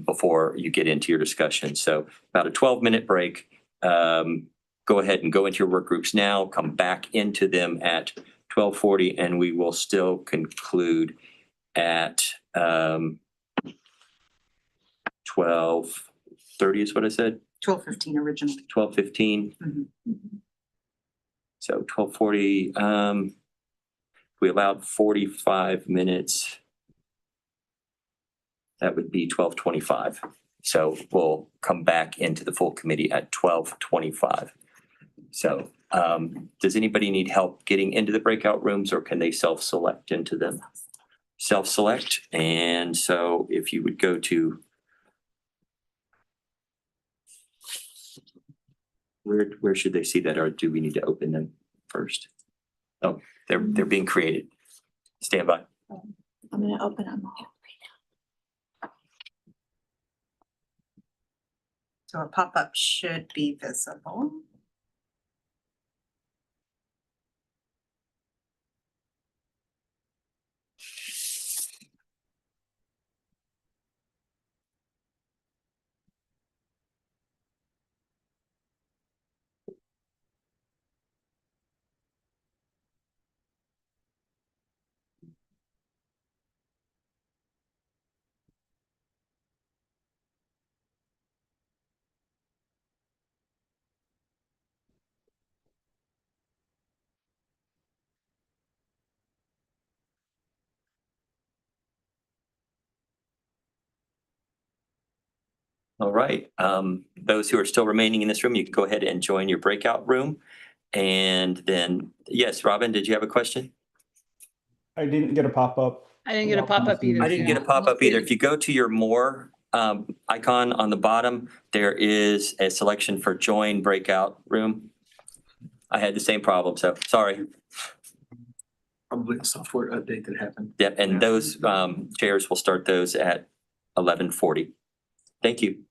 before you get into your discussion. So about a 12-minute break. Go ahead and go into your work groups now, come back into them at 12:40, and we will still conclude at 12:30 is what I said? 12:15 originally. 12:15. So 12:40, we allowed 45 minutes. That would be 12:25. So we'll come back into the full committee at 12:25. So does anybody need help getting into the breakout rooms, or can they self-select into them? Self-select. And so if you would go to, where should they see that, or do we need to open them first? Oh, they're being created. Stand by. I'm going to open them. So a pop-up should be visible. All right, those who are still remaining in this room, you can go ahead and join your breakout room. And then, yes, Robin, did you have a question? I didn't get a pop-up. I didn't get a pop-up either. I didn't get a pop-up either. If you go to your more icon on the bottom, there is a selection for join breakout room. I had the same problem, so sorry. Probably a software update that happened. Yep, and those chairs will start those at 11:40. Thank you.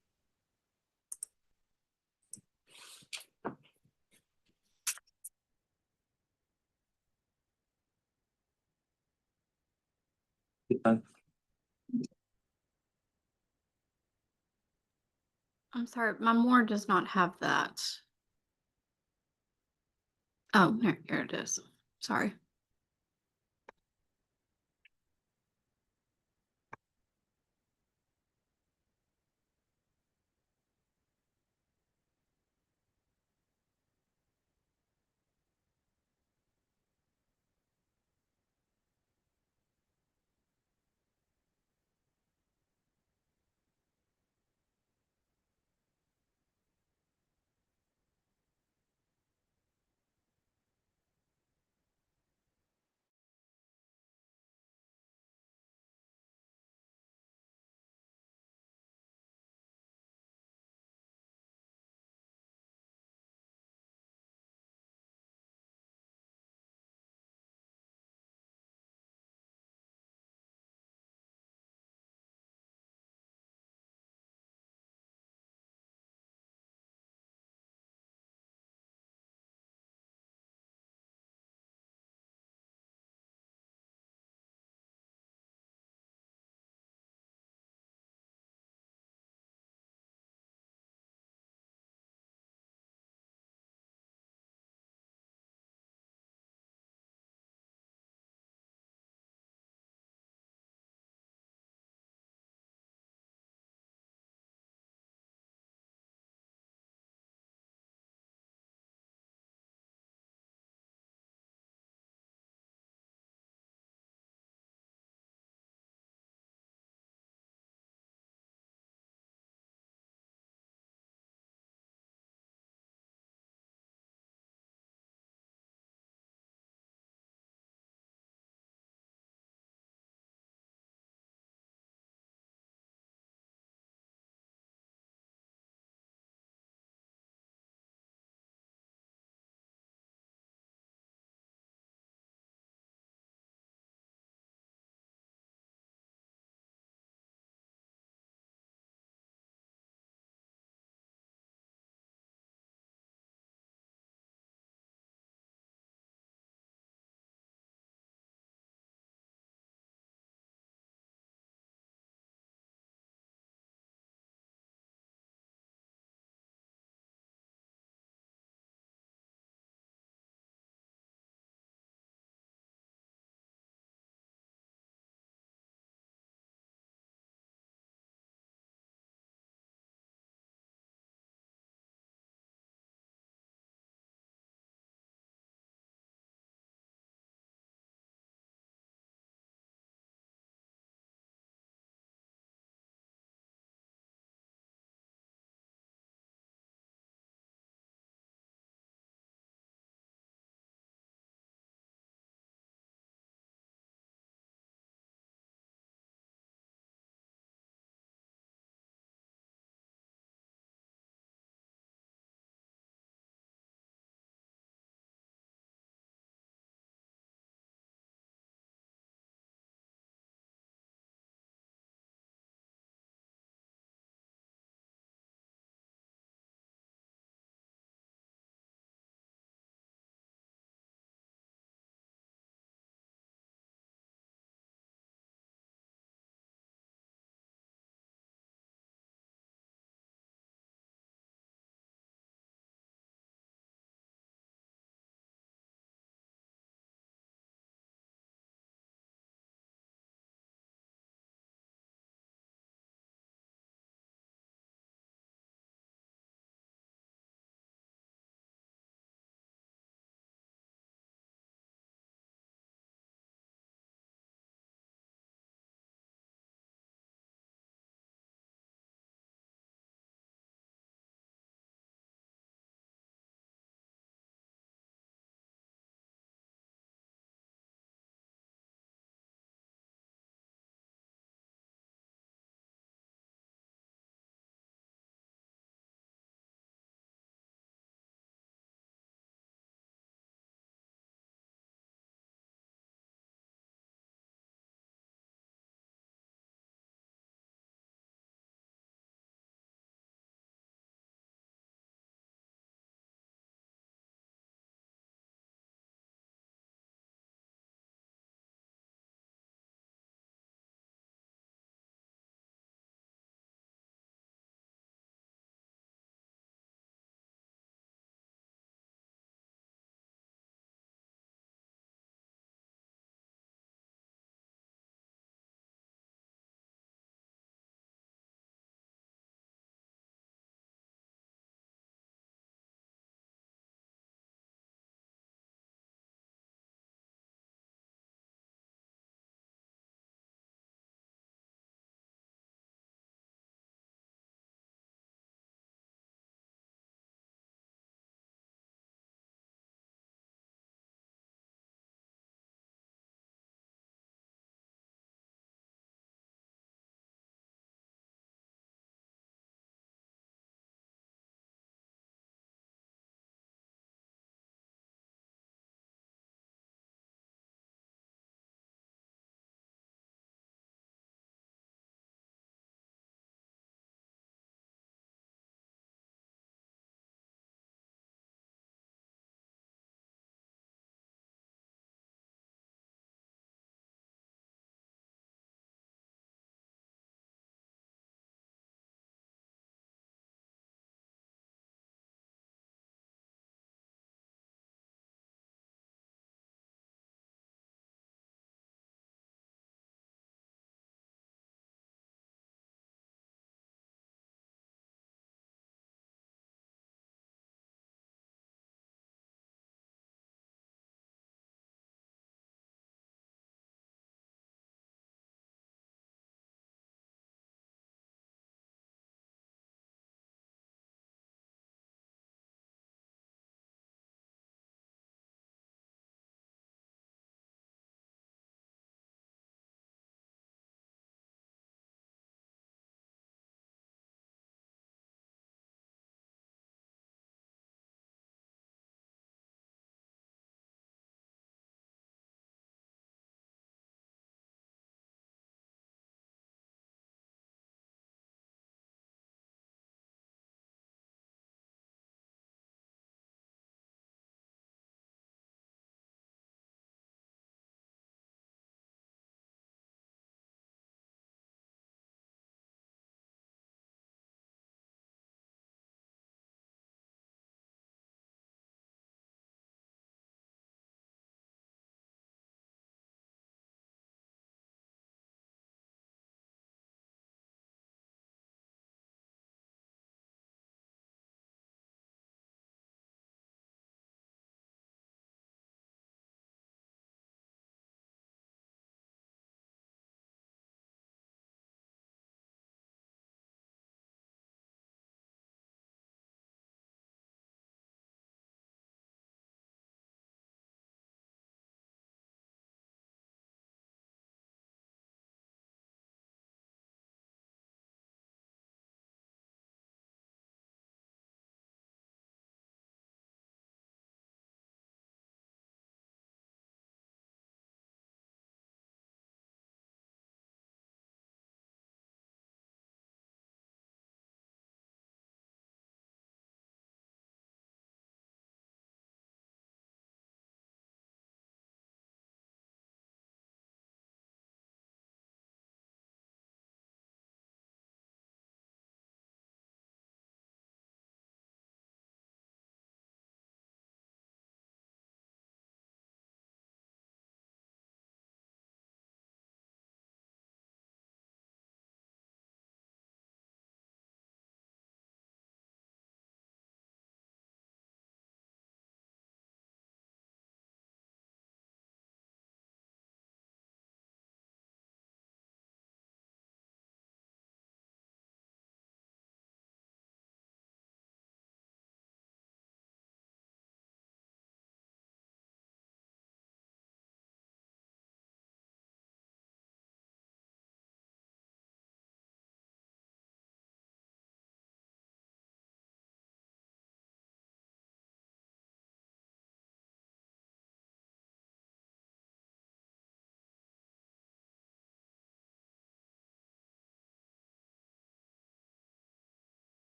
I'm sorry, my more does not have that. Oh, here it is. Sorry.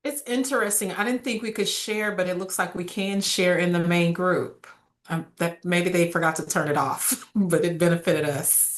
It's interesting. I didn't think we could share, but it looks like we can share in the main group. That maybe they forgot to turn it off, but it benefited us.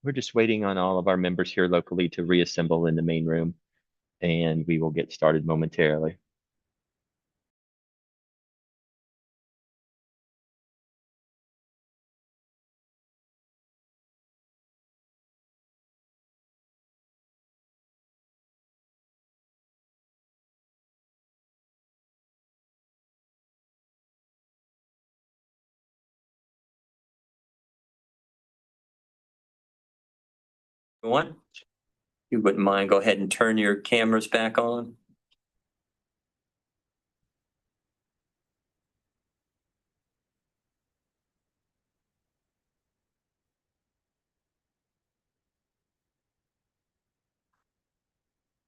We're just waiting on all of our members here locally to reassemble in the main room, and we will get started momentarily. Everyone, if you wouldn't mind, go ahead and turn your cameras back on.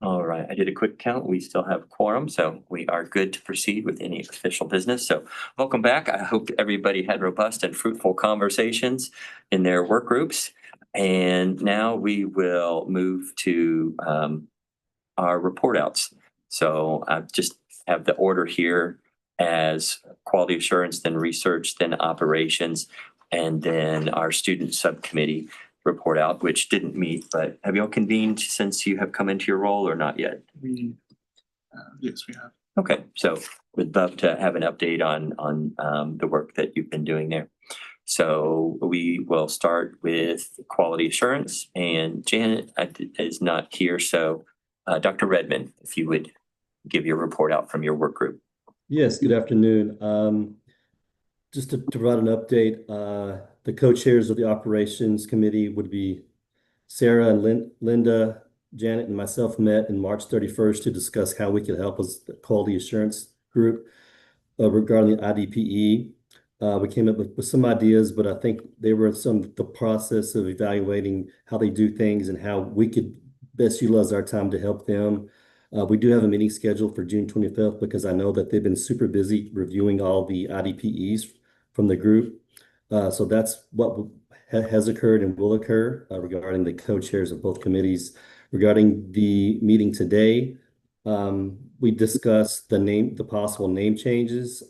All right, I did a quick count. We still have quorum, so we are good to proceed with any official business. So welcome back. I hope everybody had robust and fruitful conversations in their work groups. And now we will move to our report outs. So I just have the order here as quality assurance, then research, then operations, and then our student subcommittee report out, which didn't meet, but have you all convened since you have come into your role or not yet? Yes, we have. Okay, so we'd love to have an update on the work that you've been doing there. So we will start with quality assurance, and Janet is not here, so Dr. Redmond, if you would give your report out from your work group. Yes, good afternoon. Just to provide an update, the co-chairs of the operations committee would be Sarah and Linda. Janet and myself met on March 31st to discuss how we could help as the quality assurance group regarding the IDPE. We came up with some ideas, but I think they were the process of evaluating how they do things and how we could best utilize our time to help them. We do have a meeting scheduled for June 25th because I know that they've been super busy reviewing all the IDPEs from the group. So that's what has occurred and will occur regarding the co-chairs of both committees. Regarding the meeting today, we discussed the possible name changes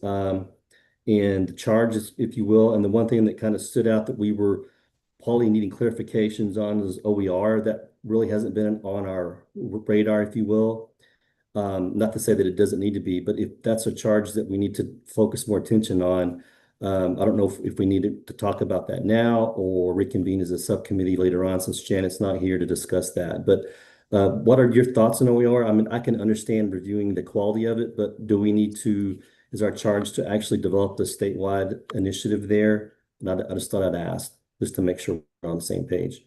and the charges, if you will. And the one thing that kind of stood out that we were probably needing clarifications on is OER. That really hasn't been on our radar, if you will. Not to say that it doesn't need to be, but if that's a charge that we need to focus more attention on, I don't know if we need to talk about that now or reconvene as a subcommittee later on, since Janet's not here to discuss that. But what are your thoughts on OER? I mean, I can understand reviewing the quality of it, but do we need to, is our charge to actually develop the statewide initiative there? And I just thought I'd ask, just to make sure we're on the same page.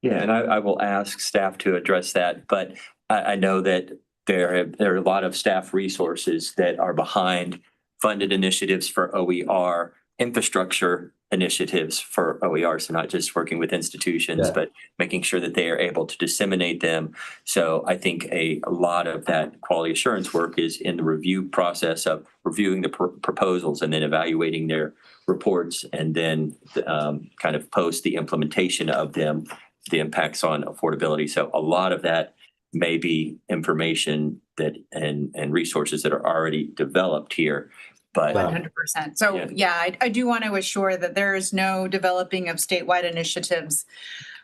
Yeah, and I will ask staff to address that, but I know that there are a lot of staff resources that are behind funded initiatives for OER, infrastructure initiatives for OER. So not just working with institutions, Yeah. but making sure that they are able to disseminate them. So I think a lot of that quality assurance work is in the review process of reviewing the proposals and then evaluating their reports, and then kind of post the implementation of them, the impacts on affordability. So a lot of that may be information that and resources that are already developed here. But 100%. So yeah, I do want to assure that there is no developing of statewide initiatives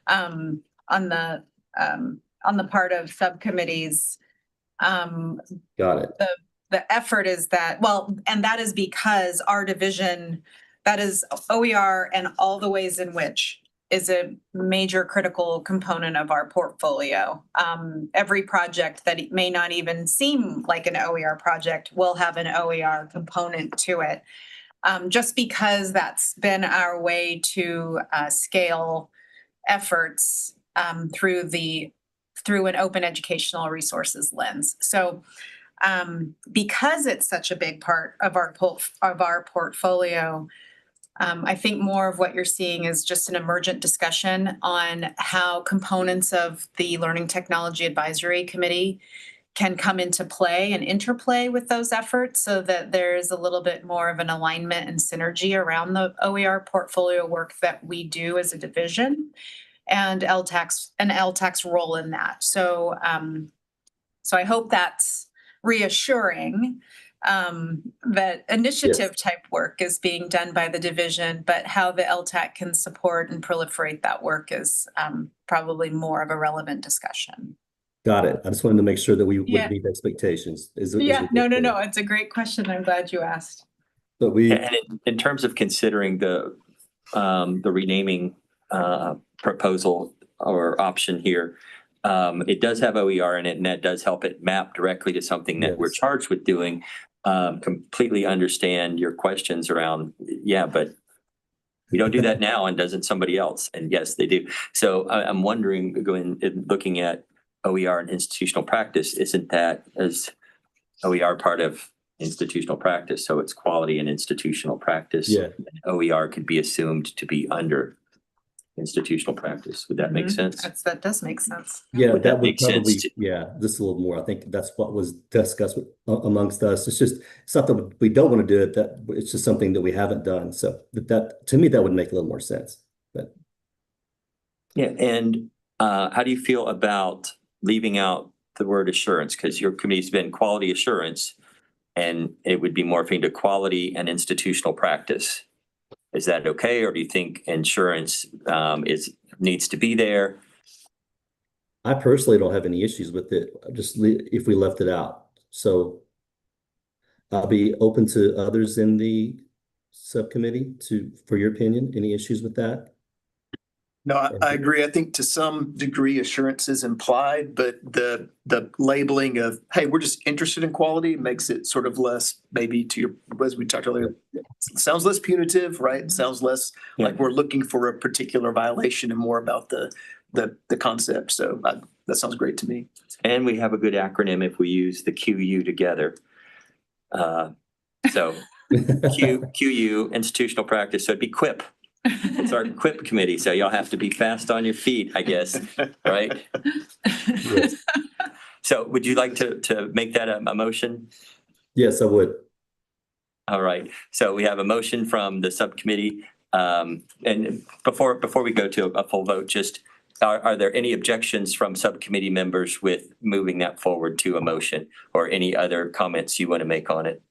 on the part of subcommittees. Got it. The effort is that, well, and that is because our division, that is OER and all the ways in which is a major critical component of our portfolio. Every project that may not even seem like an OER project will have an OER component to it. Just because that's been our way to scale efforts through an open educational resources lens. So because it's such a big part of our portfolio, I think more of what you're seeing is just an emergent discussion on how components of the Learning Technology Advisory Committee can come into play and interplay with those efforts, so that there's a little bit more of an alignment and synergy around the OER portfolio work that we do as a division, and LTAC's role in that. So I hope that's reassuring. That initiative type work is being done by the division, but how the LTAC can support and proliferate that work is probably more of a relevant discussion. Got it. I just wanted to make sure that we Yeah. would meet expectations. No. It's a great question. I'm glad you asked. But and in terms of considering the renaming proposal or option here, it does have OER in it, and that does help it map directly to something that we're charged with doing. Completely understand your questions around, but we don't do that now, and doesn't somebody else? And yes, they do. So I'm wondering, looking at OER and institutional practice, isn't that as OER part of institutional practice? So it's quality and institutional practice. Yeah. OER could be assumed to be under institutional practice. Would that make sense? That does make sense. Yeah, Would that would make sense probably, to- just a little more. I think that's what was discussed amongst us. It's not that we don't want to do it, that it's just something that we haven't done. So that to me, that would make a little more sense. But yeah, and how do you feel about leaving out the word assurance? Because your committee's been quality assurance, and it would be morphing to quality and institutional practice. Is that okay, or do you think insurance needs to be there? I personally don't have any issues with it, just if we left it out. So I'll be open to others in the subcommittee for your opinion. Any issues with that? No, I agree. I think to some degree assurance is implied, but the labeling of, hey, we're just interested in quality makes it sort of less, maybe as we talked earlier, it sounds less punitive, right? It sounds less like we're looking for a particular violation and more about the concept. So that sounds great to me. And we have a good acronym if we use the QU together. So QU, institutional practice, so it'd be QUIP. It's our QUIP committee, so y'all have to be fast on your feet, I guess, right? Yes. So would you like to make that a motion? Yes, I would. All right, so we have a motion from the subcommittee. And before we go to a full vote, just are there any objections from subcommittee members with moving that forward to a motion, or any other comments you want to make on it?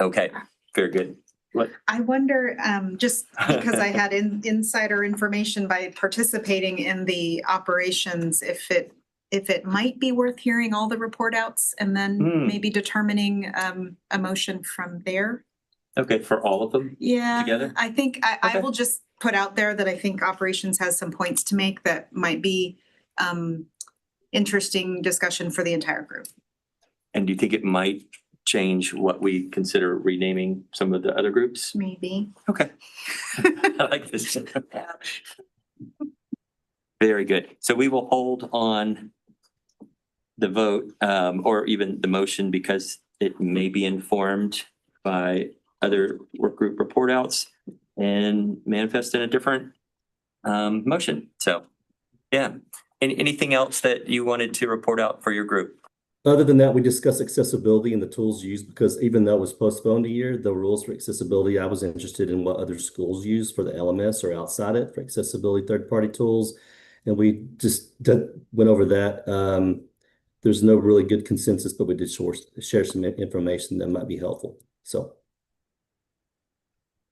Okay, very good. What? I wonder, just because I had insider information by participating in the operations, if it might be worth hearing all the report outs and then maybe determining a motion from there. Okay, for all of them? Yeah, together? I think I will just put out there that I think operations has some points to make that might be interesting discussion for the entire group. And do you think it might change what we consider renaming some of the other groups? Maybe. Okay. I like this. Very good. So we will hold on the vote, or even the motion, because it may be informed by other work group report outs and manifest in a different motion. So, yeah. Anything else that you wanted to report out for your group? Other than that, we discussed accessibility and the tools used, because even though it was postponed a year, the rules for accessibility, I was interested in what other schools use for the LMS or outside it for accessibility third-party tools. And we just went over that. There's no really good consensus, but we did share some information that might be helpful. So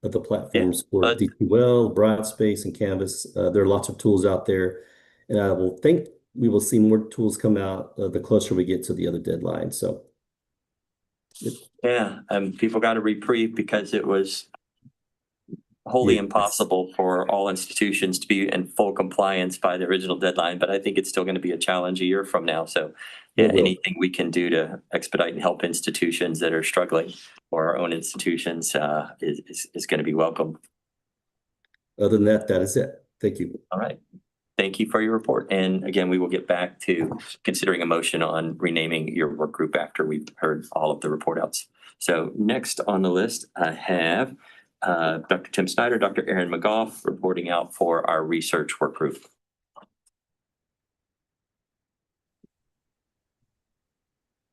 of the platforms for D2L, Brightspace, and Canvas, there are lots of tools out there. And I will think we will see more tools come out the closer we get to the other deadline. So, yeah, people got a reprieve because it was wholly impossible for all institutions to be in full compliance by the original deadline. But I think it's still going to be a challenge a year from now. So, yeah, anything we can do to expedite and help institutions that are struggling, or our own institutions, is going to be welcome. Other than that, that is it. Thank you. All right. Thank you for your report. And again, we will get back to considering a motion on renaming your work group after we've heard all of the report outs. So next on the list, I have Dr. Tim Snyder, Dr. Aaron McGough reporting out for our research work group.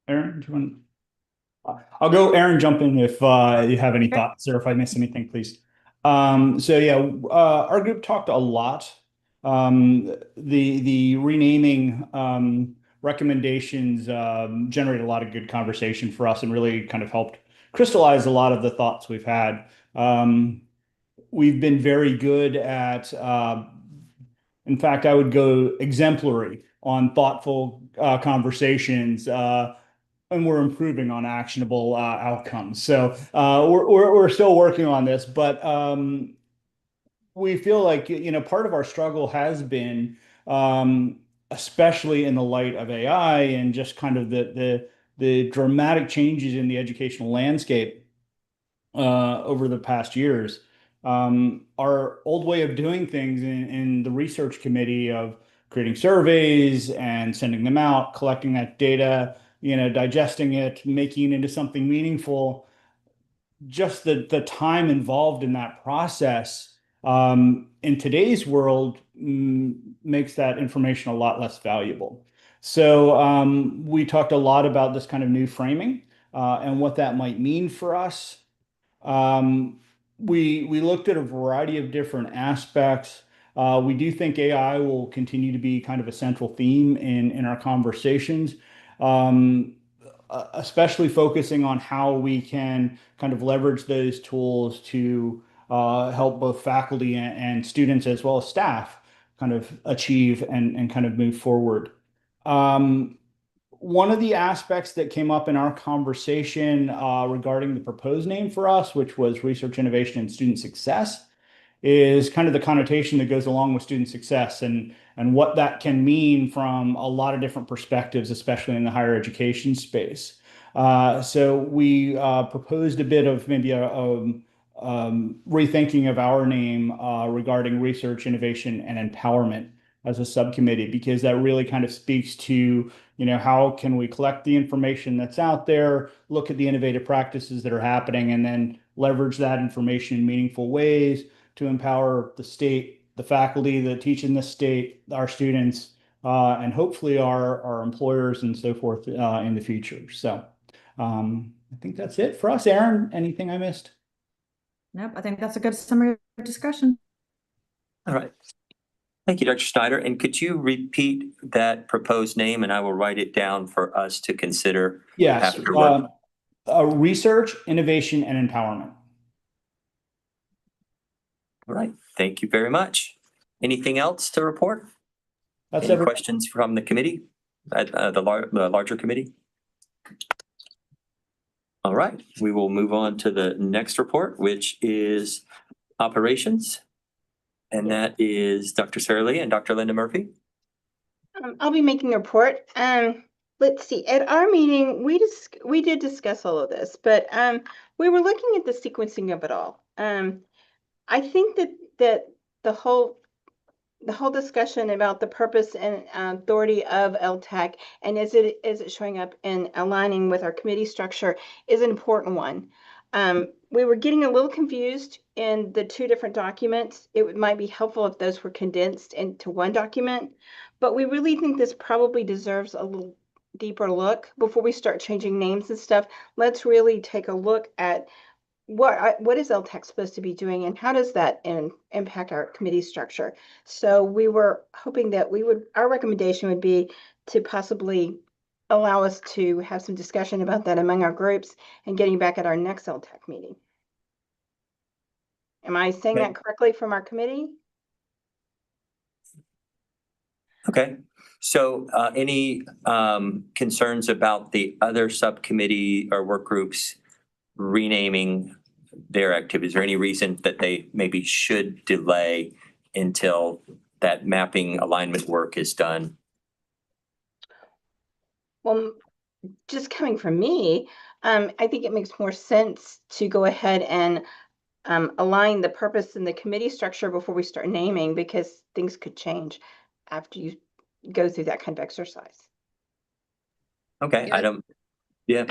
Aaron, do you want? I'll go. Aaron, jump in if you have any thoughts, or if I miss anything, please. So yeah, our group talked a lot. The renaming recommendations generated a lot of good conversation for us and really kind of helped crystallize a lot of the thoughts we've had. We've been very good at, in fact, I would go exemplary on thoughtful conversations, and we're improving on actionable outcomes. So we're still working on this, but we feel like, part of our struggle has been, especially in the light of AI and just kind of the dramatic changes in the educational landscape over the past years. Our old way of doing things in the research committee of creating surveys and sending them out, collecting that data, digesting it, making it into something meaningful, just the time involved in that process in today's world makes that information a lot less valuable. So we talked a lot about this kind of new framing and what that might mean for us. We looked at a variety of different aspects. We do think AI will continue to be kind of a central theme in our conversations, especially focusing on how we can kind of leverage those tools to help both faculty and students, as well as staff, kind of achieve and kind of move forward. One of the aspects that came up in our conversation regarding the proposed name for us, which was Research, Innovation, and Student Success, is kind of the connotation that goes along with student success and what that can mean from a lot of different perspectives, especially in the higher education space. So we proposed a bit of maybe a rethinking of our name regarding research, innovation, and empowerment as a subcommittee, because that really kind of speaks to, how can we collect the information that's out there, look at the innovative practices that are happening, and then leverage that information in meaningful ways to empower the state, the faculty that teach in the state, our students, and hopefully our employers and so forth in the future. So I think that's it for us. Aaron, anything I missed? Nope, I think that's a good summary of discussion. All right. Thank you, Dr. Snyder. And could you repeat that proposed name, and I will write it down for us to consider? Yes. Research, innovation, and empowerment. All right. Thank you very much. Anything else to report? That's Any questions from the committee, the larger committee? All right. We will move on to the next report, which is operations. And that is Dr. Sarah Lee and Dr. Linda Murphy. I'll be making a report. Let's see, at our meeting, we did discuss all of this, but we were looking at the sequencing of it all. I think that the whole the whole discussion about the purpose and authority of LTAC and is it showing up in aligning with our committee structure is an important one. We were getting a little confused in the two different documents. It might be helpful if those were condensed into one document, but we really think this probably deserves a little deeper look before we start changing names and stuff. Let's really take a look at what is LTAC supposed to be doing and how does that impact our committee structure. So we were hoping that our recommendation would be to possibly allow us to have some discussion about that among our groups and getting back at our next LTAC meeting. Am I saying that correctly from our committee? Okay. So any concerns about the other subcommittee or work groups renaming their activities? Is there any reason that they maybe should delay until that mapping alignment work is done? Well, just coming from me, I think it makes more sense to go ahead and align the purpose and the committee structure before we start naming, because things could change after you go through that kind of exercise. Okay, Yeah.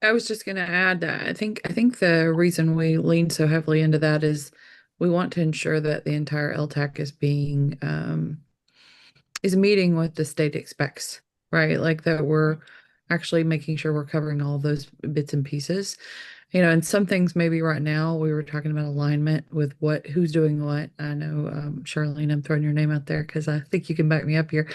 I was just going to add that I think the reason we lean so heavily into that is we want to ensure that the entire LTAC is meeting what the state expects, right? Like that we're actually making sure we're covering all those bits and pieces. And some things maybe right now we were talking about alignment with who's doing what. I know, Charlene, I'm throwing your name out there because I think you can back me up here.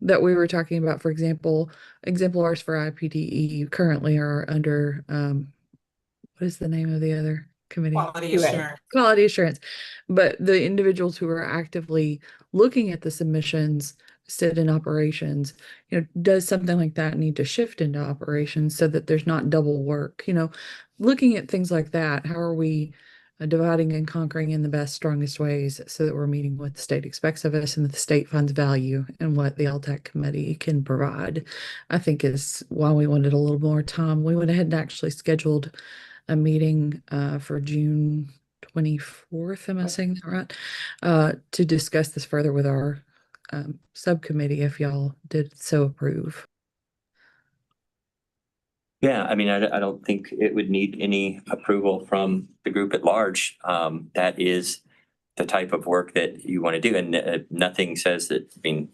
That we were talking about, for example, exemplars for IPDE currently are under, what is the name of the other committee? Quality assurance. Quality assurance. But the individuals who are actively looking at the submissions sit in operations. Does something like that need to shift into operations so that there's not double work? Looking at things like that, how are we dividing and conquering in the best, strongest ways so that we're meeting what the state expects of us and that the state finds value in what the LTAC committee can provide, I think is why we wanted a little more time. We went ahead and actually scheduled a meeting for June 24th, am I saying that right? To discuss this further with our subcommittee, if y'all did so approve. Yeah, I mean, I don't think it would need any approval from the group at large. That is the type of work that you want to do. And nothing says that, I mean,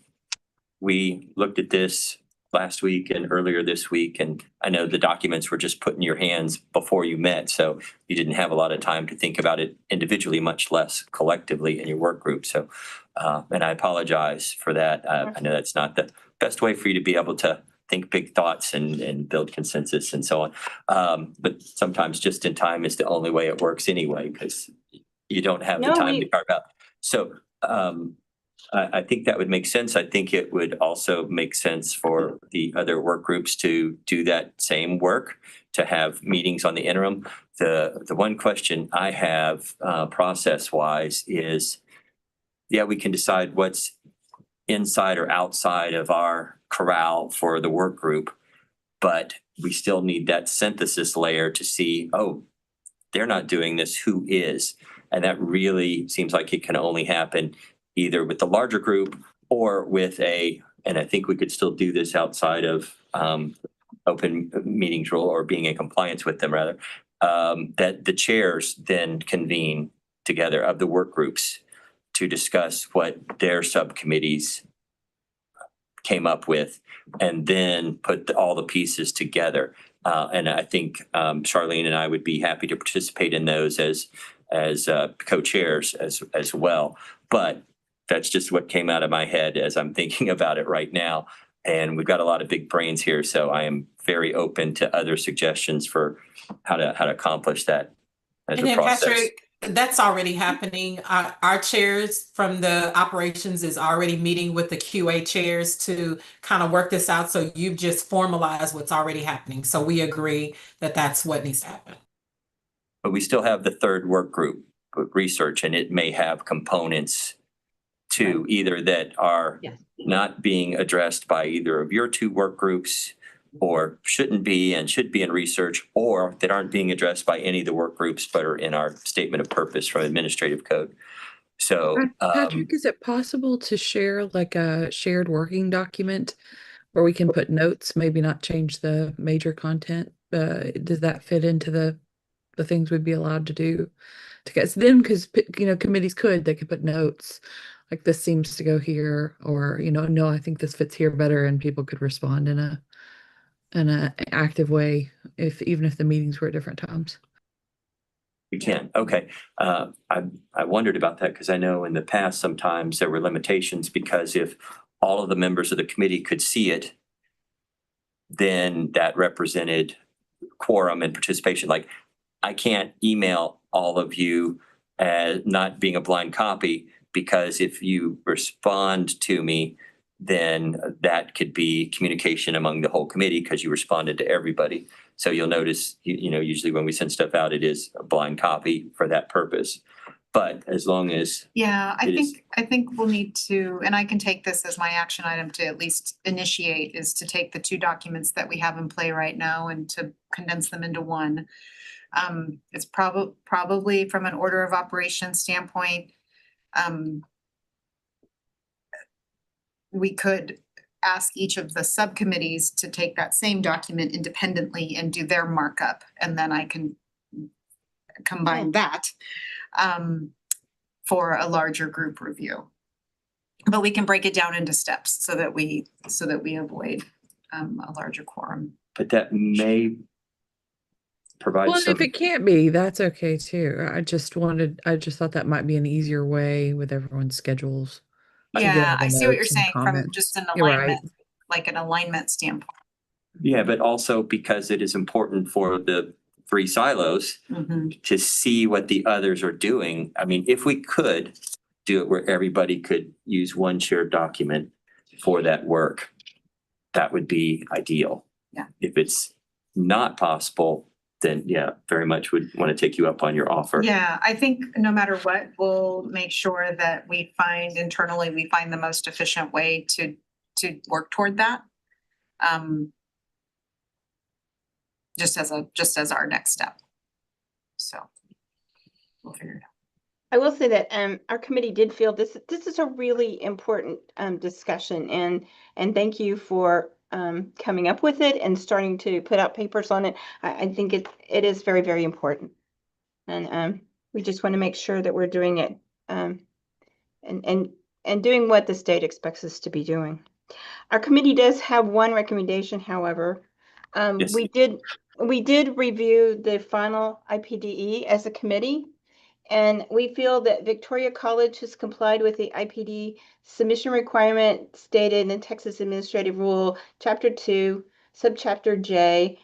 we looked at this last week and earlier this week, and I know the documents were just put in your hands before you met. So you didn't have a lot of time to think about it individually, much less collectively in your work group. So, and I apologize for that. I know that's not the best way for you to be able to think big thoughts and build consensus and so on. But sometimes just in time is the only way it works anyway, because you don't have the time to carve out. So I think that would make sense. I think it would also make sense for the other work groups to do that same work, to have meetings on the interim. The one question I have process-wise is, yeah, we can decide what's inside or outside of our corral for the work group, but we still need that synthesis layer to see, oh, they're not doing this, who is? And that really seems like it can only happen either with the larger group or with and I think we could still do this outside of open meetings rule or being in compliance with them rather, that the chairs then convene together of the work groups to discuss what their subcommittees came up with and then put all the pieces together. And I think Charlene and I would be happy to participate in those as co-chairs as well. But that's just what came out of my head as I'm thinking about it right now. And we've got a lot of big brains here, so I am very open to other suggestions for how to accomplish that as a process. Patrick, that's already happening. Our chairs from the operations is already meeting with the QA chairs to kind of work this out. So you've just formalized what's already happening. So we agree that that's what needs to happen. But we still have the third work group research, and it may have components too, either that are not being addressed by either of your two work groups or shouldn't be and should be in research, or that aren't being addressed by any of the work groups but are in our statement of purpose from administrative code. So, Patrick, is it possible to share like a shared working document where we can put notes, maybe not change the major content? Does that fit into the things we'd be allowed to do? Because then, because committees they could put notes like this seems to go here, or no, I think this fits here better, and people could respond in a active way even if the meetings were at different times. you can. Okay. I wondered about that because I know in the past, sometimes there were limitations because if all of the members of the committee could see it, then that represented quorum and participation. Like I can't email all of you as not being a blind copy, because if you respond to me, then that could be communication among the whole committee because you responded to everybody. So you'll notice, usually when we send stuff out, it is a blind copy for that purpose. But as long as Yeah, I think we'll need to, and I can take this as my action item to at least initiate, is to take the 2 documents that we have in play right now and to condense them into one. It's probably from an order of operations standpoint, we could ask each of the subcommittees to take that same document independently and do their markup, and then I can combine that for a larger group review. But we can break it down into steps so that we avoid a larger quorum. But that may provide Well, some. if it can't be, that's okay too. I just thought that might be an easier way with everyone's schedules. to get Yeah, all the I see what you're notes and saying from comments. just an You're right. alignment, like an alignment standpoint. Yeah, but also because it is important for the 3 silos to see what the others are doing. I mean, if we could do it where everybody could use one shared document for that work, that would be ideal. Yeah. If it's not possible, then yeah, very much would want to take you up on your offer. Yeah, I think no matter what, we'll make sure that we find the most efficient way to work toward that. Just as our next step. So we'll figure it out. I will say that our committee did feel this is a really important discussion, and thank you for coming up with it and starting to put out papers on it. I think it is very, very important, and we just want to make sure that we're doing it and doing what the state expects us to be doing. Our committee does have one recommendation, however. Yes. We did review the final IPDE as a committee, and we feel that Victoria College has complied with the IPD submission requirement stated in Texas Administrative Rule, Chapter 2, Subchapter J,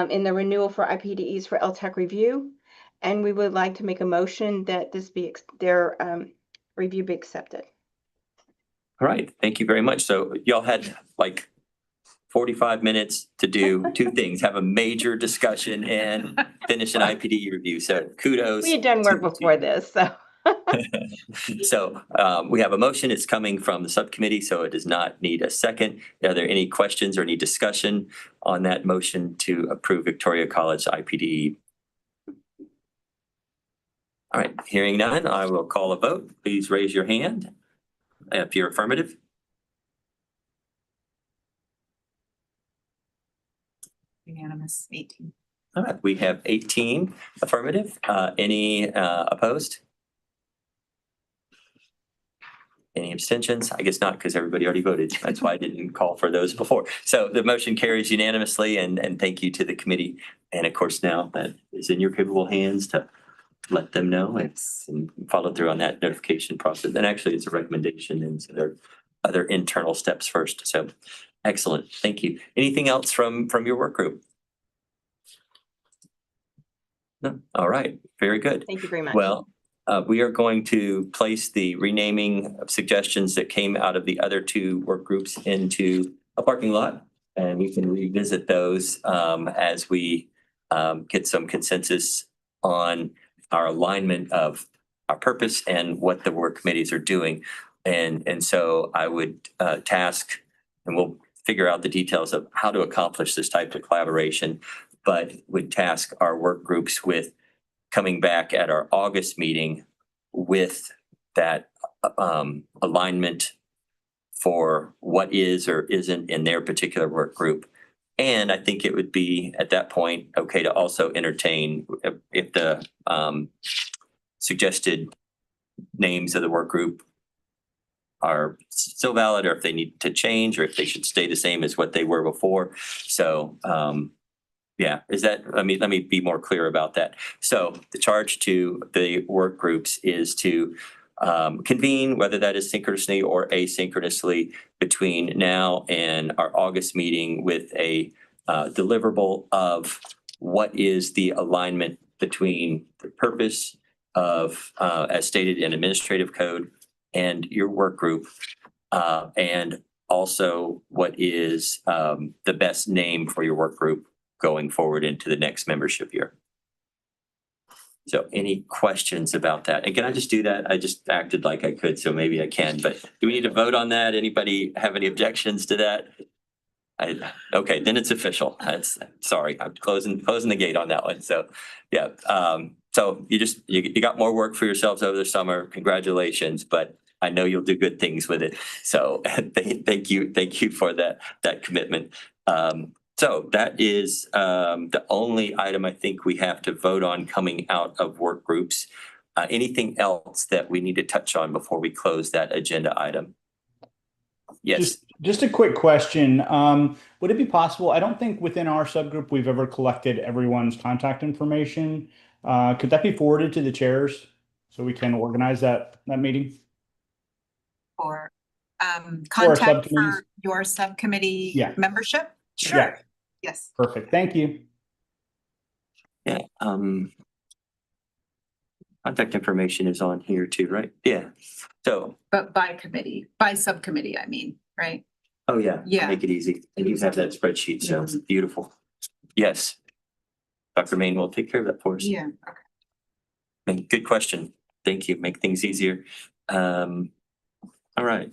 in the renewal for IPDEs for LTAC review. And we would like to make a motion that their review be accepted. All right, thank you very much. So y'all had like 45 minutes to do 2 things, have a major discussion and finish an IPD review. So kudos. We had done work before this, so. So we have a motion. It's coming from the subcommittee, so it does not need a second. Are there any questions or any discussion on that motion to approve Victoria College IPD? All right, hearing none, I will call a vote. Please raise your hand if you're affirmative. Unanimous, 18. All right, we have 18 affirmative. Any opposed? Any abstentions? I guess not, because everybody already voted. That's why I didn't call for those before. So the motion carries unanimously, and thank you to the committee. And of course, now that is in your capable hands to let them know and follow through on that notification process. And actually, it's a recommendation, and so there are other internal steps first. So excellent, thank you. Anything else from your work group? No, all right, very good. Thank you very much. Well, we are going to place the renaming of suggestions that came out of the other 2 work groups into a parking lot, and we can revisit those as we get some consensus on our alignment of our purpose and what the work committees are doing. And so I would task, and we'll figure out the details of how to accomplish this type of collaboration, but would task our work groups with coming back at our August meeting with that alignment for what is or isn't in their particular work group. And I think it would be at that point okay to also entertain if the suggested names of the work group are still valid, or if they need to change, or if they should stay the same as what they were before. So yeah, let me be more clear about that. So the charge to the work groups is to convene, whether that is synchronously or asynchronously, between now and our August meeting with a deliverable of what is the alignment between the purpose of, as stated in administrative code, and your work group, and also what is the best name for your work group going forward into the next membership year. So any questions about that? And can I just do that? I just acted like I could, so maybe I can, but do we need to vote on that? Anybody have any objections to that? Okay, then it's official. Sorry, I'm closing the gate on that one. So yeah, so you got more work for yourselves over the summer. Congratulations, but I know you'll do good things with it. So thank you for that commitment. So that is the only item I think we have to vote on coming out of work groups. Anything else that we need to touch on before we close that agenda item? Yes. Just a quick question. Would it be possible? I don't think within our subgroup we've ever collected everyone's contact information. Could that be forwarded to the chairs so we can organize that meeting? Or contact subcommittees? for your subcommittee Yeah. membership? Sure. Yeah. Yes. Perfect. Thank you. Yeah. Contact information is on here too, right? Yeah. So. But by subcommittee, I mean, right? Oh, yeah. Yeah. Make it easy. And you have that spreadsheet, so beautiful. Yes. Dr. Main will take care of that for us. Yeah. And good question. Thank you. Make things easier. All right.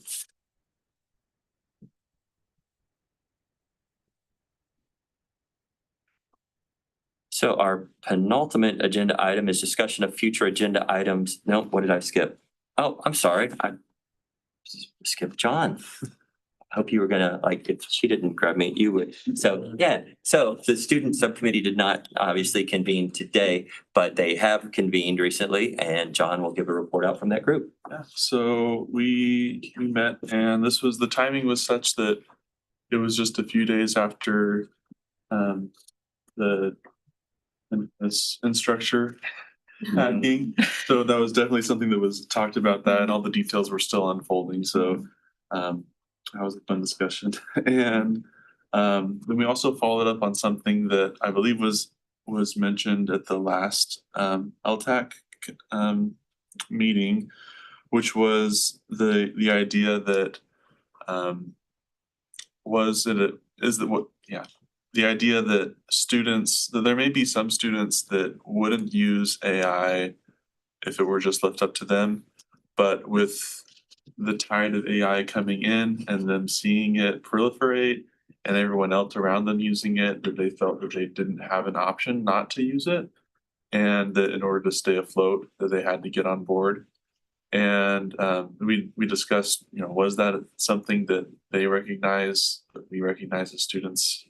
So our penultimate agenda item is discussion of future agenda items. No, what did I skip? Oh, I'm sorry. I skipped John. I hope you were gonna, if she didn't grab me, you would. So yeah, so the student subcommittee did not obviously convene today, but they have convened recently, and John will give a report out from that group. Yeah, so we met, and the timing was such that it was just a few days after this instructor hacking. So that was definitely something that was talked about, that and all the details were still unfolding. So that was a fun discussion. And then we also followed up on something that I believe was mentioned at the last LTAC meeting, which was the idea that the idea that that there may be some students that wouldn't use AI if it were just left up to them, but with the tide of AI coming in and them seeing it proliferate and everyone else around them using it, that they felt that they didn't have an option not to use it, and that in order to stay afloat, that they had to get on board. And we discussed, was that something that they recognize, that we recognize as students?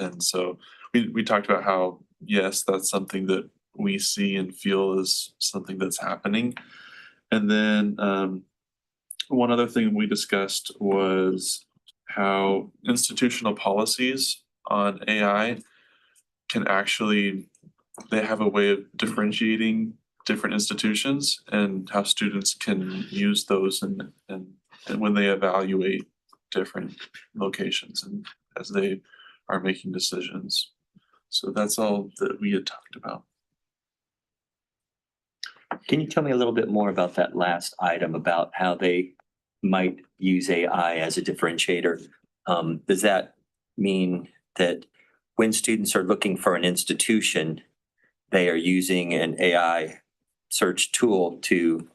And so we talked about how, yes, that's something that we see and feel is something that's happening. And then one other thing we discussed was how institutional policies on AI they have a way of differentiating different institutions, and how students can use those and when they evaluate different locations and as they are making decisions. So that's all that we had talked about. Can you tell me a little bit more about that last item about how they might use AI as a differentiator? Does that mean that when students are looking for an institution, they are using an AI search tool to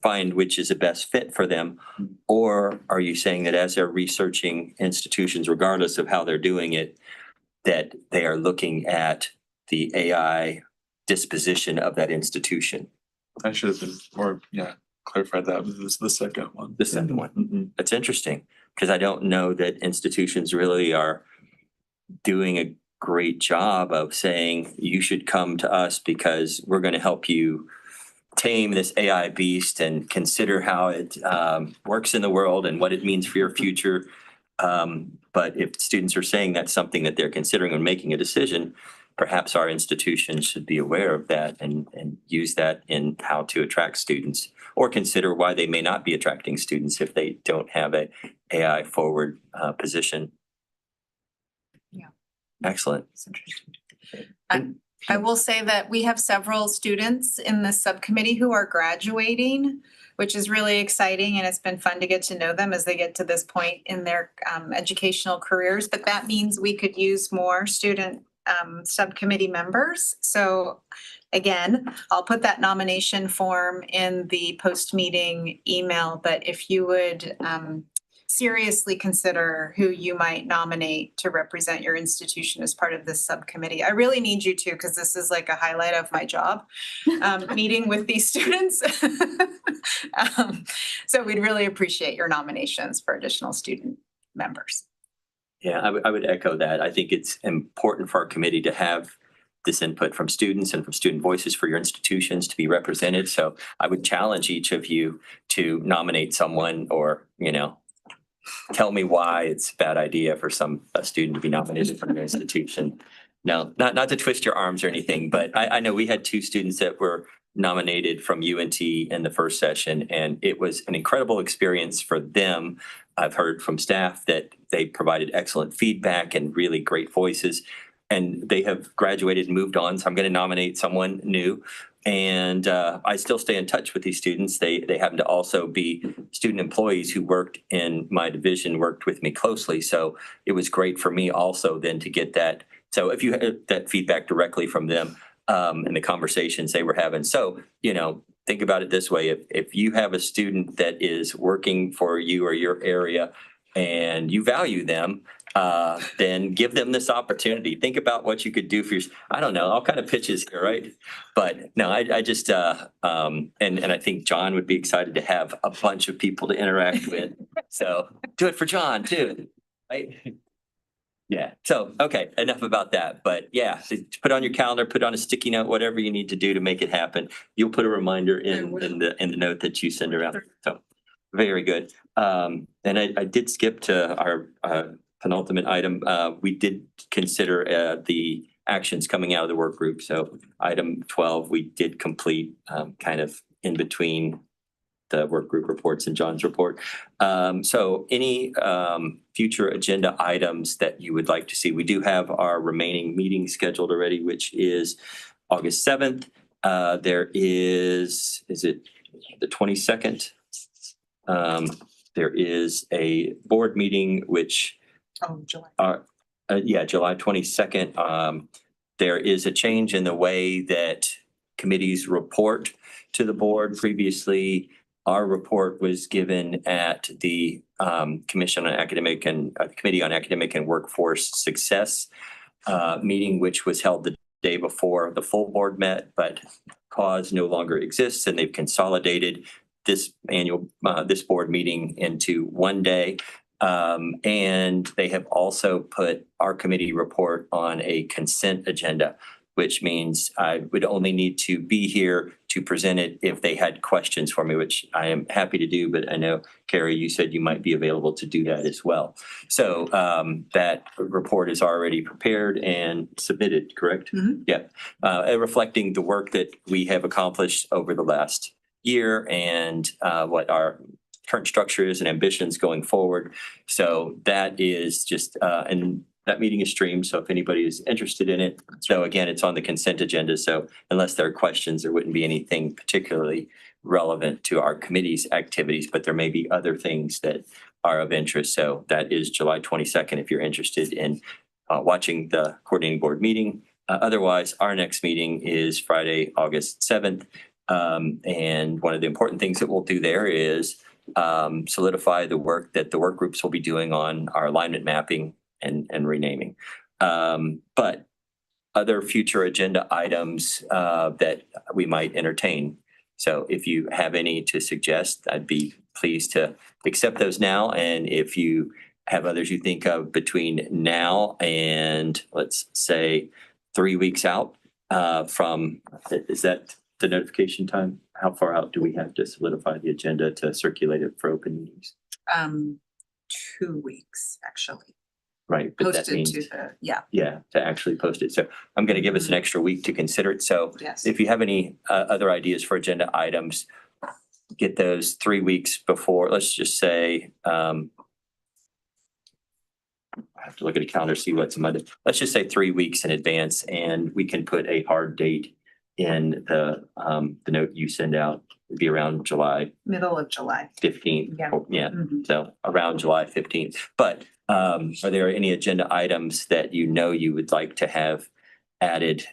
find which is the best fit for them? Or are you saying that as they're researching institutions, regardless of how they're doing it, that they are looking at the AI disposition of that institution? I should have been more, clarify that. This is the second one. The second one. Mhm. That's interesting, because I don't know that institutions really are doing a great job of saying, you should come to us because we're going to help you tame this AI beast and consider how it works in the world and what it means for your future. But if students are saying that's something that they're considering when making a decision, perhaps our institutions should be aware of that and use that in how to attract students, or consider why they may not be attracting students if they don't have a AI forward position. Yeah. Excellent. I will say that we have several students in this subcommittee who are graduating, which is really exciting, and it's been fun to get to know them as they get to this point in their educational careers. But that means we could use more student subcommittee members. So again, I'll put that nomination form in the post-meeting email, but if you would seriously consider who you might nominate to represent your institution as part of this subcommittee. I really need you to, because this is like a highlight of my job, meeting with these students. So we'd really appreciate your nominations for additional student members. Yeah, I would echo that. I think it's important for our committee to have this input from students and from student voices for your institutions to be represented. So I would challenge each of you to nominate someone, or, tell me why it's a bad idea for a student to be nominated from your institution. No, not to twist your arms or anything, but I know we had 2 students that were nominated from UNT in the first session, and it was an incredible experience for them. I've heard from staff that they provided excellent feedback and really great voices, and they have graduated and moved on. So I'm going to nominate someone new. And I still stay in touch with these students. They happen to also be student employees who worked in my division, worked with me closely. So it was great for me also then to get that. So if you had that feedback directly from them and the conversations they were having. So, think about it this way. If you have a student that is working for you or your area and you value them, then give them this opportunity. Think about what you could do for I don't know, all kind of pitches here, right? But no, I just, and I think John would be excited to have a bunch of people to interact with. So do it for John too, right? Yeah. So, okay, enough about that. But yeah, put on your calendar, put on a sticky note, whatever you need to do to make it happen. You'll put a reminder in the note that you send around. So very good. And I did skip to our penultimate item. We did consider the actions coming out of the work group. So item 12, we did complete kind of in between the work group reports and John's report. So any future agenda items that you would like to see? We do have our remaining meeting scheduled already, which is August 7th. There is it the 22nd? There is a board meeting, which July. July 22nd. There is a change in the way that committees report to the board. Previously, our report was given at the Committee on Academic and Workforce Success meeting, which was held the day before the full board met, but cause no longer exists, and they've consolidated this board meeting into one day. And they have also put our committee report on a consent agenda, which means I would only need to be here to present it if they had questions for me, which I am happy to do. But I know, Carrie, you said you might be available to do that as well. So that report is already prepared and submitted, correct? Mhm. Yeah. Reflecting the work that we have accomplished over the last year and what our current structure is and ambitions going forward. So that is just, and that meeting is streamed. So if anybody is interested in it, so again, it's on the consent agenda. So unless there are questions, there wouldn't be anything particularly relevant to our committee's activities, but there may be other things that are of interest. So that is July 22nd, if you're interested in watching the coordinating board meeting. Otherwise, our next meeting is Friday, August 7th. And one of the important things that we'll do there is solidify the work that the work groups will be doing on our alignment mapping and renaming. But other future agenda items that we might entertain. So if you have any to suggest, I'd be pleased to accept those now. And if you have others you think of between now and, let's say, 3 weeks out from, is that the notification time? How far out do we have to solidify the agenda to circulate it for open meetings? 2 weeks, actually. Right, but that Posted means, to the, yeah. yeah, to actually post it. So I'm going to give us an extra week to consider it. So Yes. if you have any other ideas for agenda items, get those 3 weeks before, let's just say, I have to look at a calendar, see what's Monday. Let's just say 3 weeks in advance, and we can put a hard date in the note you send out. It'd be around July Middle of July. 15th. Yeah. Yeah, Mhm. so around July 15th. But are there any agenda items that you know you would like to have added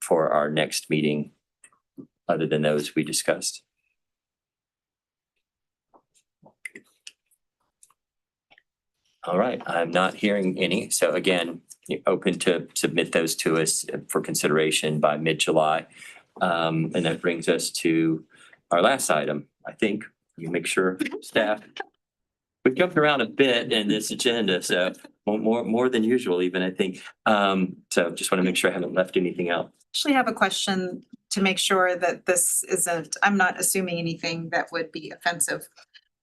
for our next meeting other than those we discussed? All right, I'm not hearing any. So again, you're open to submit those to us for consideration by mid-July. And that brings us to our last item. I think you make sure staff, we've jumped around a bit in this agenda, so more than usual even, I think. So just want to make sure I haven't left anything out. Actually have a question to make sure that this isn't, I'm not assuming anything that would be offensive.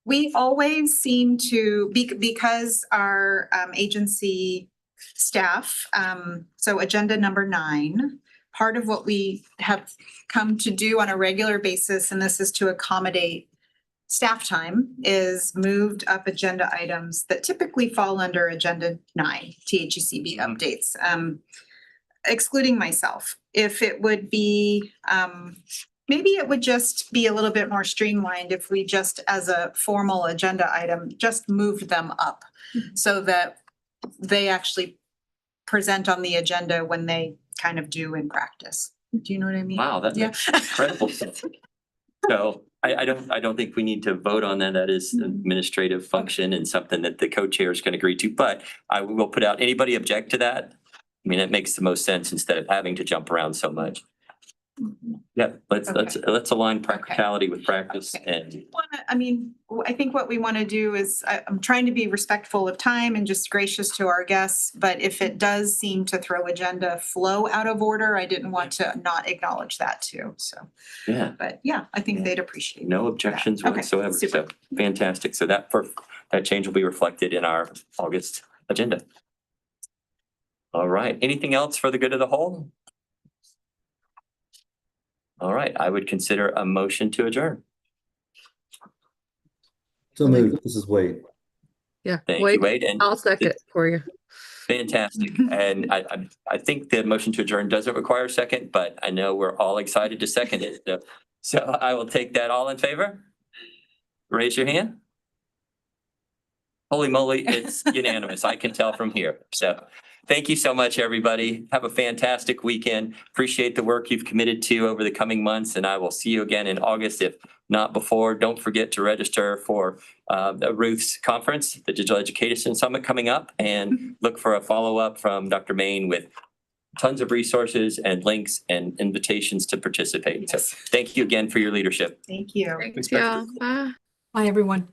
We always seem to, because our agency staff, so agenda number 9, part of what we have come to do on a regular basis, and this is to accommodate staff time, is moved up agenda items that typically fall under agenda 9, THECB updates, excluding myself. If it would be, maybe it would just be a little bit more streamlined if we just, as a formal agenda item, just moved them up so that they actually present on the agenda when they kind of do in practice. Do you know what I mean? Wow, that Yeah. makes incredible sense. So I don't think we need to vote on that. That is an administrative function and something that the co-chairs can agree to, but I will put out, anybody object to that? I mean, it makes the most sense instead of having to jump around so much. Yeah, let's align practicality with practice and I think what we want to do is, I'm trying to be respectful of time and just gracious to our guests, but if it does seem to throw agenda flow out of order, I didn't want to not acknowledge that too, so. yeah, But yeah, I think they'd appreciate it. no objections Okay, whatsoever. So super. fantastic. So that change will be reflected in our August agenda. All right, anything else for the good of the whole? All right, I would consider a motion to adjourn. So moved. This is Wade. Yeah, Thank you, Wade. And I'll second it for you. fantastic. And I think the motion to adjourn doesn't require a second, but I know we're all excited to second it. So I will take that. All in favor? Raise your hand. Holy moly, it's unanimous. I can tell from here. So thank you so much, everybody. Have a fantastic weekend. Appreciate the work you've committed to over the coming months, and I will see you again in August, if not before. Don't forget to register for Ruth's conference, the Digital Education Summit coming up, and look for a follow-up from Dr. Main with tons of resources and links and invitations to participate. So thank you again for your leadership. Thank you. Yeah. Bye. Bye, everyone.